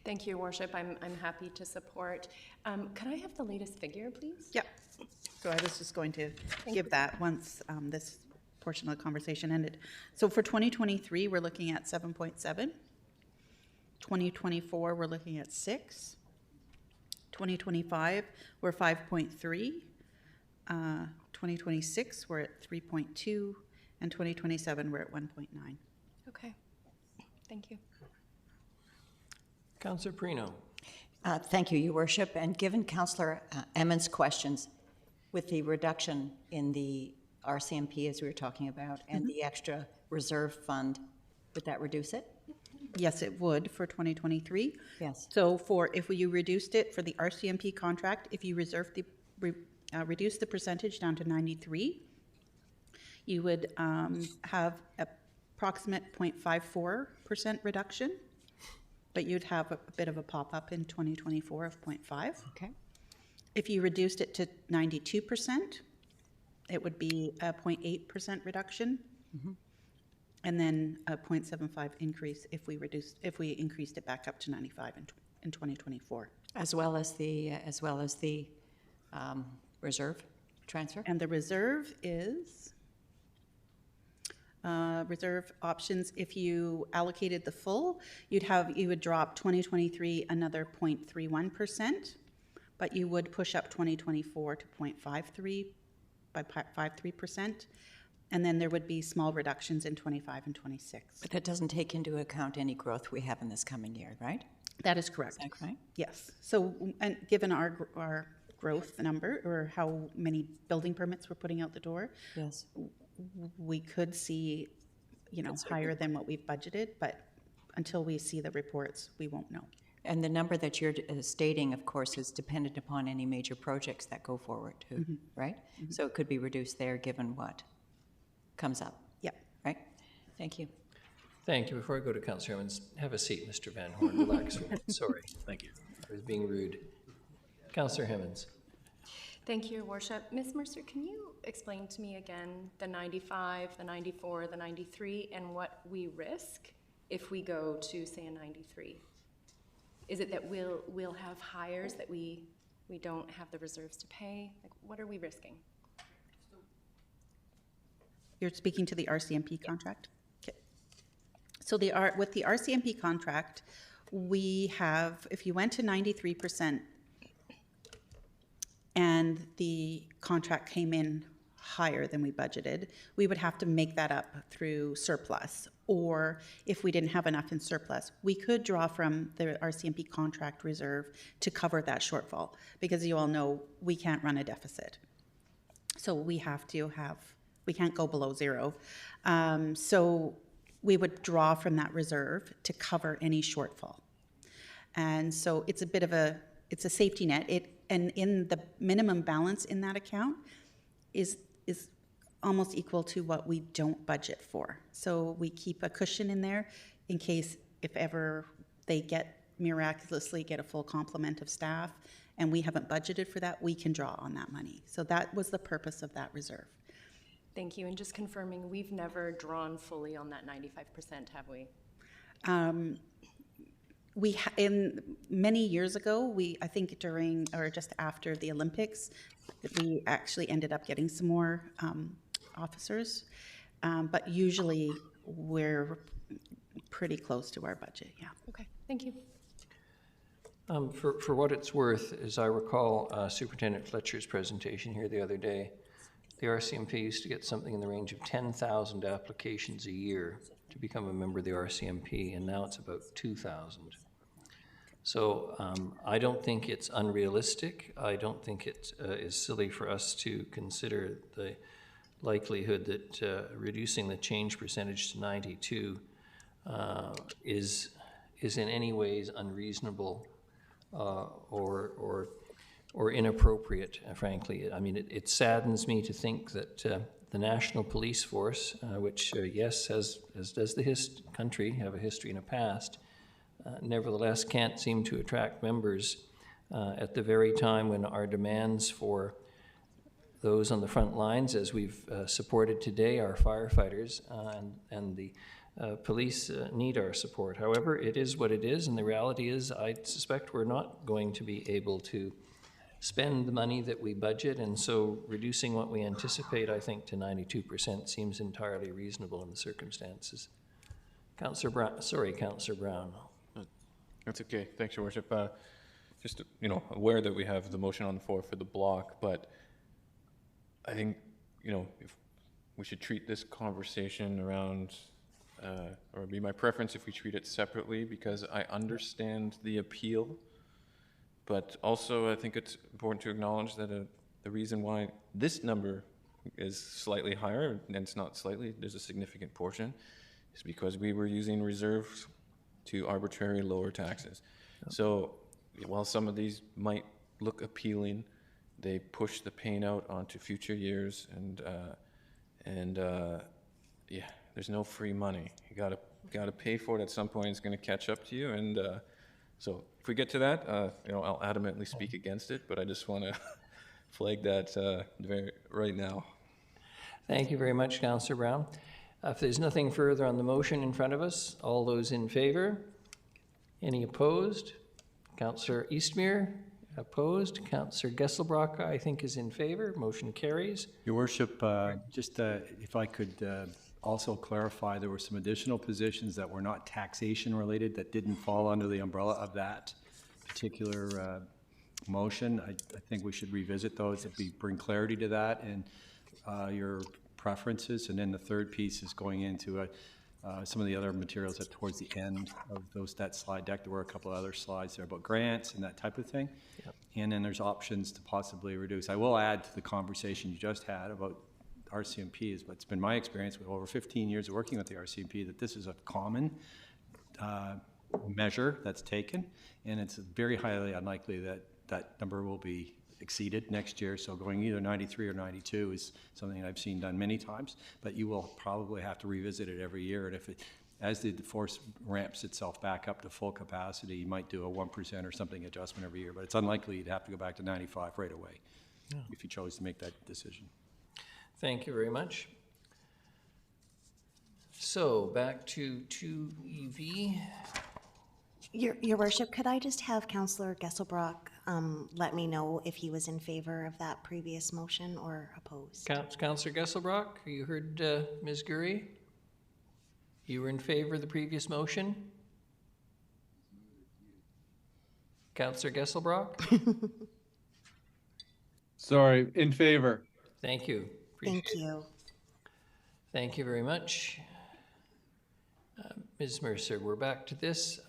Thank you, Your Worship. I'm happy to support. Can I have the latest figure, please? Yeah. So I was just going to give that once this portion of the conversation ended. So for 2023, we're looking at 7.7. 2024, we're looking at 6. 2025, we're 5.3. 2026, we're at 3.2, and 2027, we're at 1.9. Okay, thank you. Councillor Perino. Thank you, Your Worship. And given Councillor Emmons' questions, with the reduction in the RCMP, as we were talking about, and the extra reserve fund, would that reduce it? Yes, it would for 2023. Yes. So if you reduced it for the RCMP contract, if you reduce the percentage down to 93, you would have approximate 0.54% reduction, but you'd have a bit of a pop-up in 2024 of 0.5. Okay. If you reduced it to 92%, it would be a 0.8% reduction, and then a 0.75 increase if we increased it back up to 95 in 2024. As well as the reserve transfer? And the reserve is reserve options. If you allocated the full, you would drop 2023 another 0.31%, but you would push up 2024 to 0.53 by 53%, and then there would be small reductions in 25 and 26. But that doesn't take into account any growth we have in this coming year, right? That is correct. Is that correct? Yes. So, and given our growth number, or how many building permits we're putting out the door, yes, we could see, higher than what we've budgeted, but until we see the reports, we won't know. And the number that you're stating, of course, is dependent upon any major projects that go forward too, right? So it could be reduced there given what comes up. Yeah. Right? Thank you. Thank you. Before I go to Councillor Emmons, have a seat, Mr. Van Horn. Relax. Sorry. Thank you. I was being rude. Councillor Emmons. Thank you, Your Worship. Ms. Mercer, can you explain to me again the 95, the 94, the 93, and what we risk if we go to, say, a 93? Is it that we'll have hires that we don't have the reserves to pay? Like, what are we risking? You're speaking to the RCMP contract? Okay. So with the RCMP contract, we have, if you went to 93% and the contract came in higher than we budgeted, we would have to make that up through surplus. Or if we didn't have enough in surplus, we could draw from the RCMP contract reserve to cover that shortfall, because you all know we can't run a deficit. So we can't go below zero. So we would draw from that reserve to cover any shortfall. And so it's a bit of it's a safety net. And in the minimum balance in that account is almost equal to what we don't budget for. So we keep a cushion in there in case if ever they miraculously get a full complement of staff and we haven't budgeted for that, we can draw on that money. So that was the purpose of that reserve. Thank you. And just confirming, we've never drawn fully on that 95%, have we? In many years ago, I think during or just after the Olympics, we actually ended up getting some more officers, but usually we're pretty close to our budget. Yeah. Okay. Thank you. For what it's worth, as I recall Superintendent Fletcher's presentation here the other day, the RCMP used to get something in the range of 10,000 applications a year to become a member of the RCMP, and now it's about 2,000. So I don't think it's unrealistic. I don't think it is silly for us to consider the likelihood that reducing the change percentage to 92 is in any ways unreasonable or inappropriate, frankly. I mean, it saddens me to think that the National Police Force, which, yes, as does the country, have a history and a past, nevertheless can't seem to attract members at the very time when our demands for those on the front lines, as we've supported today, our firefighters and the police need our support. However, it is what it is, and the reality is I suspect we're not going to be able to spend the money that we budget, and so reducing what we anticipate, I think, to 92% seems entirely reasonable in the circumstances. Councillor Brown. That's okay. Thanks, Your Worship. Just, aware that we have the motion on the floor for the block, but I think, if we should treat this conversation around, or it'd be my preference if we treat it separately, because I understand the appeal, but also I think it's important to acknowledge that the reason why this number is slightly higher, and it's not slightly, there's a significant portion, is because we were using reserves to arbitrary lower taxes. So while some of these might look appealing, they push the pain out onto future years, and yeah, there's no free money. You gotta pay for it at some point. It's going to catch up to you, and so if we get to that, I'll adamantly speak against it. But I just want to flag that right now. Thank you very much, Councillor Brown. If there's nothing further on the motion in front of us, all those in favor? Any opposed? Councillor Eastmere, opposed. Councillor Gesselbrock, I think, is in favor. Motion carries. Your Worship, just if I could also clarify, there were some additional positions that were not taxation related that didn't fall under the umbrella of that particular motion. I think we should revisit those, bring clarity to that and your preferences. And then the third piece is going into some of the other materials that towards the end of that slide deck. There were a couple of other slides there about grants and that type of thing. Yep. And then there's options to possibly reduce. I will add to the conversation you just had about RCMP, but it's been my experience with over 15 years of working with the RCMP that this is a common measure that's taken, and it's very highly unlikely that that number will be exceeded next year. So going either 93 or 92 is something I've seen done many times, but you will probably have to revisit it every year. And as the force ramps itself back up to full capacity, you might do a 1% or something adjustment every year, but it's unlikely you'd have to go back to 95 right away if you chose to make that decision. Thank you very much. So back to 2EV. Your Worship, could I just have Councillor Gesselbrock let me know if he was in favor of that previous motion or opposed? Councillor Gesselbrock, you heard Ms. Gurry? You were in favor of the previous motion? Councillor Gesselbrock? Sorry, in favor. Thank you. Thank you. Thank you very much. Ms. Mercer, we're back to this.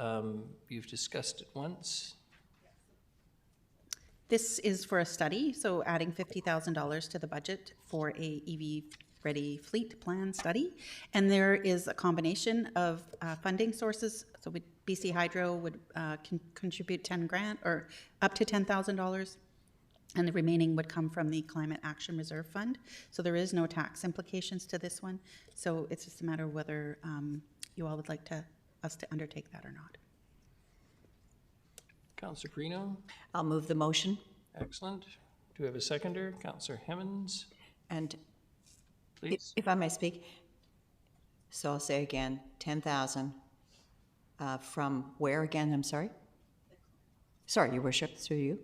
You've discussed it once. This is for a study, so adding $50,000 to the budget for a EV-ready fleet plan study. And there is a combination of funding sources. So BC Hydro would contribute 10 grand or up to $10,000. And the remaining would come from the Climate Action Reserve Fund. So there is no tax implications to this one. So it's just a matter of whether you all would like us to undertake that or not. Councillor Perino? I'll move the motion. Excellent. Do we have a seconder? Councillor Hemmons? And please. If I may speak. So I'll say again, 10,000 from where again? I'm sorry? Sorry, Your Worship, through you.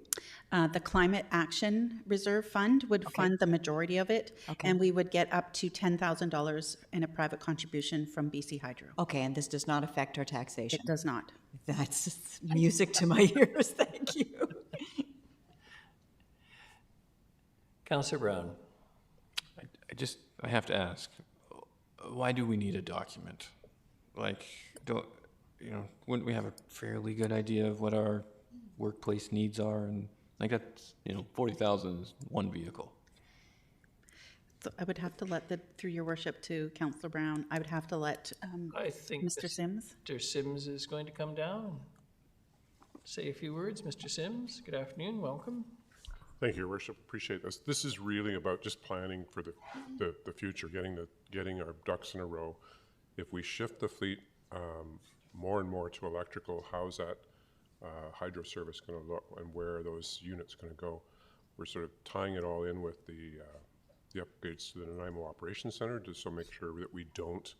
The Climate Action Reserve Fund would fund the majority of it, and we would get up to $10,000 in a private contribution from BC Hydro. Okay, and this does not affect our taxation? It does not. That's music to my ears, thank you. Councillor Brown. I have to ask, why do we need a document? Like, wouldn't we have a fairly good idea of what our workplace needs are? And like that's, 40,000 is one vehicle. So I would have to let through Your Worship to Councillor Brown, I would have to let I think Mr. Sims. Mr. Sims is going to come down. Say a few words. Mr. Sims, good afternoon, welcome. Thank you, Your Worship. Appreciate this. This is really about just planning for the future, getting our ducks in a row. If we shift the fleet more and more to electrical, how's that hydro service going to look, and where are those units going to go? We're sort of tying it all in with the upgrades to the Nanaimo Operations Center, just so make sure that we don't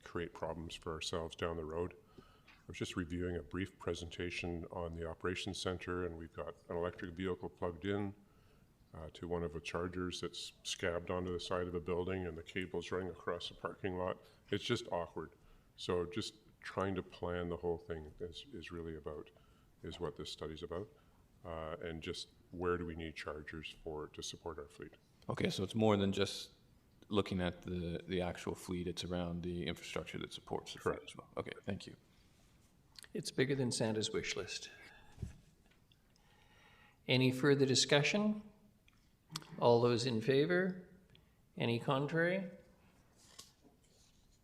create problems for ourselves down the road. I was just reviewing a brief presentation on the Operations Center, and we've got an electric vehicle plugged in to one of the chargers that's scabbed onto the side of a building, and the cable's running across the parking lot. It's just awkward. So just trying to plan the whole thing is what this study's about, and just where do we need chargers to support our fleet. Okay, so it's more than just looking at the actual fleet, it's around the infrastructure that supports the fleet as well. Okay, thank you. It's bigger than Santa's wish list. Any further discussion? All those in favor? Any contrary?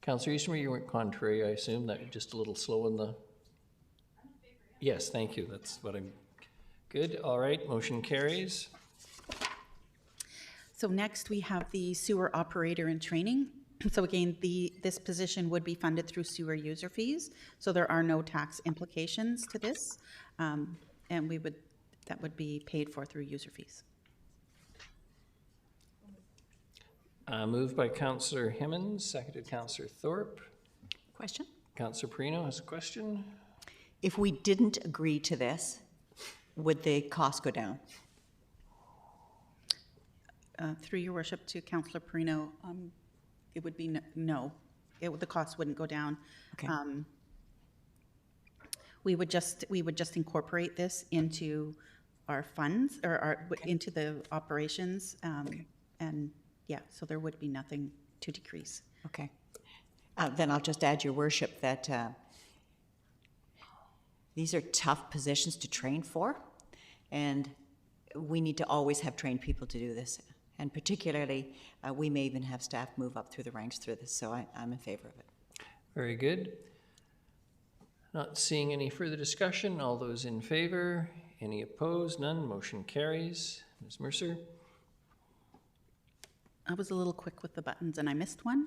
Councillor Eastermere, you weren't contrary, I assume. That you're just a little slow in the... Yes, thank you. That's what I'm... Good. All right. Motion carries. So next we have the sewer operator in training. So again, this position would be funded through sewer user fees. So there are no tax implications to this. And that would be paid for through user fees. Moved by Councillor Hemmons, seconded Councillor Thorpe. Question? Councillor Perino has a question. If we didn't agree to this, would the cost go down? Through Your Worship to Councillor Perino, it would be no. The cost wouldn't go down. Okay. We would just incorporate this into our funds or into the operations. And yeah, so there would be nothing to decrease. Okay. Then I'll just add, Your Worship, that these are tough positions to train for, and we need to always have trained people to do this. And particularly, we may even have staff move up through the ranks through this, so I'm in favor of it. Very good. Not seeing any further discussion. All those in favor? Any opposed? None. Motion carries. Ms. Mercer? I was a little quick with the buttons and I missed one.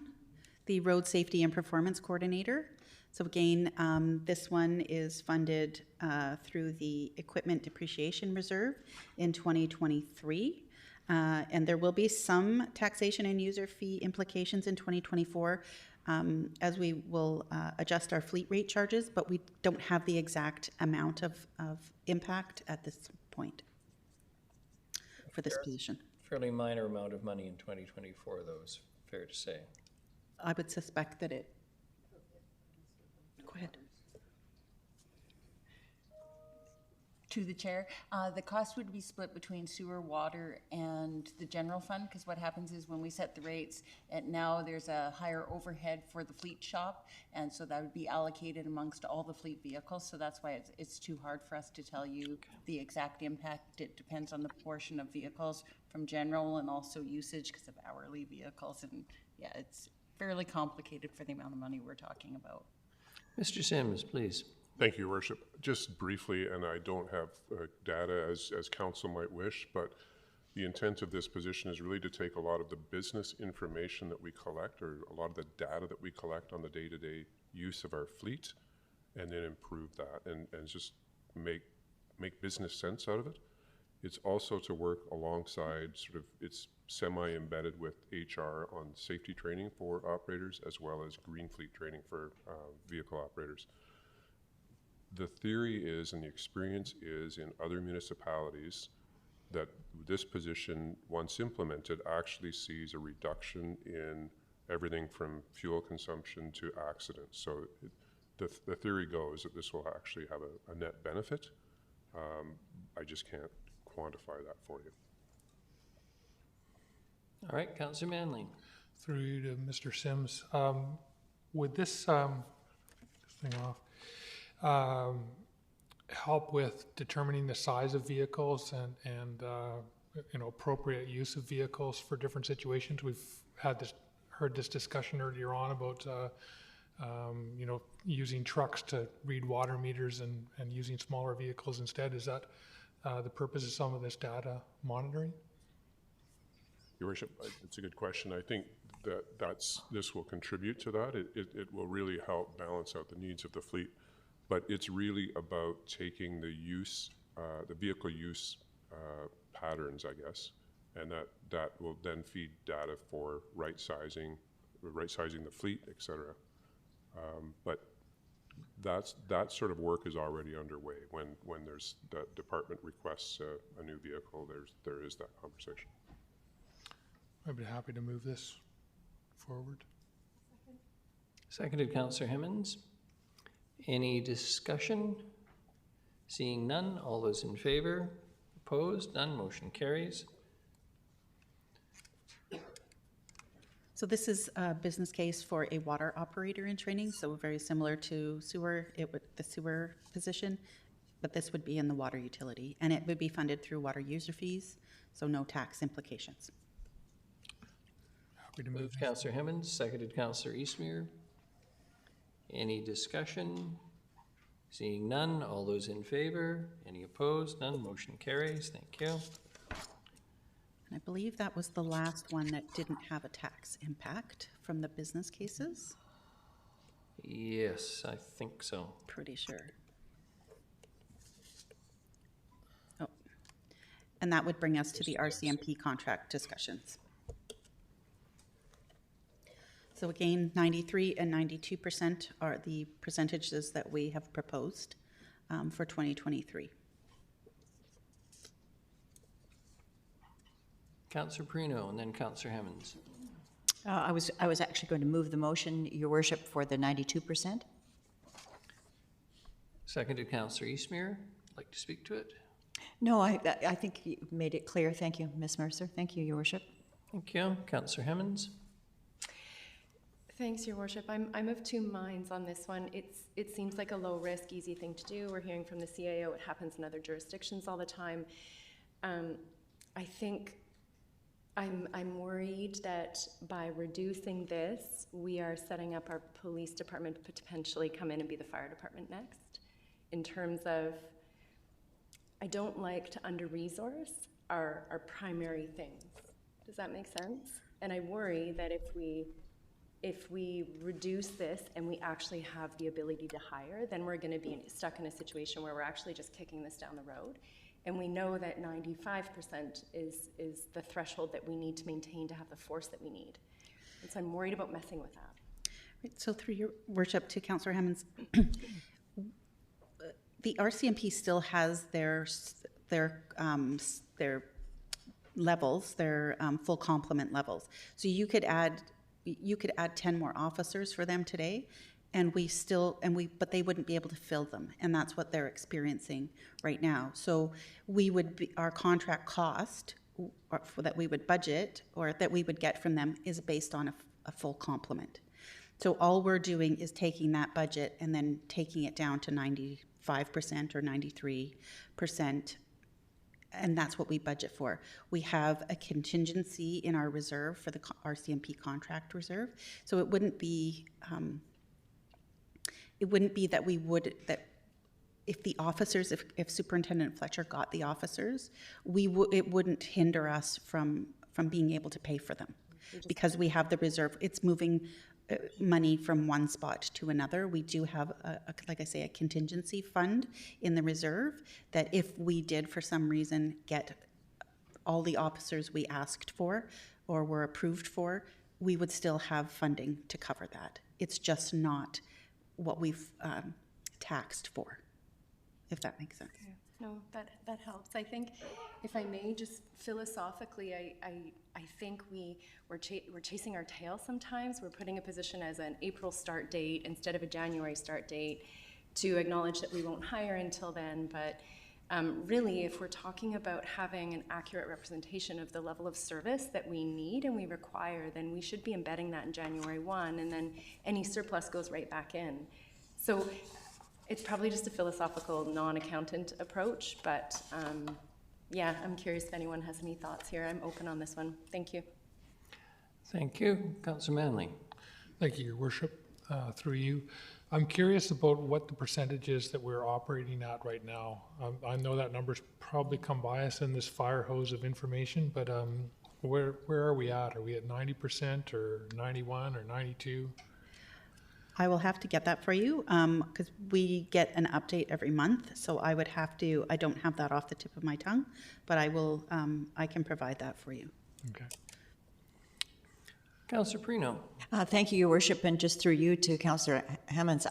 The Road Safety and Performance Coordinator. So again, this one is funded through the Equipment Depreciation Reserve in 2023. And there will be some taxation and user fee implications in 2024 as we will adjust our fleet rate charges, but we don't have the exact amount of impact at this point for this position. Fairly minor amount of money in 2024, though, is fair to say. I would suspect that it. Go ahead. To the chair, the cost would be split between sewer, water, and the general fund, because what happens is when we set the rates, and now there's a higher overhead for the fleet shop, and so that would be allocated amongst all the fleet vehicles, so that's why it's too hard for us to tell you the exact impact. It depends on the portion of vehicles from general and also usage because of hourly vehicles, and yeah, it's fairly complicated for the amount of money we're talking about. Mr. Sims, please. Thank you, Your Worship. Just briefly, and I don't have data as council might wish, but the intent of this position is really to take a lot of the business information that we collect, or a lot of the data that we collect on the day-to-day use of our fleet, and then improve that and just make business sense out of it. It's also to work alongside it's semi-embedded with HR on safety training for operators, as well as green fleet training for vehicle operators. The theory is, and the experience is in other municipalities, that this position, once implemented, actually sees a reduction in everything from fuel consumption to accidents. So the theory goes that this will actually have a net benefit. I just can't quantify that for you. All right, Councillor Manley. Through you to Mr. Sims. Would this thing off help with determining the size of vehicles and appropriate use of vehicles for different situations? We've heard this discussion earlier on about using trucks to read water meters and using smaller vehicles instead. Is that the purpose of some of this data monitoring? Your Worship, it's a good question. I think this will contribute to that. It will really help balance out the needs of the fleet, but it's really about taking the vehicle use patterns, I guess, and that will then feed data for right-sizing the fleet, et cetera. But that sort of work is already underway. When there's the department requests a new vehicle, there is that conversation. I'd be happy to move this forward. Seconded, Councillor Hemmons. Any discussion? Seeing none, all those in favor? Opposed? None. Motion carries. So this is a business case for a water operator in training, so very similar to sewer, the sewer position, but this would be in the water utility, and it would be funded through water user fees, so no tax implications. Happy to move. Councillor Hemmons, seconded Councillor Eastmere. Any discussion? Seeing none, all those in favor? Any opposed? None. Motion carries. Thank you. I believe that was the last one that didn't have a tax impact from the business cases. Yes, I think so. Pretty sure. Oh, and that would bring us to the RCMP contract discussions. So again, 93 and 92% are the percentages that we have proposed for 2023. Councillor Perino and then Councillor Hemmons. I was actually going to move the motion, Your Worship, for the 92%. Seconded Councillor Eastmere. Like to speak to it? No, I think you made it clear. Thank you, Ms. Mercer. Thank you, Your Worship. Thank you. Councillor Hemmons. Thanks, Your Worship. I'm of two minds on this one. It seems like a low risk, easy thing to do. We're hearing from the CAO. It happens in other jurisdictions all the time. I think I'm worried that by reducing this, we are setting up our police department to potentially come in and be the fire department next. In terms of, I don't like to under-resource our primary things. Does that make sense? And I worry that if we reduce this and we actually have the ability to hire, then we're going to be stuck in a situation where we're actually just kicking this down the road. And we know that 95% is the threshold that we need to maintain to have the force that we need. And so I'm worried about messing with that. Right, so through Your Worship to Councillor Hemmons, the RCMP still has their levels, their full complement levels. So you could add 10 more officers for them today, but they wouldn't be able to fill them, and that's what they're experiencing right now. So our contract cost that we would budget or that we would get from them is based on a full complement. So all we're doing is taking that budget and then taking it down to 95% or 93%, and that's what we budget for. We have a contingency in our reserve for the RCMP contract reserve, so it wouldn't be that if the officers, if Superintendent Fletcher got the officers, it wouldn't hinder us from being able to pay for them, because we have the reserve. It's moving money from one spot to another. We do have, like I say, a contingency fund in the reserve that if we did for some reason get all the officers we asked for or were approved for, we would still have funding to cover that. It's just not what we've taxed for, if that makes sense. Yeah. No, that helps. I think, if I may, just philosophically, I think we're chasing our tail sometimes. We're putting a position as an April start date instead of a January start date to acknowledge that we won't hire until then. But really, if we're talking about having an accurate representation of the level of service that we need and we require, then we should be embedding that in January 1, and then any surplus goes right back in. So it's probably just a philosophical, non-accountant approach, but yeah, I'm curious if anyone has any thoughts here. I'm open on this one. Thank you. Thank you. Councillor Manley. Thank you, Your Worship. Through you, I'm curious about what the percentage is that we're operating at right now. I know that number's probably come by us in this fire hose of information, but where are we at? Are we at 90% or 91 or 92? I will have to get that for you because we get an update every month. So I don't have that off the tip of my tongue, but I can provide that for you. Okay. Councillor Perino. Thank you, Your Worship, and just through you to Councillor Hemmons.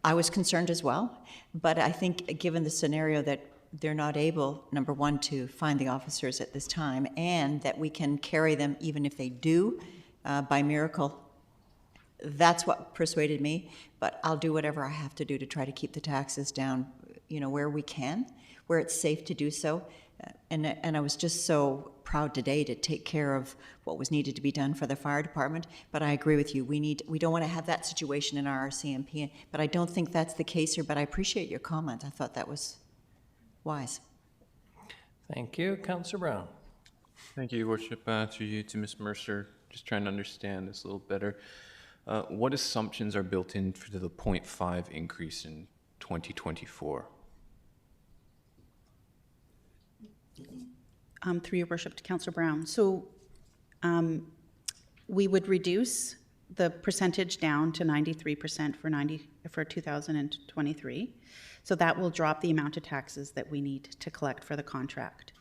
I was concerned as well, but I think given the scenario that they're not able, number one, to find the officers at this time, and that we can carry them even if they do by miracle, that's what persuaded me. But I'll do whatever I have to do to try to keep the taxes down, where we can, where it's safe to do so. And I was just so proud today to take care of what was needed to be done for the fire department. But I agree with you. We don't want to have that situation in our RCMP. But I don't think that's the case here. But I appreciate your comment. I thought that was wise. Thank you. Councillor Brown. Thank you, Your Worship. Through you to Ms. Mercer. Just trying to understand this a little better. What assumptions are built in for the 0.5 increase in 2024? Through Your Worship to Councillor Brown. So we would reduce the percentage down to 93% for 2023. So that will drop the amount of taxes that we need to collect for the contract.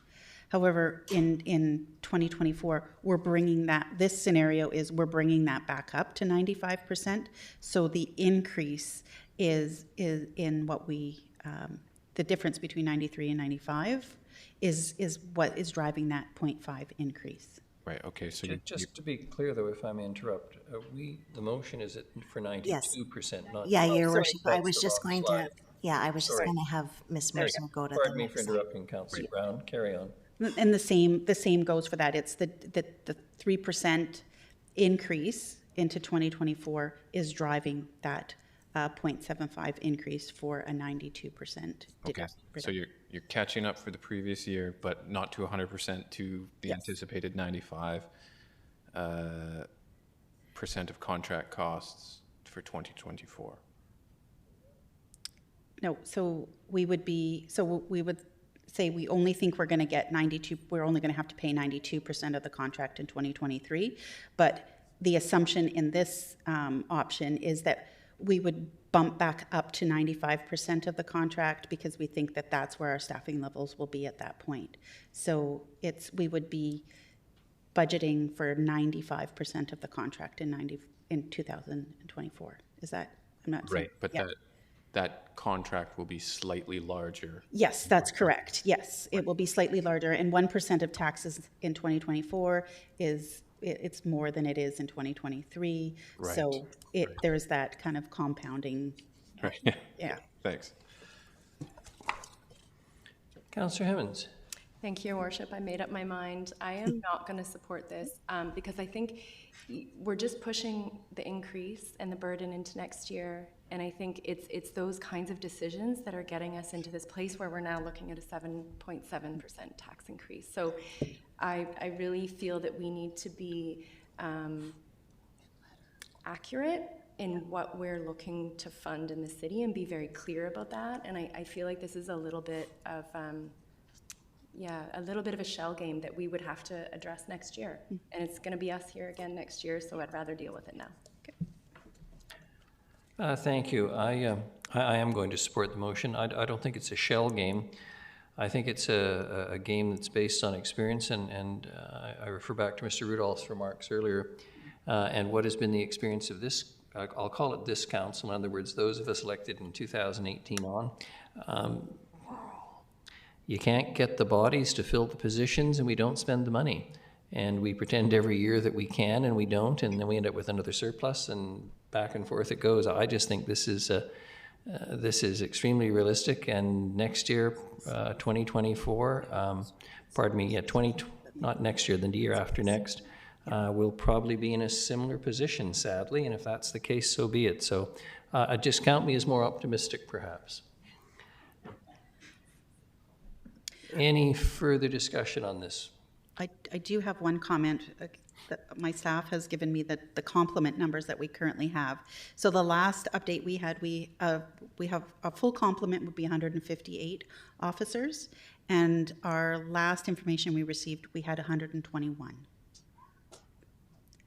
However, in 2024, we're bringing this scenario is we're bringing that back up to 95%. So the increase is in what the difference between 93 and 95 is what is driving that 0.5 increase. Right, okay. So just to be clear, though, if I may interrupt, the motion is for 92%, Yes. not... Yeah, Your sorry, Worship, I was that's just the going wrong to... slide. Yeah, I was just Sorry. going to have Ms. Mercer go to the Pardon me for next slide. interrupting, Councillor Brown. Carry on. And the same goes for that. It's the 3% increase into 2024 is driving that 0.75 increase for a 92% Okay, so you're catching up for the previous year, but not to 100% to the anticipated 95% of contract costs for 2024. No, so we would say we only think we're going to get 92, we're only going to have to pay 92% of the contract in 2023. But the assumption in this option is that we would bump back up to 95% of the contract because we think that that's where our staffing levels will be at that point. So we would be budgeting for 95% of the contract in 2024. Is that, I'm not saying, right? But that contract will be slightly larger. Yes, that's correct. Yes, it will be slightly larger, and 1% of taxes in 2024 it's more than it is in 2023. Right. So there's that kind of compounding. Right. Yeah. Thanks. Councillor Hemmons. Thank you, Your Worship. I made up my mind. I am not going to support this because I think we're just pushing the increase and the burden into next year. And I think it's those kinds of decisions that are getting us into this place where we're now looking at a 7.7% tax increase. So I really feel that we need to be accurate in what we're looking to fund in the city and be very clear about that. And I feel like this is a little bit of a little bit of a shell game that we would have to address next year. And it's going to be us here again next year, so I'd rather deal with it now. Thank you. I am going to support the motion. I don't think it's a shell game. I think it's a game that's based on experience, and I refer back to Mr. Rudolph's remarks earlier, and what has been the experience of this, I'll call it this council, in other words, those of us elected in 2018 on. You can't get the bodies to fill the positions, and we don't spend the money. And we pretend every year that we can, and we don't, and then we end up with another surplus, and back and forth it goes. I just think this is extremely realistic, and next year, 2024, not next year, the year after next, we'll probably be in a similar position, sadly, and if that's the case, so be it. So just count me as more optimistic, perhaps. Any further discussion on this? I do have one comment that my staff has given me, that the complement numbers that we currently have. So the last update we had, we have a full complement would be 158 officers, and our last information we received, we had 121.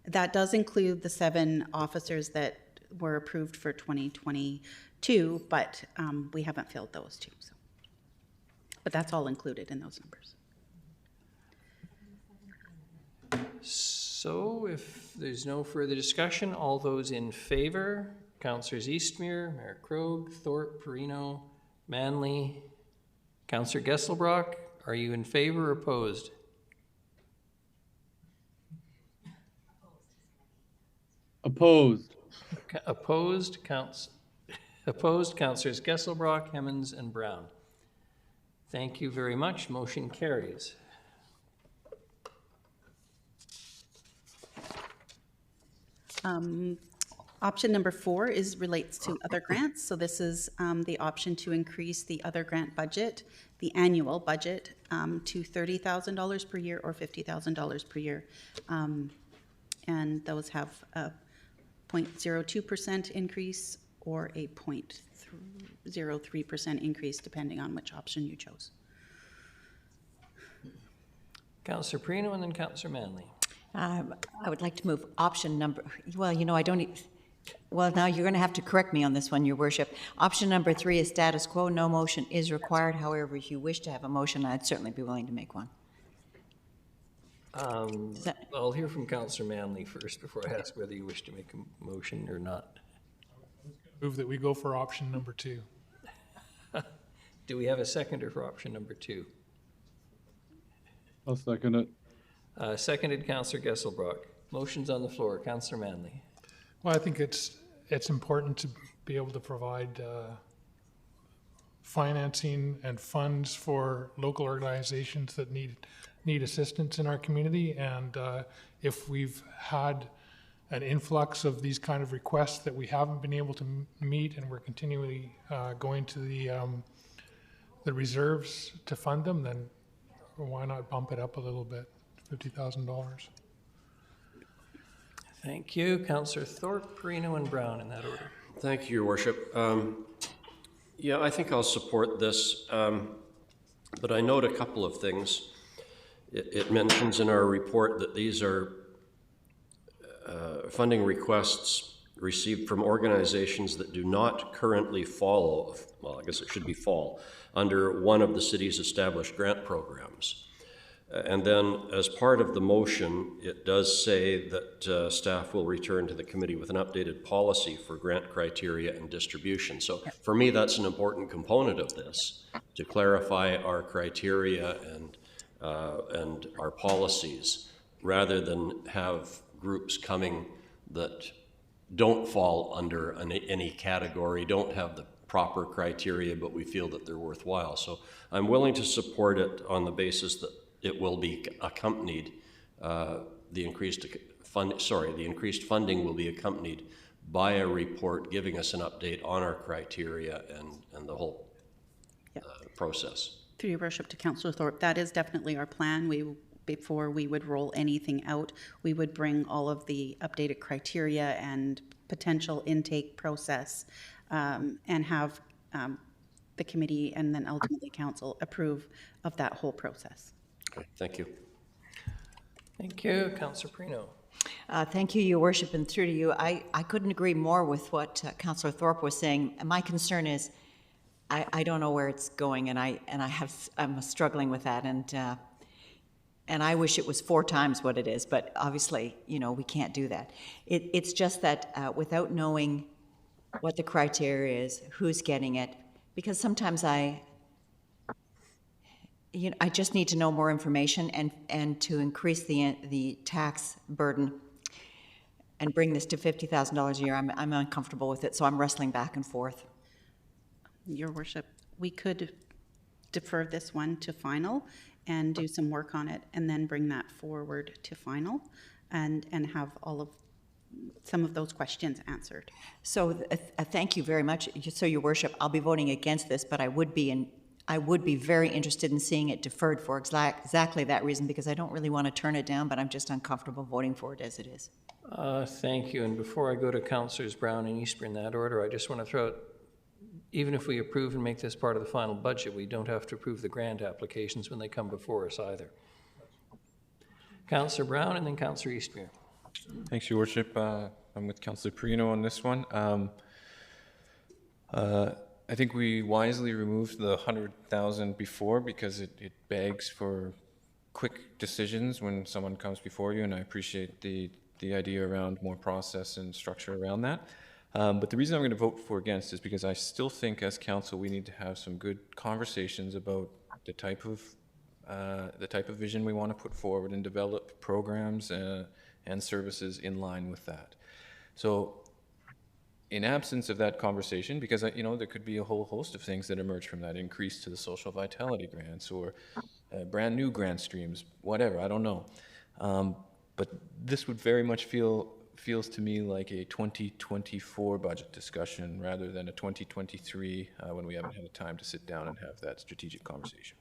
That does include the 7 officers that were approved for 2022, but we haven't filled those 2. So. But that's all included in those numbers. So if there's no further discussion, all those in favor, Councillors Eastmere, Mayor Krogh, Thorpe, Perino, Manley, Councillor Gesselbrock, are you in favor or opposed? Opposed. Opposed, Councillors Gesselbrock, Hemmons, and Brown. Thank you very much. Motion carries. Option number 4 relates to other grants. So this is the option to increase the other grant budget, the annual budget, to $30,000 per year or $50,000 per year. And those have a 0.02% increase or a 0.03% increase, depending on which option you chose. Councillor Perino and then Councillor Manley. I would like to move option number, well, you know, well, now you're going to have to correct me on this one, Your Worship. Option number 3 is status quo. No motion is required. However, if you wish to have a motion, I'd certainly be willing to make one. I'll hear from Councillor Manley first before I ask whether you wish to make a motion or not. Move that we go for option number 2. Do we have a seconder for option number 2? I'll second it. Seconded, Councillor Gesselbrock. Motion's on the floor. Councillor Manley. Well, I think it's important to be able to provide financing and funds for local organizations that need assistance in our community. And if we've had an influx of these kind of requests that we haven't been able to meet, and we're continually going to the reserves to fund them, then why not bump it up a little bit, $50,000? Thank you. Councillor Thorpe, Perino, and Brown in that order. Thank you, Your Worship. Yeah, I think I'll support this, but I note a couple of things. It mentions in our report that these are funding requests received from organizations that do not currently fall, well, I guess it should be fall, under one of the city's established grant programs. And then as part of the motion, it does say that staff will return to the committee with an updated policy for grant criteria and distribution. So for me, that's an important component of this, to clarify our criteria and our policies, rather than have groups coming that don't fall under any category, don't have the proper criteria, but we feel that they're worthwhile. So I'm willing to support it on the basis that it will be accompanied, the increased funding will be accompanied by a report giving us an update on our criteria and the whole process. Through your worship to Councillor Thorpe, that is definitely our plan. Before we would roll anything out, we would bring all of the updated criteria and potential intake process and have the committee and then ultimately council approve of that whole process. Okay, thank you. Thank you. Councillor Perino. Thank you, Your Worship, and through to you. I couldn't agree more with what Councillor Thorpe was saying. My concern is I don't know where it's going, and I'm struggling with that, and I wish it was 4 times what it is, but obviously, we can't do that. It's just that without knowing what the criteria is, who's getting it, because sometimes I just need to know more information and to increase the tax burden and bring this to $50,000 a year. I'm uncomfortable with it, so I'm wrestling back and forth. Your Worship, we could defer this one to final and do some work on it, and then bring that forward to final and have all of some of those questions answered. So thank you very much. So Your Worship, I'll be voting against this, but I would be very interested in seeing it deferred for exactly that reason, because I don't really want to turn it down, but I'm just uncomfortable voting for it as it is. Thank you. And before I go to Councillors Brown and Easter in that order, I just want to throw out, even if we approve and make this part of the final budget, we don't have to approve the grant applications when they come before us either. Councillor Brown and then Councillor Eastmere. Thanks, Your Worship. I'm with Councillor Perino on this one. I think we wisely removed the 100,000 before because it begs for quick decisions when someone comes before you, and I appreciate the idea around more process and structure around that. But the reason I'm going to vote for against is because I still think as council we need to have some good conversations about the type of vision we want to put forward and develop programs and services in line with that. So in absence of that conversation, because there could be a whole host of things that emerge from that, increase to the social vitality grants or brand new grant streams, whatever, I don't know. But this would very much feels to me like a 2024 budget discussion rather than a 2023 when we haven't had a time to sit down and have that strategic conversation.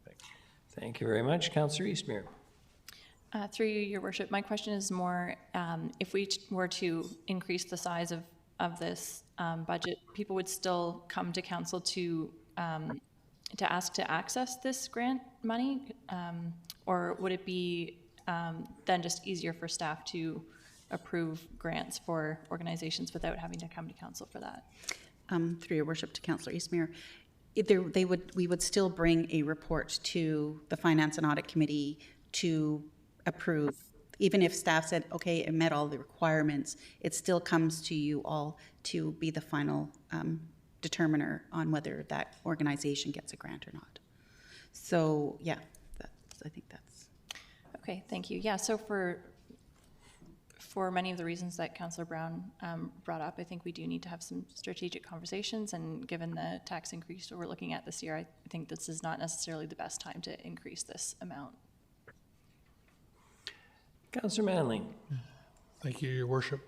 Thanks. Thank you very much. Councillor Eastmere. Through you, Your Worship, my question is more, if we were to increase the size of this budget, people would still come to council to ask to access this grant money, or would it be then just easier for staff to approve grants for organizations without having to come to council for that? Through Your Worship to Councillor Eastmere, we would still bring a report to the Finance and Audit Committee to approve. Even if staff said, okay, it met all the requirements, it still comes to you all to be the final determiner on whether that organization gets a grant or not. So yeah, I think that's. Okay, thank you. Yeah, so for for many of the reasons that Councillor Brown brought up, I think we do need to have some strategic conversations, and given the tax increase that we're looking at this year, I think this is not necessarily the best time to increase this amount. Councillor Manley. Thank you, Your Worship.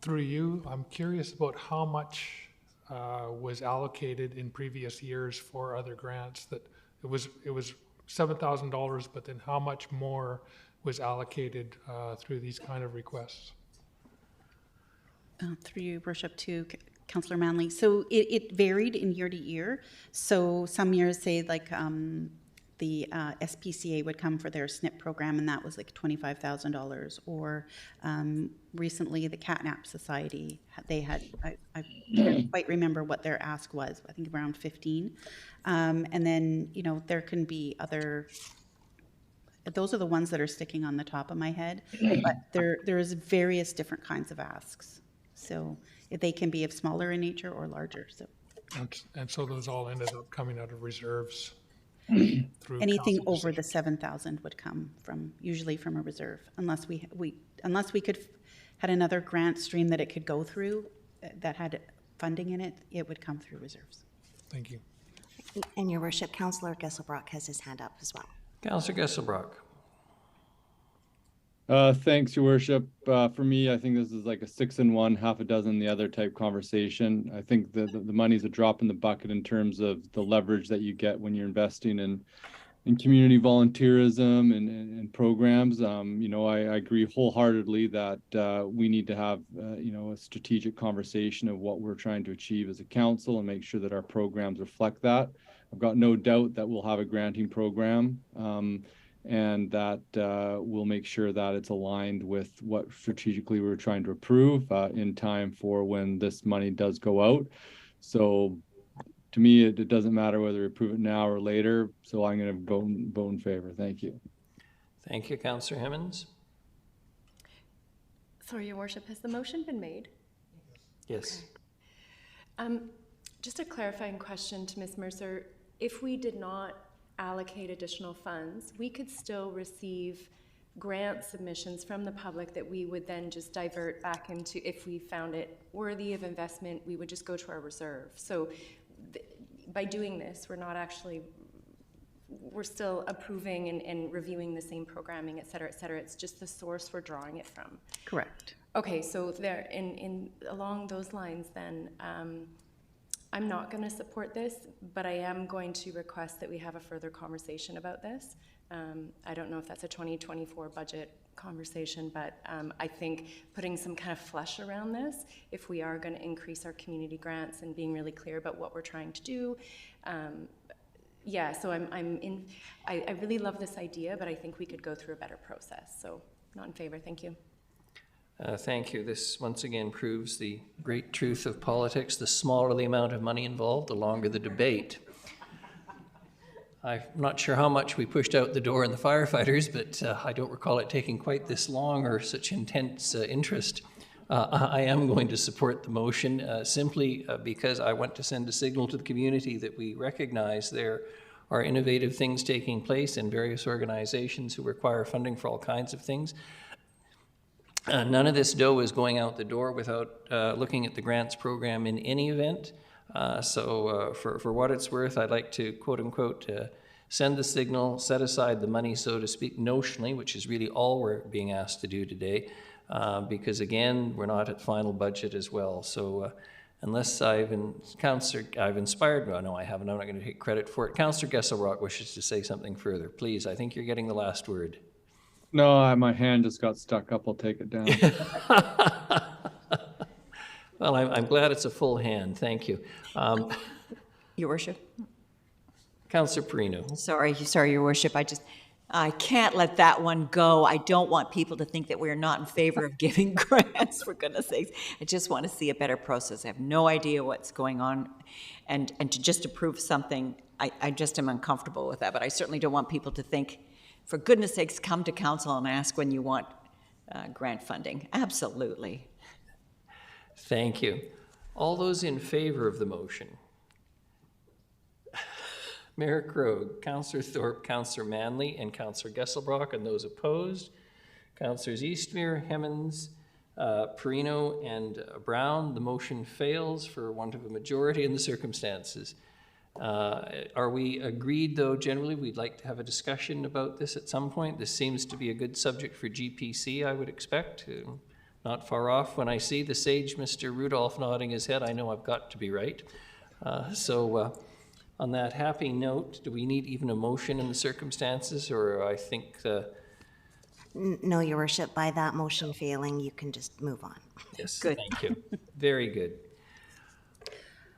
Through you, I'm curious about how much was allocated in previous years for other grants. That it was $7,000, but then how much more was allocated through these kind of requests? Through you, Worship, to Councillor Manley. So it varied in year to year. So some years, say like the SPCA would come for their SNP program, and that was like $25,000. Or recently, the Catnap Society, they had, I can't quite remember what their ask was, I think around 15. And then, you know, there can be other, those are the ones that are sticking on the top of my head, but there is various different kinds of asks. So they can be of smaller in nature or larger. So. And so those all ended up coming out of reserves? Through anything council over the 7,000 would come from, usually from a reserve, unless we could had another grant stream that it could go through that had funding in it, it would come through reserves. Thank you. And Your Worship, Councillor Gesselbrock has his hand up as well. Councillor Gesselbrock. Thanks, Your Worship. For me, I think this is like a 6 in 1, half a dozen the other type conversation. I think the money's a drop in the bucket in terms of the leverage that you get when you're investing in community volunteerism and programs. You know, I agree wholeheartedly that we need to have you know, a strategic conversation of what we're trying to achieve as a council and make sure that our programs reflect that. I've got no doubt that we'll have a granting program. And that we'll make sure that it's aligned with what strategically we're trying to approve in time for when this money does go out. So to me, it doesn't matter whether we approve it now or later, so I'm going to vote in favor. Thank you. Thank you, Councillor Hemmons. Sorry, Your Worship, has the motion been made? Yes. Just a clarifying question to Ms. Mercer. If we did not allocate additional funds, we could still receive grant submissions from the public that we would then just divert back into, if we found it worthy of investment, we would just go to our reserve. So by doing this, we're still approving and reviewing the same programming, et cetera, et cetera. It's just the source we're drawing it from. Correct. Okay, so there, along those lines then, I'm not going to support this, but I am going to request that we have a further conversation about this. I don't know if that's a 2024 budget conversation, but I think putting some kind of flesh around this, if we are going to increase our community grants and being really clear about what we're trying to do. Yeah, so I really love this idea, but I think we could go through a better process. So not in favor, thank you. Thank you. This once again proves the great truth of politics. The smaller the amount of money involved, the longer the debate. I'm not sure how much we pushed out the door in the firefighters, but I don't recall it taking quite this long or such intense interest. I am going to support the motion simply because I want to send a signal to the community that we recognize there are innovative things taking place in various organizations who require funding for all kinds of things. None of this dough is going out the door without looking at the grants program in any event. So for what it's worth, I'd like to, quote unquote, send the signal, set aside the money, so to speak, notionally, which is really all we're being asked to do today, because again, we're not at final budget as well. So unless I've inspired, well, no, I haven't, I'm not going to take credit for it. Councillor Gesselbrock wishes to say something further. Please, I think you're getting the last word. No, my hand just got stuck up. I'll take it down. Well, I'm glad it's a full hand. Thank you. Your Worship. Councillor Perino. Sorry, Your Worship. I can't let that one go. I don't want people to think that we're not in favor of giving grants, for goodness sakes. I just want to see a better process. I have no idea what's going on. And to just approve something, I just am uncomfortable with that. But I certainly don't want people to think, for goodness sakes, come to council and ask when you want grant funding. Absolutely. Thank you. All those in favor of the motion? Mayor Krogh, Councillor Thorpe, Councillor Manley, and Councillor Gesselbrock, and those opposed? Councillors Eastmere, Hemmons, Perino, and Brown. The motion fails for want of a majority in the circumstances. Are we agreed, though, generally, we'd like to have a discussion about this at some point? This seems to be a good subject for GPC, I would expect. Not far off. When I see the sage Mr. Rudolph nodding his head, I know I've got to be right. On that happy note, do we need even a motion in the circumstances, or I think No, Your Worship, by that motion failing, you can just move on. yes, Good. thank you. Very good.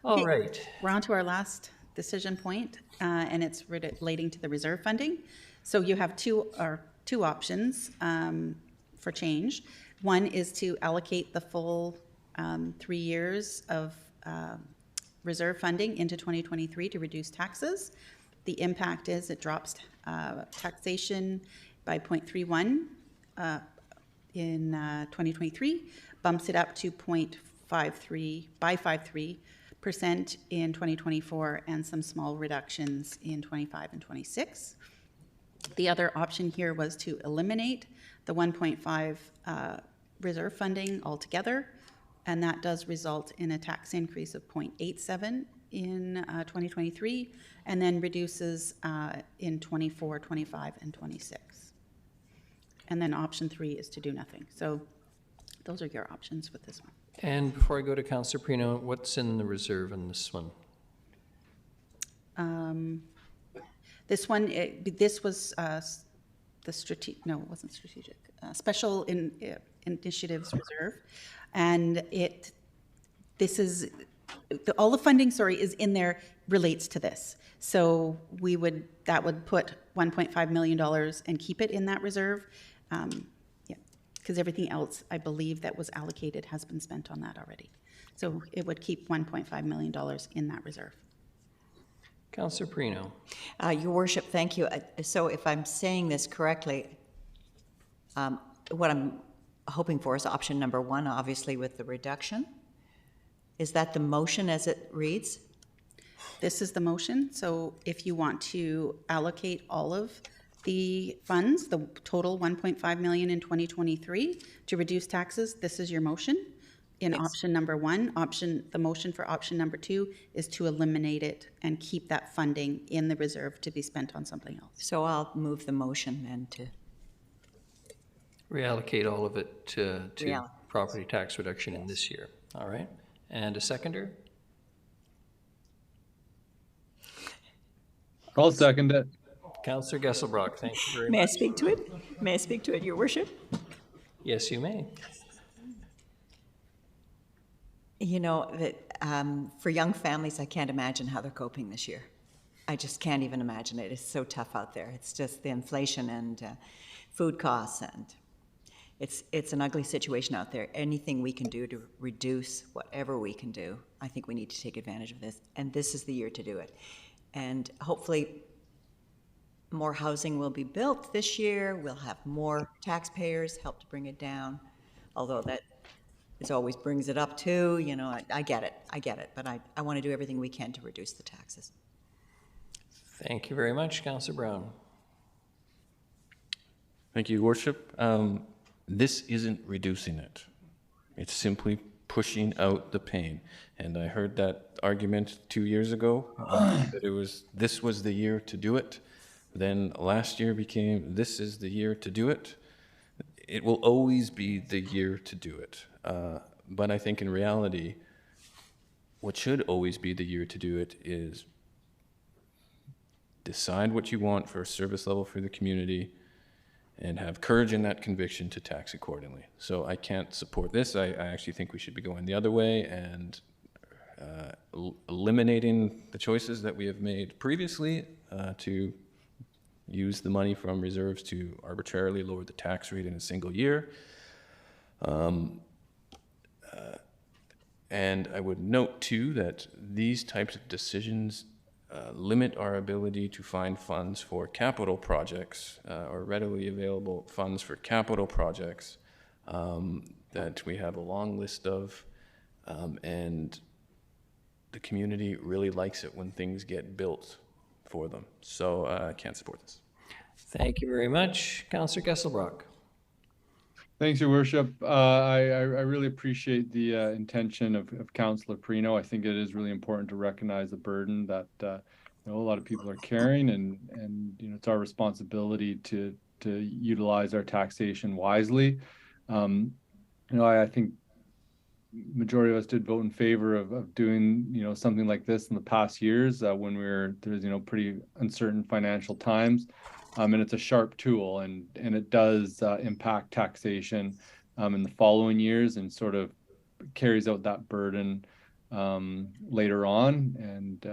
All Okay, right. We're on to our last decision point, and it's relating to the reserve funding. So you have two options for change. One is to allocate the full 3 years of reserve funding into 2023 to reduce taxes. The impact is it drops taxation by 0.31 in 2023, bumps it up to 0.53% in 2024, and some small reductions in 25 and 26. The other option here was to eliminate the 1.5 reserve funding altogether, and that does result in a tax increase of 0.87 in 2023, and then reduces in 24, 25, and 26. And then option 3 is to do nothing. So those are your options with this one. And before I go to Councillor Perino, what's in the reserve in this one? This one, this was the strategic, no, it wasn't strategic, special initiatives reserve. And this is, all the funding, is in there relates to this. So that would put $1.5 million and keep it in that reserve. Because everything else, I believe, that was allocated has been spent on that already. So it would keep $1.5 million in that reserve. Councillor Perino. Your Worship, thank you. So if I'm saying this correctly, what I'm hoping for is option number 1, obviously with the reduction. Is that the motion as it reads? This is the motion. So if you want to allocate all of the funds, the total 1.5 million in 2023 to reduce taxes, this is your motion. In option number 1, the motion for option number 2 is to eliminate it and keep that funding in the reserve to be spent on something else. So I'll move the motion then to Reallocate all of it to property tax reduction in this year. All right. And a seconder? I'll second it. Councillor Gesselbrock, thank you very May I much. speak to it? May I speak to it, Your Worship? Yes, you may. You know, for young families, I can't imagine how they're coping this year. I just can't even imagine it. It's so tough out there. It's just the inflation and food costs, and it's an ugly situation out there. Anything we can do to reduce whatever we can do, I think we need to take advantage of this, and this is the year to do it. And hopefully more housing will be built this year. We'll have more taxpayers help to bring it down, although that always brings it up too. You know, I get it, but I want to do everything we can to reduce the taxes. Thank you very much, Councillor Brown. Thank you, Your Worship. This isn't reducing it. It's simply pushing out the pain. And I heard that argument 2 years ago, that this was the year to do it. Then last year became, this is the year to do it. It will always be the year to do it. But I think in reality, what should always be the year to do it is decide what you want for a service level for the community and have courage in that conviction to tax accordingly. So I can't support this. I actually think we should be going the other way and eliminating the choices that we have made previously to use the money from reserves to arbitrarily lower the tax rate in a single year. And I would note too that these types of decisions limit our ability to find funds for capital projects or readily available funds for capital projects that we have a long list of, and the community really likes it when things get built for them. So I can't support this. Thank you very much. Councillor Gesselbrock. Thanks, Your Worship. I really appreciate the intention of Councillor Perino. I think it is really important to recognize the burden that a lot of people are carrying, and it's our responsibility to utilize our taxation wisely. I think majority of us did vote in favor of doing something like this in the past years when there's pretty uncertain financial times, and it's a sharp tool, and it does impact taxation in the following years, and sort of carries out that burden later on, and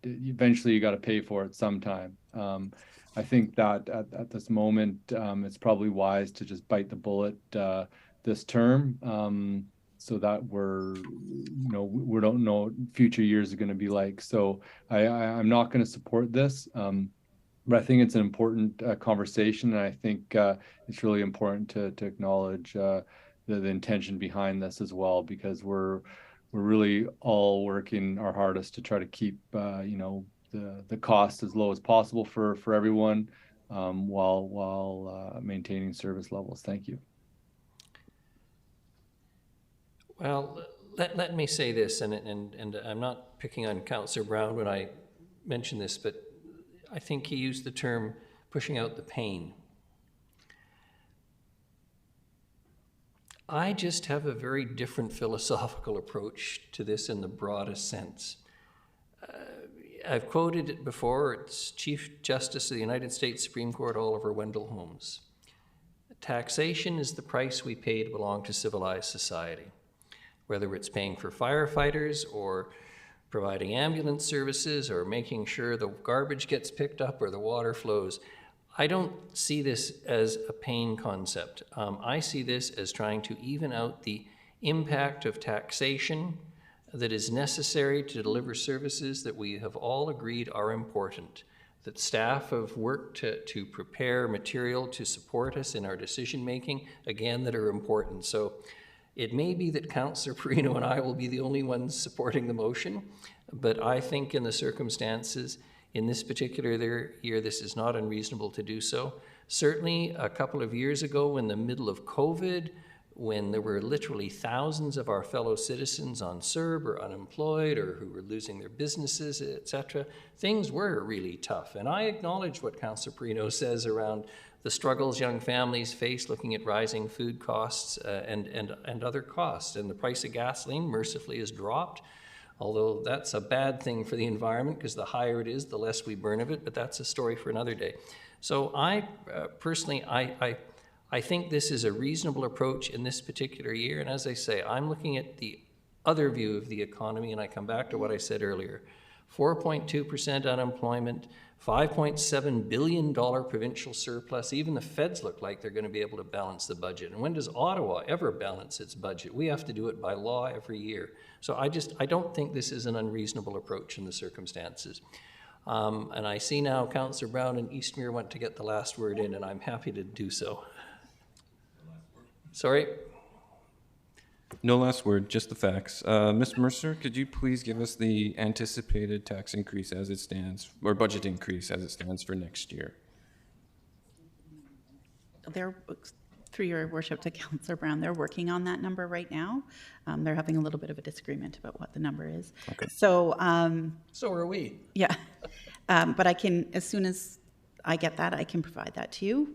eventually you got to pay for it sometime. I think that at this moment it's probably wise to just bite the bullet this term, so that we don't know what future years are going to be like. So I'm not going to support this, but I think it's an important conversation, and I think it's really important to acknowledge the intention behind this as well, because we're really all working our hardest to try to keep the cost as low as possible for everyone, while maintaining service levels. Thank you. Well, let me say this, and I'm not picking on Councillor Brown when I mention this, but I think he used the term pushing out the pain. I just have a very different philosophical approach to this in the broadest sense. I've quoted it before. It's Chief Justice of the United States Supreme Court Oliver Wendell Holmes. Taxation is the price we pay to belong to civilized society. Whether it's paying for firefighters or providing ambulance services or making sure the garbage gets picked up or the water flows. I don't see this as a pain concept. I see this as trying to even out the impact of taxation that is necessary to deliver services that we have all agreed are important, that staff have worked to prepare material to support us in our decision making, again, that are important. So it may be that Councillor Perino and I will be the only ones supporting the motion, but I think in the circumstances in this particular year, this is not unreasonable to do so. Certainly a couple of years ago, in the middle of COVID, when there were literally thousands of our fellow citizens on CERB or unemployed or who were losing their businesses, etc., things were really tough. And I acknowledge what Councillor Perino says around the struggles young families face looking at rising food costs and other costs. And the price of gasoline mercifully has dropped, although that's a bad thing for the environment because the higher it is, the less we burn of it, but that's a story for another day. So I personally, I think this is a reasonable approach in this particular year. And as I say, I'm looking at the other view of the economy, and I come back to what I said earlier. 4.2% unemployment, $5.7 billion provincial surplus. Even the feds look like they're going to be able to balance the budget. And when does Ottawa ever balance its budget? We have to do it by law every year. So I don't think this is an unreasonable approach in the circumstances. And I see now Councillor Brown and Eastmere want to get the last word in, and I'm happy to do so. Sorry? No last word, just the facts. Ms. Mercer, could you please give us the anticipated tax increase as it stands, or budget increase as it stands for next year? Through your worship to Councillor Brown, they're working on that number right now. They're having a little bit of a disagreement about what the number is. Okay. So, so are we. Yeah. But I can, as soon as I get that, I can provide that to you.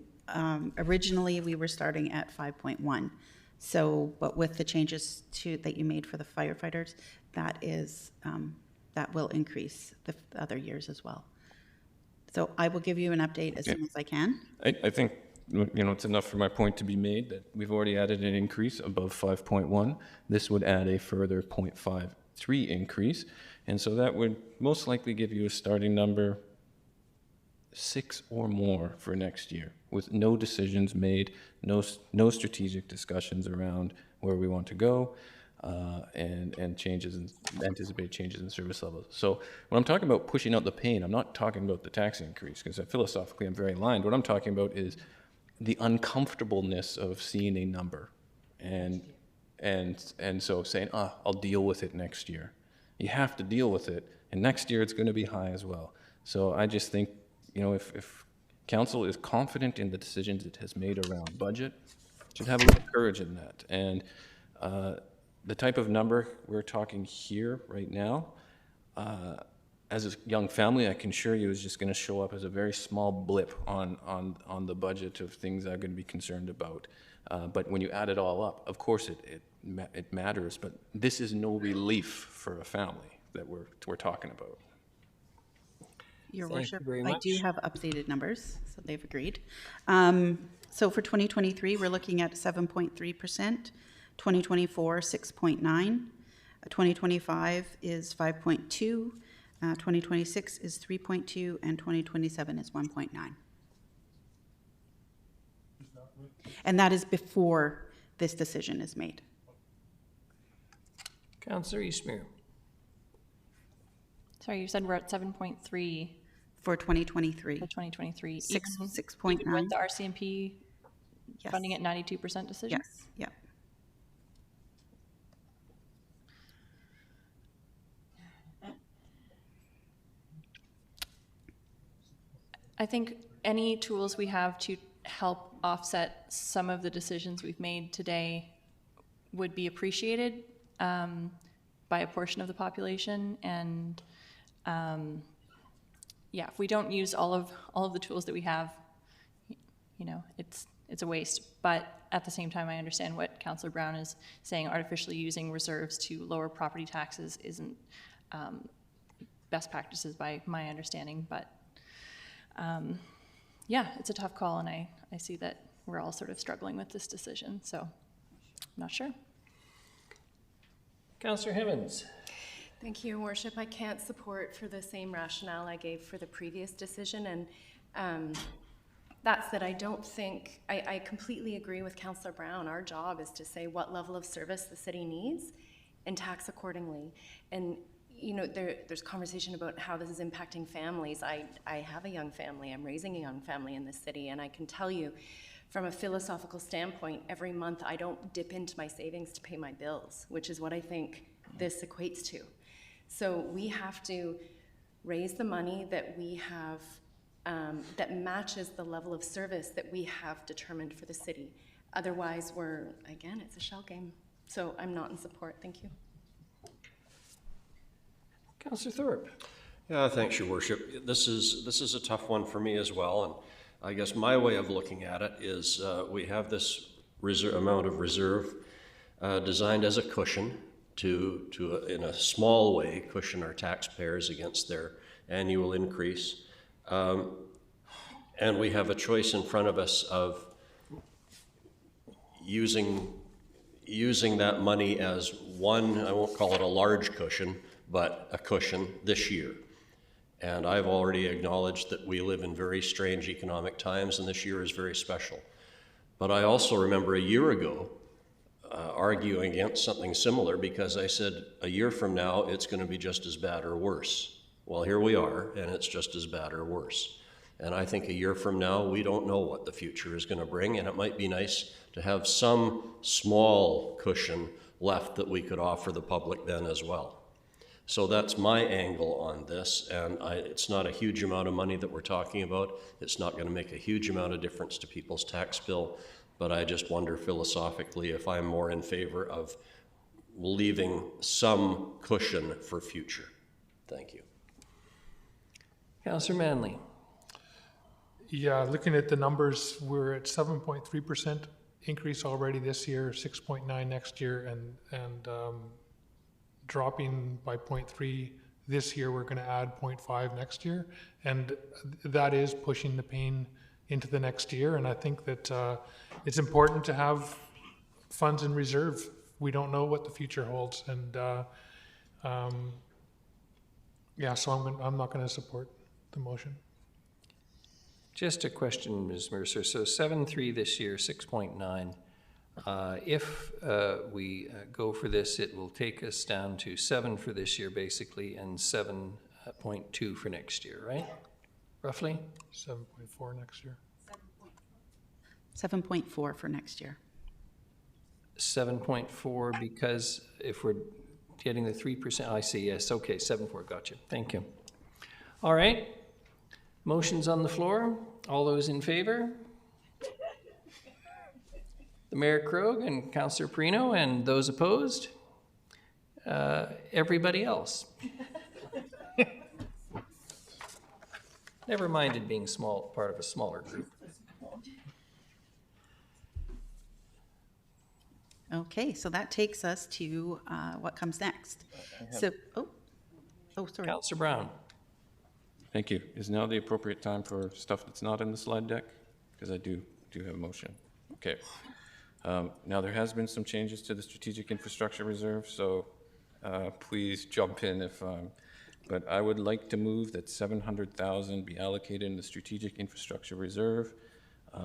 Originally, we were starting at 5.1. So, but with the changes that you made for the firefighters, that will increase the other years as well. So I will give you an update as soon as I can. I think, it's enough for my point to be made that we've already added an increase above 5.1. This would add a further 0.53 increase. And so that would most likely give you a starting number 6 or more for next year, with no decisions made, no strategic discussions around where we want to go, and anticipate changes in service levels. So when I'm talking about pushing out the pain, I'm not talking about the tax increase, because philosophically I'm very aligned. What I'm talking about is the uncomfortableness of seeing a number, and so saying, I'll deal with it next year. You have to deal with it, and next year it's going to be high as well. So I just think, if council is confident in the decisions it has made around budget, should have a little courage in that. And the type of number we're talking here right now, as a young family, I can assure you is just going to show up as a very small blip on the budget of things I'm going to be concerned about. But when you add it all up, of course it matters, but this is no relief for a family that we're talking about. Your Thank Worship, you very I much. do have updated numbers, so they've agreed. So for 2023, we're looking at 7.3%, 2024, 6.9, 2025 is 5.2, 2026 is 3.2, and 2027 is 1.9. And that is before this decision is made. Councillor Eastmere. Sorry, you said we're at 7.3 for 2023. For 2023. 6.9. Even with the RCMP funding at 92% decision? Yes, yeah. I think any tools we have to help offset some of the decisions we've made today would be appreciated by a portion of the population. And yeah, if we don't use all of the tools that we have, you know, it's a waste. But at the same time, I understand what Councillor Brown is saying. Artificially using reserves to lower property taxes isn't best practices by my understanding. But yeah, it's a tough call, and I see that we're all sort of struggling with this decision, so I'm not sure. Councillor Himmons. Thank you, Your Worship. I can't support for the same rationale I gave for the previous decision, and that's that I don't think, I completely agree with Councillor Brown. Our job is to say what level of service the city needs and tax accordingly. And you know, there's conversation about how this is impacting families. I have a young family. I'm raising a young family in this city, and I can tell you from a philosophical standpoint, every month I don't dip into my savings to pay my bills, which is what I think this equates to. So we have to raise the money that we have, that matches the level of service that we have determined for the city. Otherwise, again, it's a shell game. So I'm not in support. Thank you. Councillor Thorpe. Yeah, thanks, Your Worship. This is a tough one for me as well, and I guess my way of looking at it is we have this amount of reserve designed as a cushion to in a small way, cushion our taxpayers against their annual increase. And we have a choice in front of us of using that money as one, I won't call it a large cushion, but a cushion this year. And I've already acknowledged that we live in very strange economic times, and this year is very special. But I also remember a year ago arguing against something similar because I said a year from now it's going to be just as bad or worse. Well, here we are, and it's just as bad or worse. And I think a year from now we don't know what the future is going to bring, and it might be nice to have some small cushion left that we could offer the public then as well. So that's my angle on this, and it's not a huge amount of money that we're talking about. It's not going to make a huge amount of difference to people's tax bill, but I just wonder philosophically if I'm more in favor of leaving some cushion for future. Thank you. Councillor Manley. Yeah, looking at the numbers, we're at 7.3% increase already this year, 6.9 next year, and dropping by 0.3 this year. We're going to add 0.5 next year, and that is pushing the pain into the next year. And I think that it's important to have funds in reserve. We don't know what the future holds, and yeah, so I'm not going to support the motion. Just a question, Ms. Mercer. So 7.3 this year, 6.9. If we go for this, it will take us down to 7 for this year, basically, and 7.2 for next year, right? Roughly? 7.4 next year. 7.4 for next year. 7.4 because if we're getting the 3%, I see, yes, okay, 7.4, gotcha. Thank you. All right. Motions on the floor. All those in favor? the Mayor Krogh and Councillor Perino, and those opposed, everybody else. Never minded being part of a smaller group. Okay, so that takes us to what comes next. So, sorry. Councillor Brown. Thank you. Is now the appropriate time for stuff that's not in the slide deck? Because I do have a motion. Okay. Now there has been some changes to the Strategic Infrastructure Reserve, so please jump in if, but I would like to move that $700,000 be allocated in the Strategic Infrastructure Reserve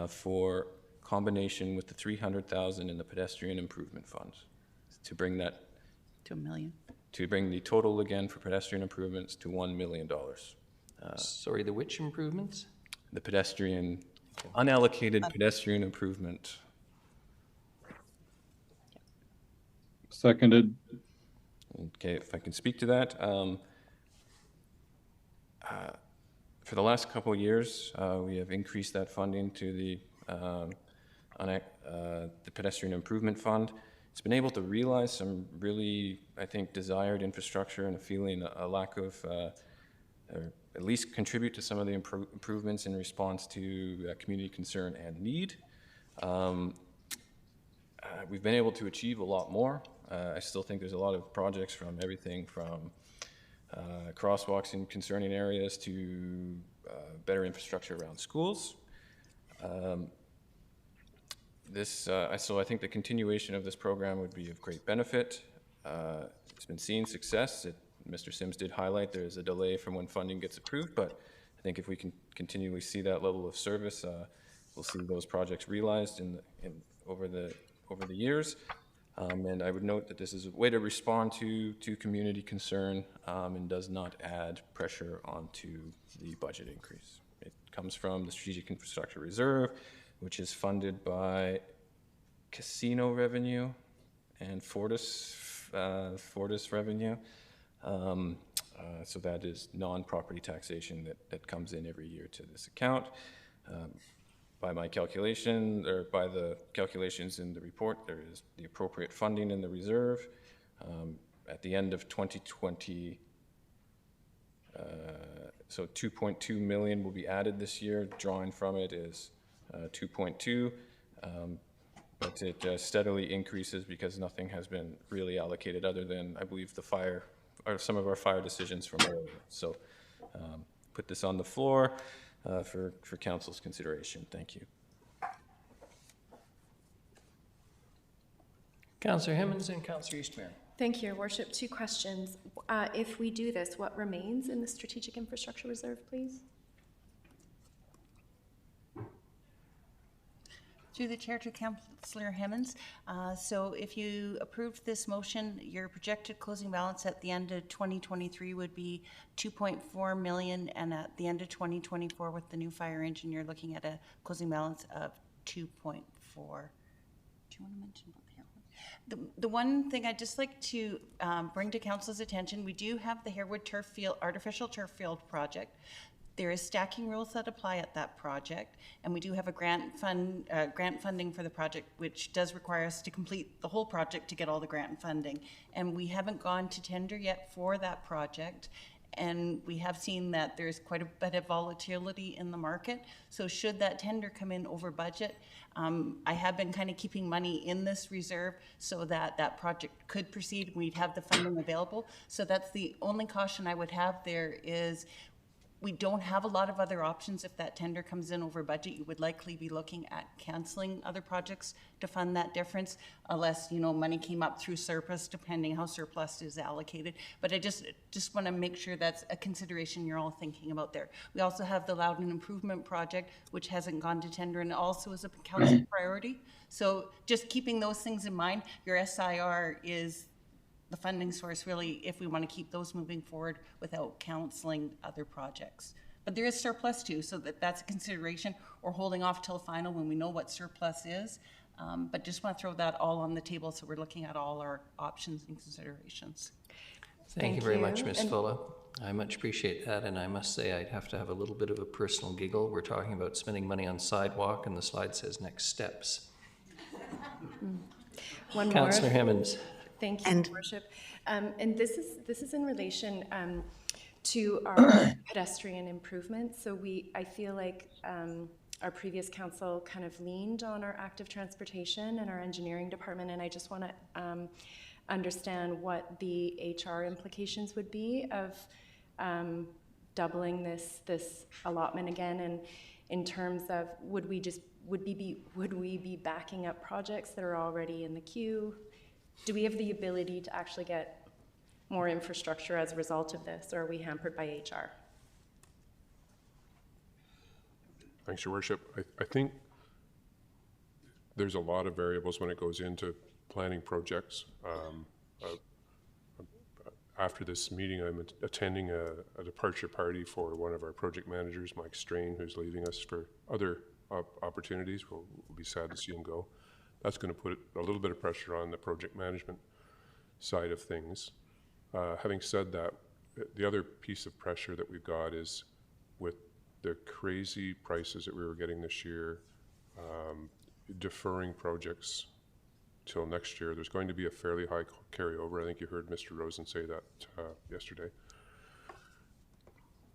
for combination with the $300,000 in the Pedestrian Improvement Fund to bring that to $1 million. To bring the total again for pedestrian improvements to $1 million. Sorry, the which improvements? The pedestrian, unallocated pedestrian improvement. Seconded. Okay, if I can speak to that. For the last couple of years, we have increased that funding to the Pedestrian Improvement Fund. It's been able to realize some really, I think, desired infrastructure and a lack of, or at least contribute to some of the improvements in response to community concern and need. We've been able to achieve a lot more. I still think there's a lot of projects, from everything from crosswalks in concerning areas to better infrastructure around schools. So I think the continuation of this program would be of great benefit. It's been seeing success. Mr. Sims did highlight there's a delay from when funding gets approved, but I think if we can continually see that level of service, we'll see those projects realized over the years. And I would note that this is a way to respond to community concern and does not add pressure onto the budget increase. It comes from the Strategic Infrastructure Reserve, which is funded by casino revenue and Fortis revenue. So that is non-property taxation that comes in every year to this account. By my calculation, or by the calculations in the report, there is the appropriate funding in the reserve. At the end of 2020, so 2.2 million will be added this year. Drawing from it is 2.2, but it steadily increases because nothing has been really allocated other than, I believe, the fire, or some of our fire decisions from earlier. So put this on the floor for council's consideration. Thank you. Councillor Hemmons and Councillor Eastmere. Thank you, Your Worship. 2 questions. If we do this, what remains in the Strategic Infrastructure Reserve, please? Through the chair to Councillor Hemmons. So if you approved this motion, your projected closing balance at the end of 2023 would be 2.4 million, and at the end of 2024 with the new fire engine, you're looking at a closing balance of 2.4. Do you want to mention about the Harewood? The one thing I'd just like to bring to council's attention, we do have the Harewood artificial turf field project. There is stacking rules that apply at that project, and we do have a grant funding for the project, which does require us to complete the whole project to get all the grant funding. And we haven't gone to tender yet for that project, and we have seen that there's quite a bit of volatility in the market. So should that tender come in over budget, I have been kind of keeping money in this reserve so that that project could proceed. We'd have the funding available. So that's the only caution I would have there is, we don't have a lot of other options. If that tender comes in over budget, you would likely be looking at canceling other projects to fund that difference, unless, you know, money came up through surplus, depending how surplus is allocated. But I just want to make sure that's a consideration you're all thinking about there. We also have the Loudon Improvement Project, which hasn't gone to tender and also is a council priority. So just keeping those things in mind, your SIR is the funding source, really, if we want to keep those moving forward without canceling other projects. But there is surplus too, so that's a consideration, or holding off till final when we know what surplus is. But just want to throw that all on the table, so we're looking at all our options and considerations. Thank you very much, Ms. Fulla. I much appreciate that, and I must say I'd have to have a little bit of a personal giggle. We're talking about spending money on sidewalk, and the slide says next steps. One more. Councillor Hemmons. Thank you, Your Worship. And this is in relation to our pedestrian improvements. So I feel like our previous council kind of leaned on our active transportation and our engineering department, and I just want to understand what the HR implications would be of doubling this allotment again, and in terms of would we be backing up projects that are already in the queue? Do we have the ability to actually get more infrastructure as a result of this, or are we hampered by HR? Thanks, Your Worship. I think there's a lot of variables when it goes into planning projects. After this meeting, I'm attending a departure party for one of our project managers, Mike Strain, who's leaving us for other opportunities. We'll be sad to see him go. That's going to put a little bit of pressure on the project management side of things. Having said that, the other piece of pressure that we've got is with the crazy prices that we were getting this year, deferring projects till next year. There's going to be a fairly high carryover. I think you heard Mr. Rosen say that yesterday.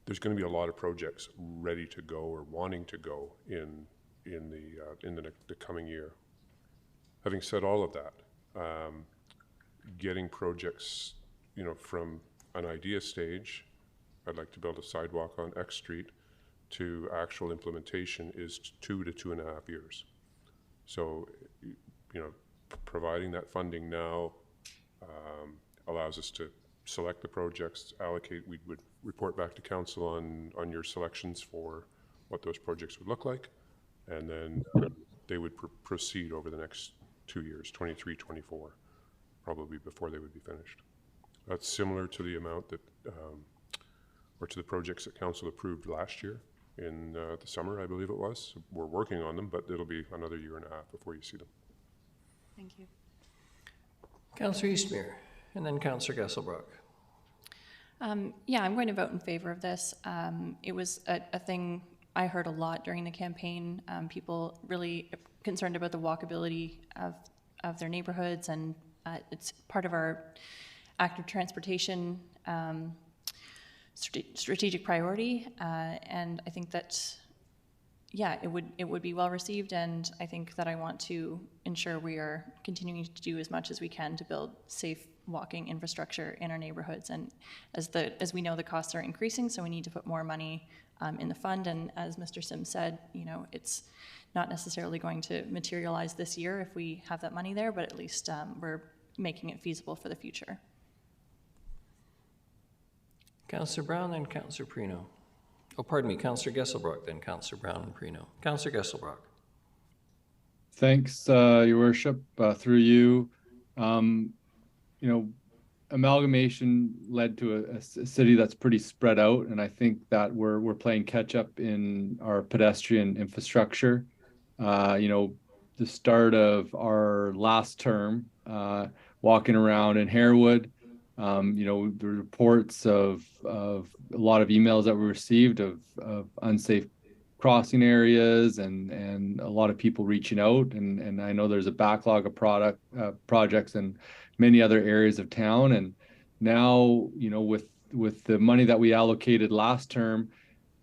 There's going to be a lot of projects ready to go or wanting to go in the coming year. Having said all of that, getting projects, from an idea stage, I'd like to build a sidewalk on X Street, to actual implementation is 2 to 2.5 years. So, providing that funding now allows us to select the projects, allocate. We would report back to council on your selections for what those projects would look like, and then they would proceed over the next 2 years, 23, 24, probably before they would be finished. That's similar to the amount that, or to the projects that council approved last year in the summer, I believe it was. We're working on them, but it'll be another 1.5 years before you see them. Thank you. Councillor Eastmere, and then Councillor Gesselbrock. Yeah, I'm going to vote in favor of this. It was a thing I heard a lot during the campaign. People really concerned about the walkability of their neighborhoods, and it's part of our active transportation strategic priority. And I think that, yeah, it would be well received, and I think that I want to ensure we are continuing to do as much as we can to build safe walking infrastructure in our neighborhoods. And as we know, the costs are increasing, so we need to put more money in the fund. And as Mr. Sims said, it's not necessarily going to materialize this year if we have that money there, but at least we're making it feasible for the future. Councillor Brown, then Councillor Prino. Oh, pardon me, Councillor Gesselbrock, then Councillor Brown and Prino. Councillor Gesselbrock. Thanks, Your Worship. Through you, amalgamation led to a city that's pretty spread out, and I think that we're playing catch up in our pedestrian infrastructure. The start of our last term, walking around in Harewood, the reports of a lot of emails that we received of unsafe crossing areas and a lot of people reaching out, and I know there's a backlog of projects in many other areas of town. And now, with the money that we allocated last term,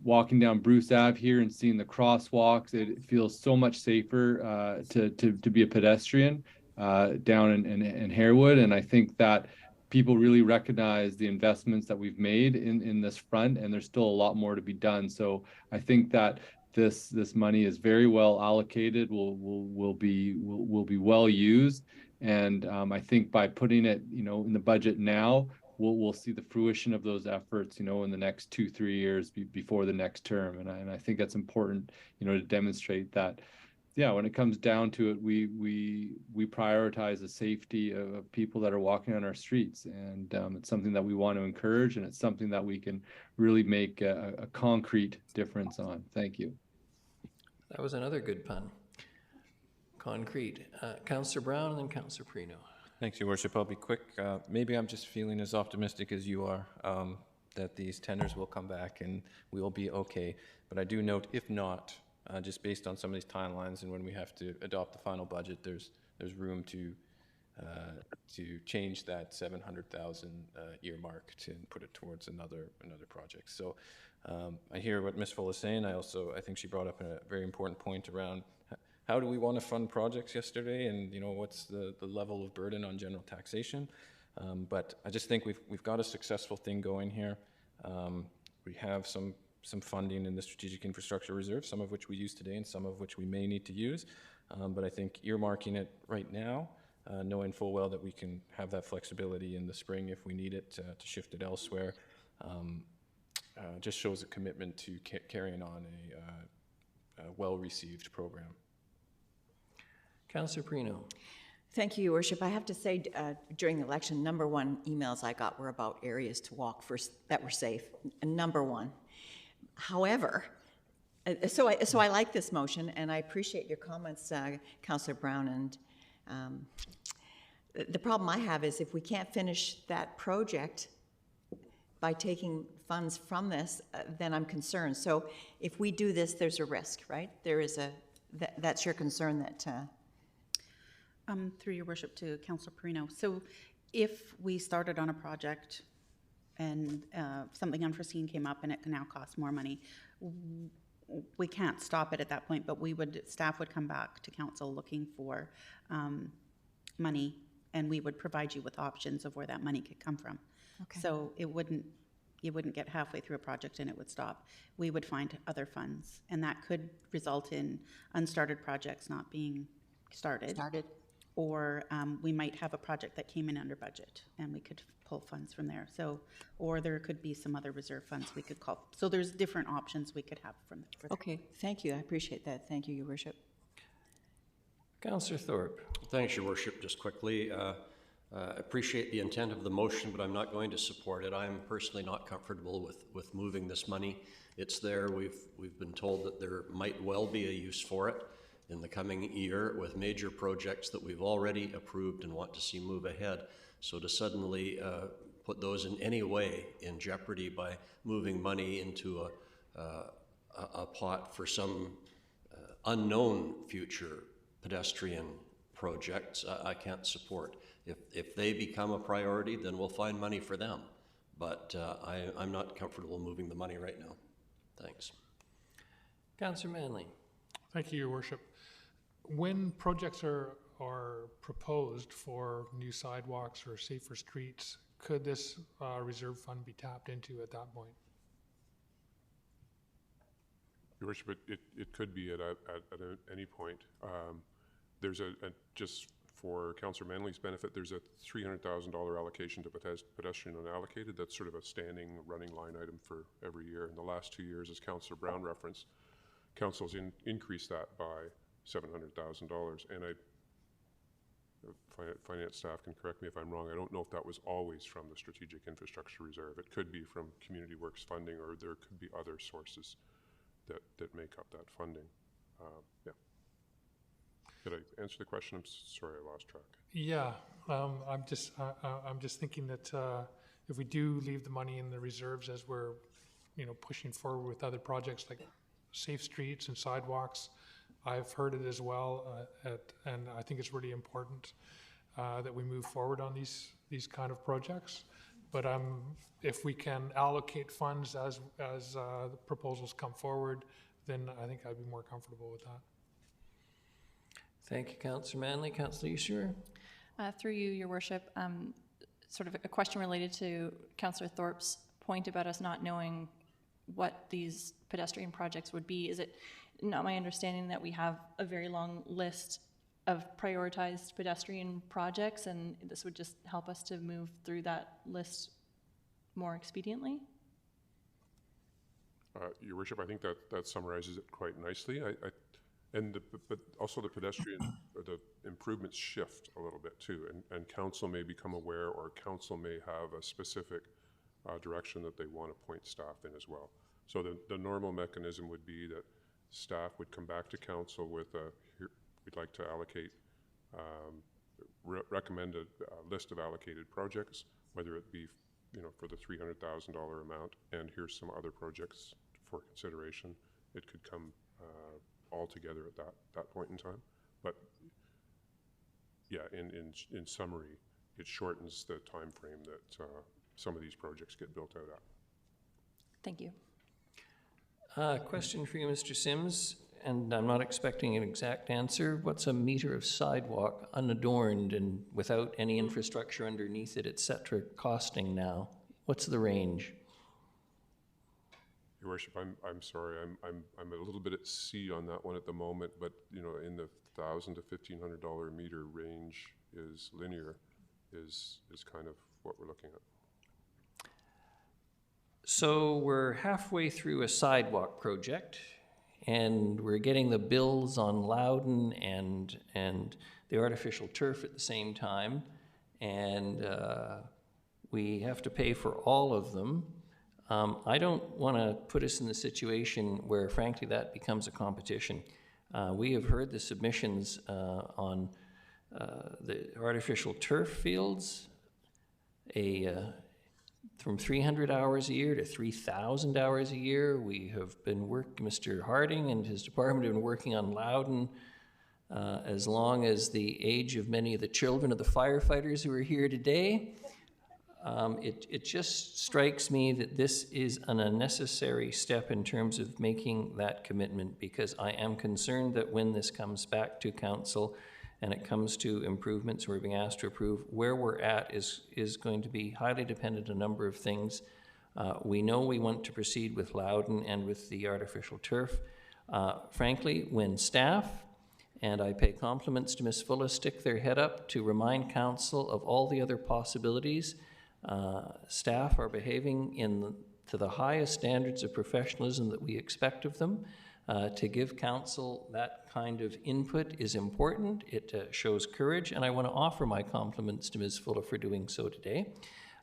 walking down Bruce Ave here and seeing the crosswalks, it feels so much safer to be a pedestrian down in Harewood. And I think that people really recognize the investments that we've made in this front, and there's still a lot more to be done. So I think that this money is very well allocated, will be well used, and I think by putting it in the budget now, we'll see the fruition of those efforts in the next 2-3 years before the next term. And I think that's important to demonstrate that, yeah, when it comes down to it, we prioritize the safety of people that are walking on our streets, and it's something that we want to encourage, and it's something that we can really make a concrete difference on. Thank you. That was another good pun. Concrete. Councillor Brown and then Councillor Prino. Thanks, Your Worship. I'll be quick. Maybe I'm just feeling as optimistic as you are that these tenders will come back and we will be okay. But I do note, if not, just based on some of these timelines and when we have to adopt the final budget, there's there's room to change that 700,000 earmark to put it towards another project. So I hear what Ms. Full is saying. I think she brought up a very important point around how do we want to fund projects yesterday, and what's the level of burden on general taxation. But I just think we've got a successful thing going here. We have some funding in the Strategic Infrastructure Reserve, some of which we use today and some of which we may need to use. But I think earmarking it right now, knowing full well that we can have that flexibility in the spring if we need it to shift it elsewhere, just shows a commitment to carrying on a well-received program. Councillor Perino. Thank you, Your Worship. I have to say, during the election, number one emails I got were about areas to walk that were safe. Number one. However, so I like this motion, and I appreciate your comments, Councillor Brown. And the problem I have is if we can't finish that project by taking funds from this, then I'm concerned. So if we do this, there's a risk, right? That's your concern that. Through your worship to Councillor Perino. So if we started on a project and something unforeseen came up and it can now cost more money, we can't stop it at that point, but staff would come back to council looking for money, and we would provide you with options of where that money could come from. Okay. So you wouldn't get halfway through a project and it would stop. We would find other funds, and that could result in unstarted projects not being started. Or we might have a project that came in under budget and we could pull funds from there. So, or there could be some other reserve funds we could call. So there's different options we could have from there. Okay, thank you. I appreciate that. Thank you, Your Worship. Councillor Thorpe. Thanks, Your Worship. Just quickly, appreciate the intent of the motion, but I'm not going to support it. I'm personally not comfortable with moving this money. It's there. We've been told that there might well be a use for it in the coming year with major projects that we've already approved and want to see move ahead. So to suddenly put those in any way in jeopardy by moving money into a pot for some unknown future pedestrian projects, I can't support. If they become a priority, then we'll find money for them. But I'm not comfortable moving the money right now. Thanks. Councillor Manley. Thank you, Your Worship. When projects are proposed for new sidewalks or safer streets, could this reserve fund be tapped into at that point? Your Worship, it could be at any point. There's just for Councillor Manley's benefit, there's a $300,000 allocation to pedestrian unallocated. That's sort of a standing running line item for every year. In the last 2 years, as Councillor Brown referenced, Council's increased that by $700,000. And finance staff can correct me if I'm wrong. I don't know if that was always from the Strategic Infrastructure Reserve. It could be from Community Works funding, or there could be other sources that make up that funding. Yeah. Did I answer the question? I'm sorry, I lost track. Yeah, I'm just thinking that if we do leave the money in the reserves as we're, pushing forward with other projects like safe streets and sidewalks, I've heard it as well, and I think it's really important that we move forward on these kind of projects. But if we can allocate funds as the proposals come forward, then I think I'd be more comfortable with that. Thank you, Councillor Manley. Councillor Easter. Through you, Your Worship, sort of a question related to Councillor Thorpe's point about us not knowing what these pedestrian projects would be. Is it not my understanding that we have a very long list of prioritized pedestrian projects, and this would just help us to move through that list more expediently? Your Worship, I think that summarizes it quite nicely. But also the pedestrian, the improvements shift a little bit too, and council may become aware, or council may have a specific direction that they want to point staff in as well. So the normal mechanism would be that staff would come back to council with we'd like to allocate, recommend a list of allocated projects, whether it be for the $300,000 amount, and here's some other projects for consideration. It could come all together at that point in time. But yeah, in summary, it shortens the time frame that some of these projects get built out at. Thank you. Question for you, Mr. Sims, and I'm not expecting an exact answer. What's a meter of sidewalk unadorned and without any infrastructure underneath it, et cetera, costing now? What's the range? Your Worship, I'm sorry, I'm a little bit at sea on that one at the moment, but you know, in the $1,000 to $1,500 a meter range is linear, is kind of what we're looking at. So we're halfway through a sidewalk project, and we're getting the bills on Loudon and the artificial turf at the same time, and we have to pay for all of them. I don't want to put us in the situation where, frankly, that becomes a competition. We have heard the submissions on the artificial turf fields, from 300 hours a year to 3,000 hours a year. We have been Mr. Harding and his department have been working on Loudon as long as the age of many of the children of the firefighters who are here today. It just strikes me that this is an unnecessary step in terms of making that commitment, because I am concerned that when this comes back to council and it comes to improvements we're being asked to approve, where we're at is going to be highly dependent on a number of things. We know we want to proceed with Loudon and with the artificial turf. Frankly, when staff, and I pay compliments to Ms. Fuller, stick their head up to remind council of all the other possibilities, staff are behaving to the highest standards of professionalism that we expect of them. To give council that kind of input is important. It shows courage, and I want to offer my compliments to Ms. Fuller for doing so today.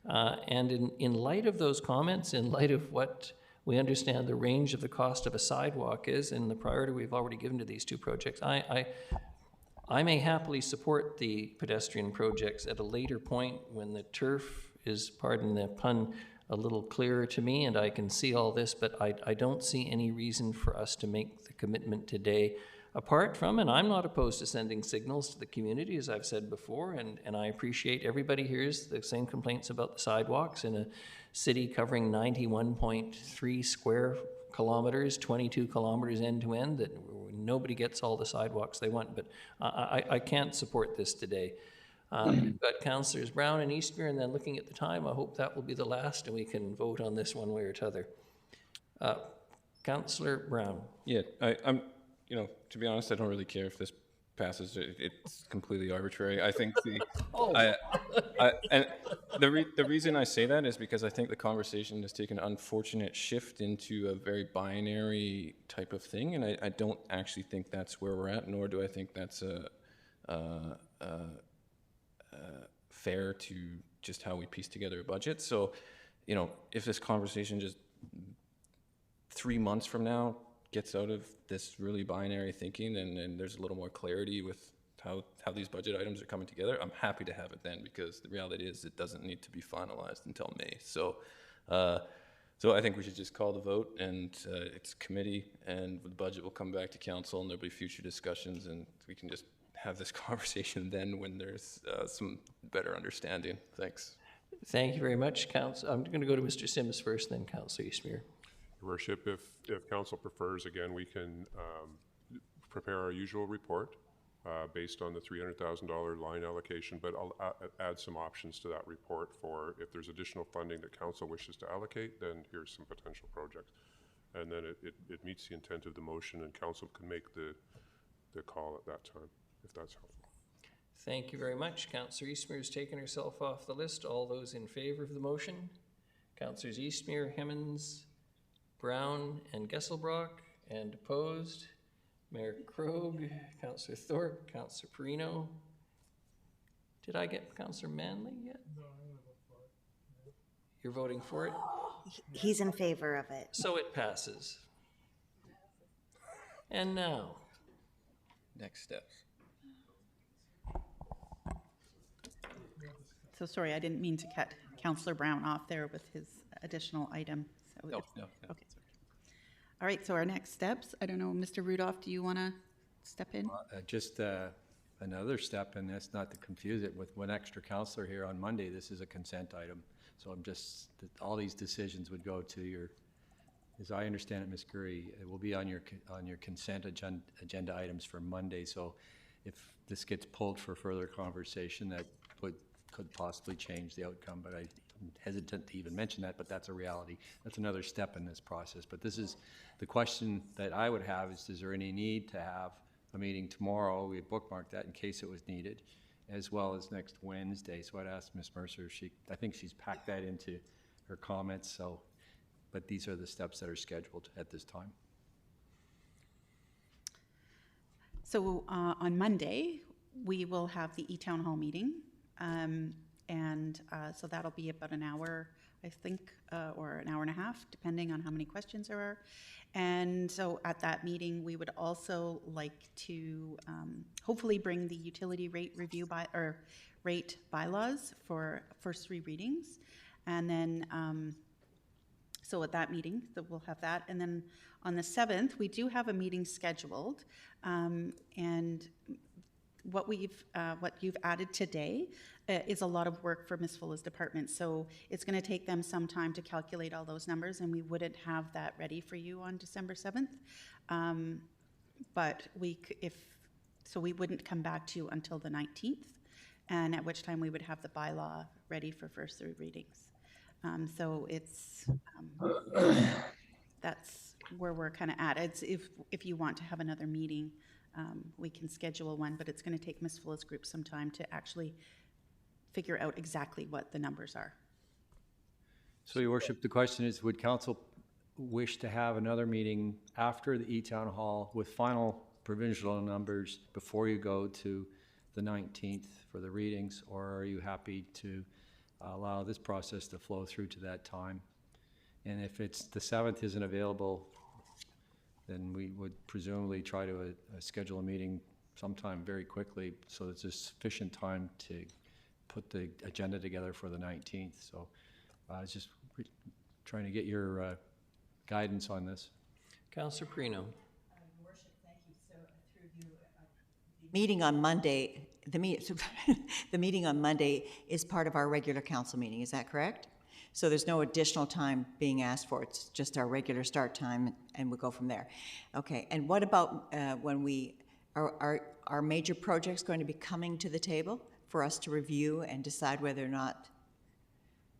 And in light of those comments, in light of what we understand the range of the cost of a sidewalk is and the priority we've already given to these two projects, I may happily support the pedestrian projects at a later point when the turf is, pardon the pun, a little clearer to me and I can see all this, but I don't see any reason for us to make the commitment today, apart from, and I'm not opposed to sending signals to the community, as I've said before, and I appreciate everybody hears the same complaints about the sidewalks in a city covering 91.3 square kilometers, 22 kilometers end to end, that nobody gets all the sidewalks they want, but I can't support this today. We've got Councillors Brown and Eastmere, and then looking at the time, I hope that will be the last and we can vote on this one way or t'other. Councillor Brown. Yeah, I'm, you know, to be honest, I don't really care if this passes. It's completely arbitrary. I think and the reason I say that is because I think the conversation has taken an unfortunate shift into a very binary type of thing, and I don't actually think that's where we're at, nor do I think that's fair to just how we piece together a budget. So, you know, if this conversation just 3 months from now gets out of this really binary thinking and there's a little more clarity with how these budget items are coming together, I'm happy to have it then, because the reality is it doesn't need to be finalized until May. So I think we should just call the vote, and it's committee, and the budget will come back to council, and there'll be future discussions, and we can just have this conversation then when there's some better understanding. Thanks. Thank you very much, Council. I'm going to go to Mr. Sims first, then Councillor Eastmere. Your Worship, if council prefers, again, we can prepare our usual report based on the $300,000 line allocation, but I'll add some options to that report for if there's additional funding that council wishes to allocate, then here's some potential projects. And then it meets the intent of the motion, and council can make the call at that time, if that's helpful. Thank you very much. Councillor Eastmere has taken herself off the list. All those in favour of the motion? Councillors Eastmere, Hemmons, Brown, and Gesselbrock, and opposed? Mayor Krogh, Councillor Thorpe, Councillor Perino. Did I get Councillor Manley yet? No, I'm going to vote for it. You're voting for it? He's in favor of it. So it passes. And now, next steps. So sorry, I didn't mean to cut Councillor Brown off there with his additional item. So No. Okay. All right, so our next steps, I don't know, Mr. Rudolph, do you want to step in? another step in this, not to confuse it with one extra counselor here on Monday. This is a consent item. So I'm just, all these decisions would go to your, as I understand it, Ms. Curry, it will be on your consent agenda items for Monday. So if this gets pulled for further conversation, that could possibly change the outcome, but I'm hesitant to even mention that, but that's a reality. That's another step in this process. But this is, the question that I would have is there any need to have a meeting tomorrow? We had bookmarked that in case it was needed, as well as next Wednesday. So I'd ask Ms. Mercer, I think she's packed that into her comments, so, but these are the steps that are scheduled at this time. So on Monday, we will have the E-Town Hall meeting. So that'll be about an hour, I think, or an hour and a half, depending on how many questions there are. And so at that meeting, we would also like to hopefully bring the utility rate review rate bylaws for first 3 readings. And then, so at that meeting, we'll have that. And then on the 7th, we do have a meeting scheduled. And what you've added today is a lot of work for Ms. Fulla's department. So it's going to take them some time to calculate all those numbers, and we wouldn't have that ready for you on December 7th. But we wouldn't come back to you until the 19th, and at which time we would have the bylaw ready for first 3 readings. So it's that's where we're kind of at. It's if you want to have another meeting, we can schedule one, but it's going to take Ms. Fulla's group some time to actually figure out exactly what the numbers are. So, Your Worship, the question is, would Council wish to have another meeting after the E-Town Hall with final provisional numbers before you go to the 19th for the readings, or are you happy to allow this process to flow through to that time? And if it's the 7th isn't available, then we would presumably try to schedule a meeting sometime very quickly so that there's sufficient time to put the agenda together for the 19th. So I was just trying to get your guidance on this. Councillor Perino. Your Worship, thank you. So through you, meeting on Monday, the meeting on Monday is part of our regular council meeting, is that correct? So there's no additional time being asked for. It's just our regular start time, and we'll go from there. Okay, and what about when are major projects going to be coming to the table for us to review and decide whether or not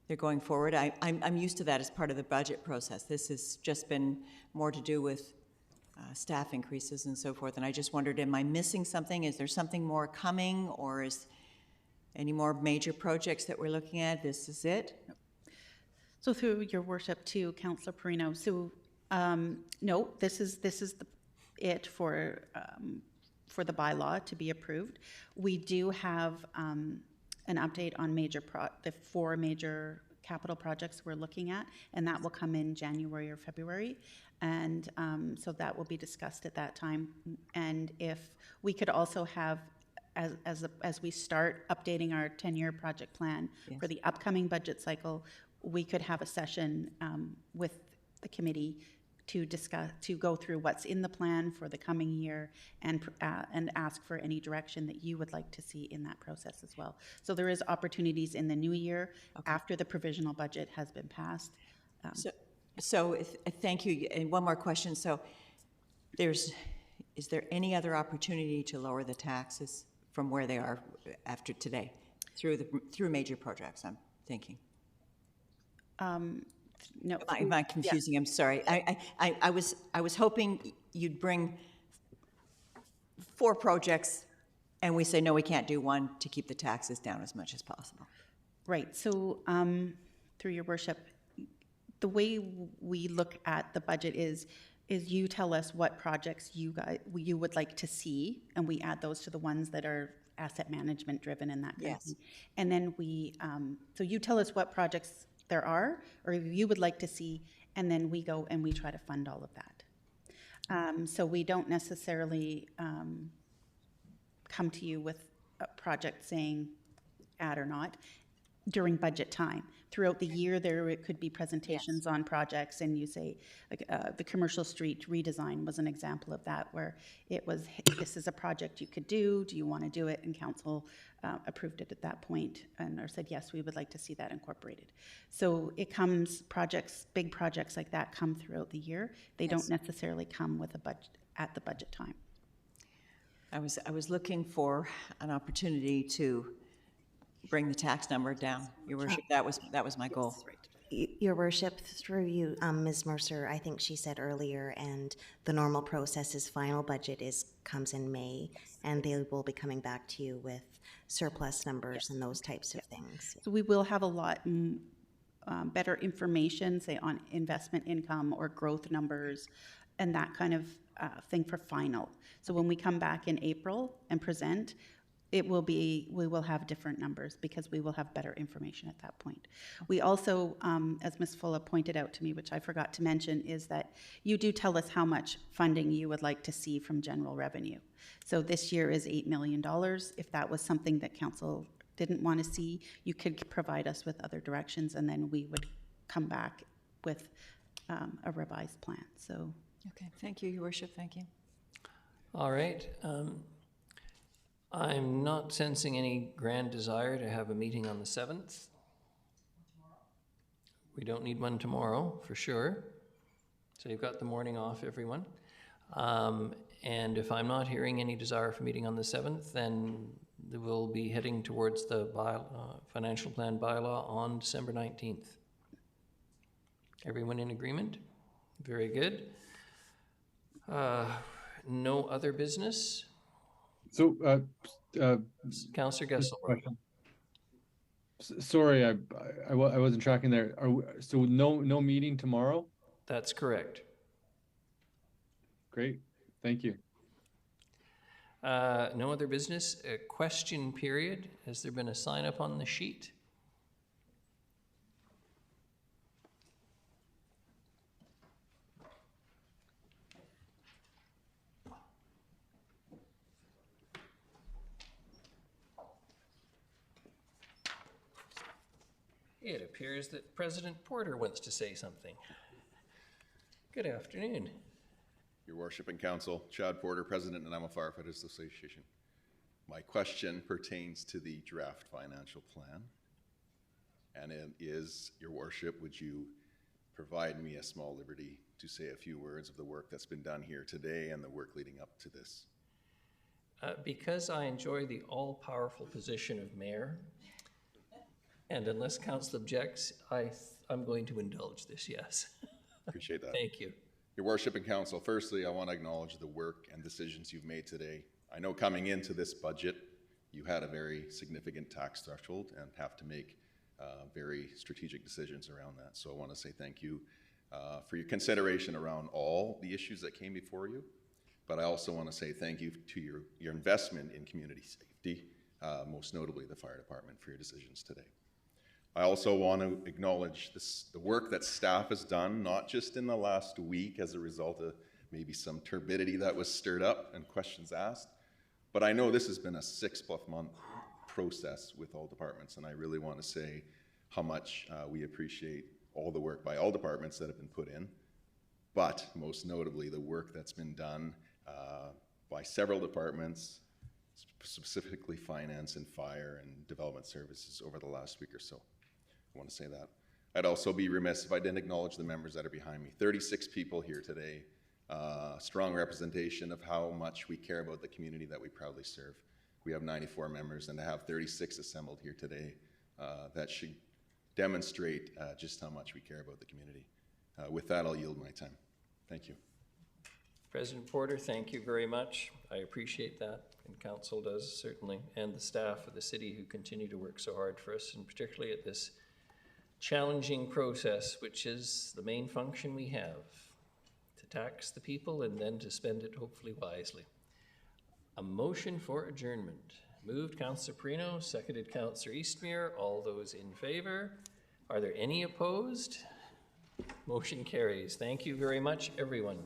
they're going forward? I'm used to that as part of the budget process. This has just been more to do with staff increases and so forth, and I just wondered, am I missing something? Is there something more coming, or is any more major projects that we're looking at? This is it? So through Your Worship to Councillor Perino, so no, this is it for the bylaw to be approved. We do have an update on the 4 major capital projects we're looking at, and that will come in January or February, and so that will be discussed at that time. And if we could also have, as we start updating our 10-year project plan for the upcoming budget cycle, we could have a session with the committee to discuss, to go through what's in the plan for the coming year, and ask for any direction that you would like to see in that process as well. So there is opportunities in the new year after the provisional budget has been passed. Thank you. And one more question. So is there any other opportunity to lower the taxes from where they are after today through major projects, I'm thinking? No. Am I confusing? Yeah. I'm sorry. I was hoping you'd bring 4 projects and we say, no, we can't do one, to keep the taxes down as much as possible. Right. So through Your Worship, the way we look at the budget is you tell us what projects you would like to see, and we add those to the ones that are asset management driven and that kind of thing. And then so you tell us what projects there are, or you would like to see, and then we go and we try to fund all of that. So we don't necessarily come to you with a project saying add or not during budget time. throughout the year, there it could be presentations on projects, and you say, like, the commercial street redesign was an example of that, where it was, this is a project you could do you want to do it? And council approved it at that point, and or said, yes, we would like to see that incorporated. So it comes, projects, big projects like that come throughout the year. They don't necessarily come with a budget at the budget time. I was looking for an opportunity to bring the tax number down, Your Worship. That was my goal. Your Worship, through you, Ms. Mercer, I think she said earlier, and the normal process is final budget comes in May, and they will be coming back to you with surplus numbers and those types of things. So we will have a lot better information, say on investment income or growth numbers and that kind of thing for final. So when we come back in April and present, we will have different numbers because we will have better information at that point. We also, as Ms. Fulla pointed out to me, which I forgot to mention, is that you do tell us how much funding you would like to see from general revenue. So this year is $8 million. If that was something that council didn't want to see, you could provide us with other directions, and then we would come back with a revised plan. So. Okay, thank you, Your Worship, thank you. All right. I'm not sensing any grand desire to have a meeting on the 7th. We don't need one tomorrow, for sure. So you've got the morning off, everyone. And if I'm not hearing any desire for meeting on the 7th, then we'll be heading towards the financial plan bylaw on December 19th. Everyone in agreement? Very good. No other business? So, Councillor Gesselbrook. Sorry, I wasn't tracking there. So no meeting tomorrow? That's correct. Great, thank you. No other business. A question period. Has there been a sign up on the sheet? It appears that President Porter wants to say something. Good afternoon. Your Worship and Council, Chad Porter, President and I'm a Firefighters Association. My question pertains to the draft financial plan. And it is, Your Worship, would you provide me a small liberty to say a few words of the work that's been done here today and the work leading up to this? Because I enjoy the all-powerful position of mayor, and unless council objects, I'm going to indulge this, yes. Appreciate that. Thank you. Your Worship and Council, firstly, I want to acknowledge the work and decisions you've made today. I know coming into this budget, you had a very significant tax threshold and have to make very strategic decisions around that. So I want to say thank you for your consideration around all the issues that came before you. But I also want to say thank you to your investment in community safety, most notably the fire department, for your decisions today. I also want to acknowledge the work that staff has done, not just in the last week as a result of maybe some turbidity that was stirred up and questions asked, but I know this has been a 6+ month process with all departments, and I really want to say how much we appreciate all the work by all departments that have been put in, but most notably the work that's been done by several departments, specifically finance and fire and development services over the last week or so. I want to say that. I'd also be remiss if I didn't acknowledge the members that are behind me. 36 people here today, strong representation of how much we care about the community that we proudly serve. We have 94 members, and to have 36 assembled here today, that should demonstrate just how much we care about the community. With that, I'll yield my time. Thank you. President Porter, thank you very much. I appreciate that, and council does certainly, and the staff of the city who continue to work so hard for us, and particularly at this challenging process, which is the main function we have, to tax the people and then to spend it hopefully wisely. A motion for adjournment. Moved Councillor Perino, seconded Councillor Eastmere. All those in favor? Are there any opposed? Motion carries. Thank you very much, everyone.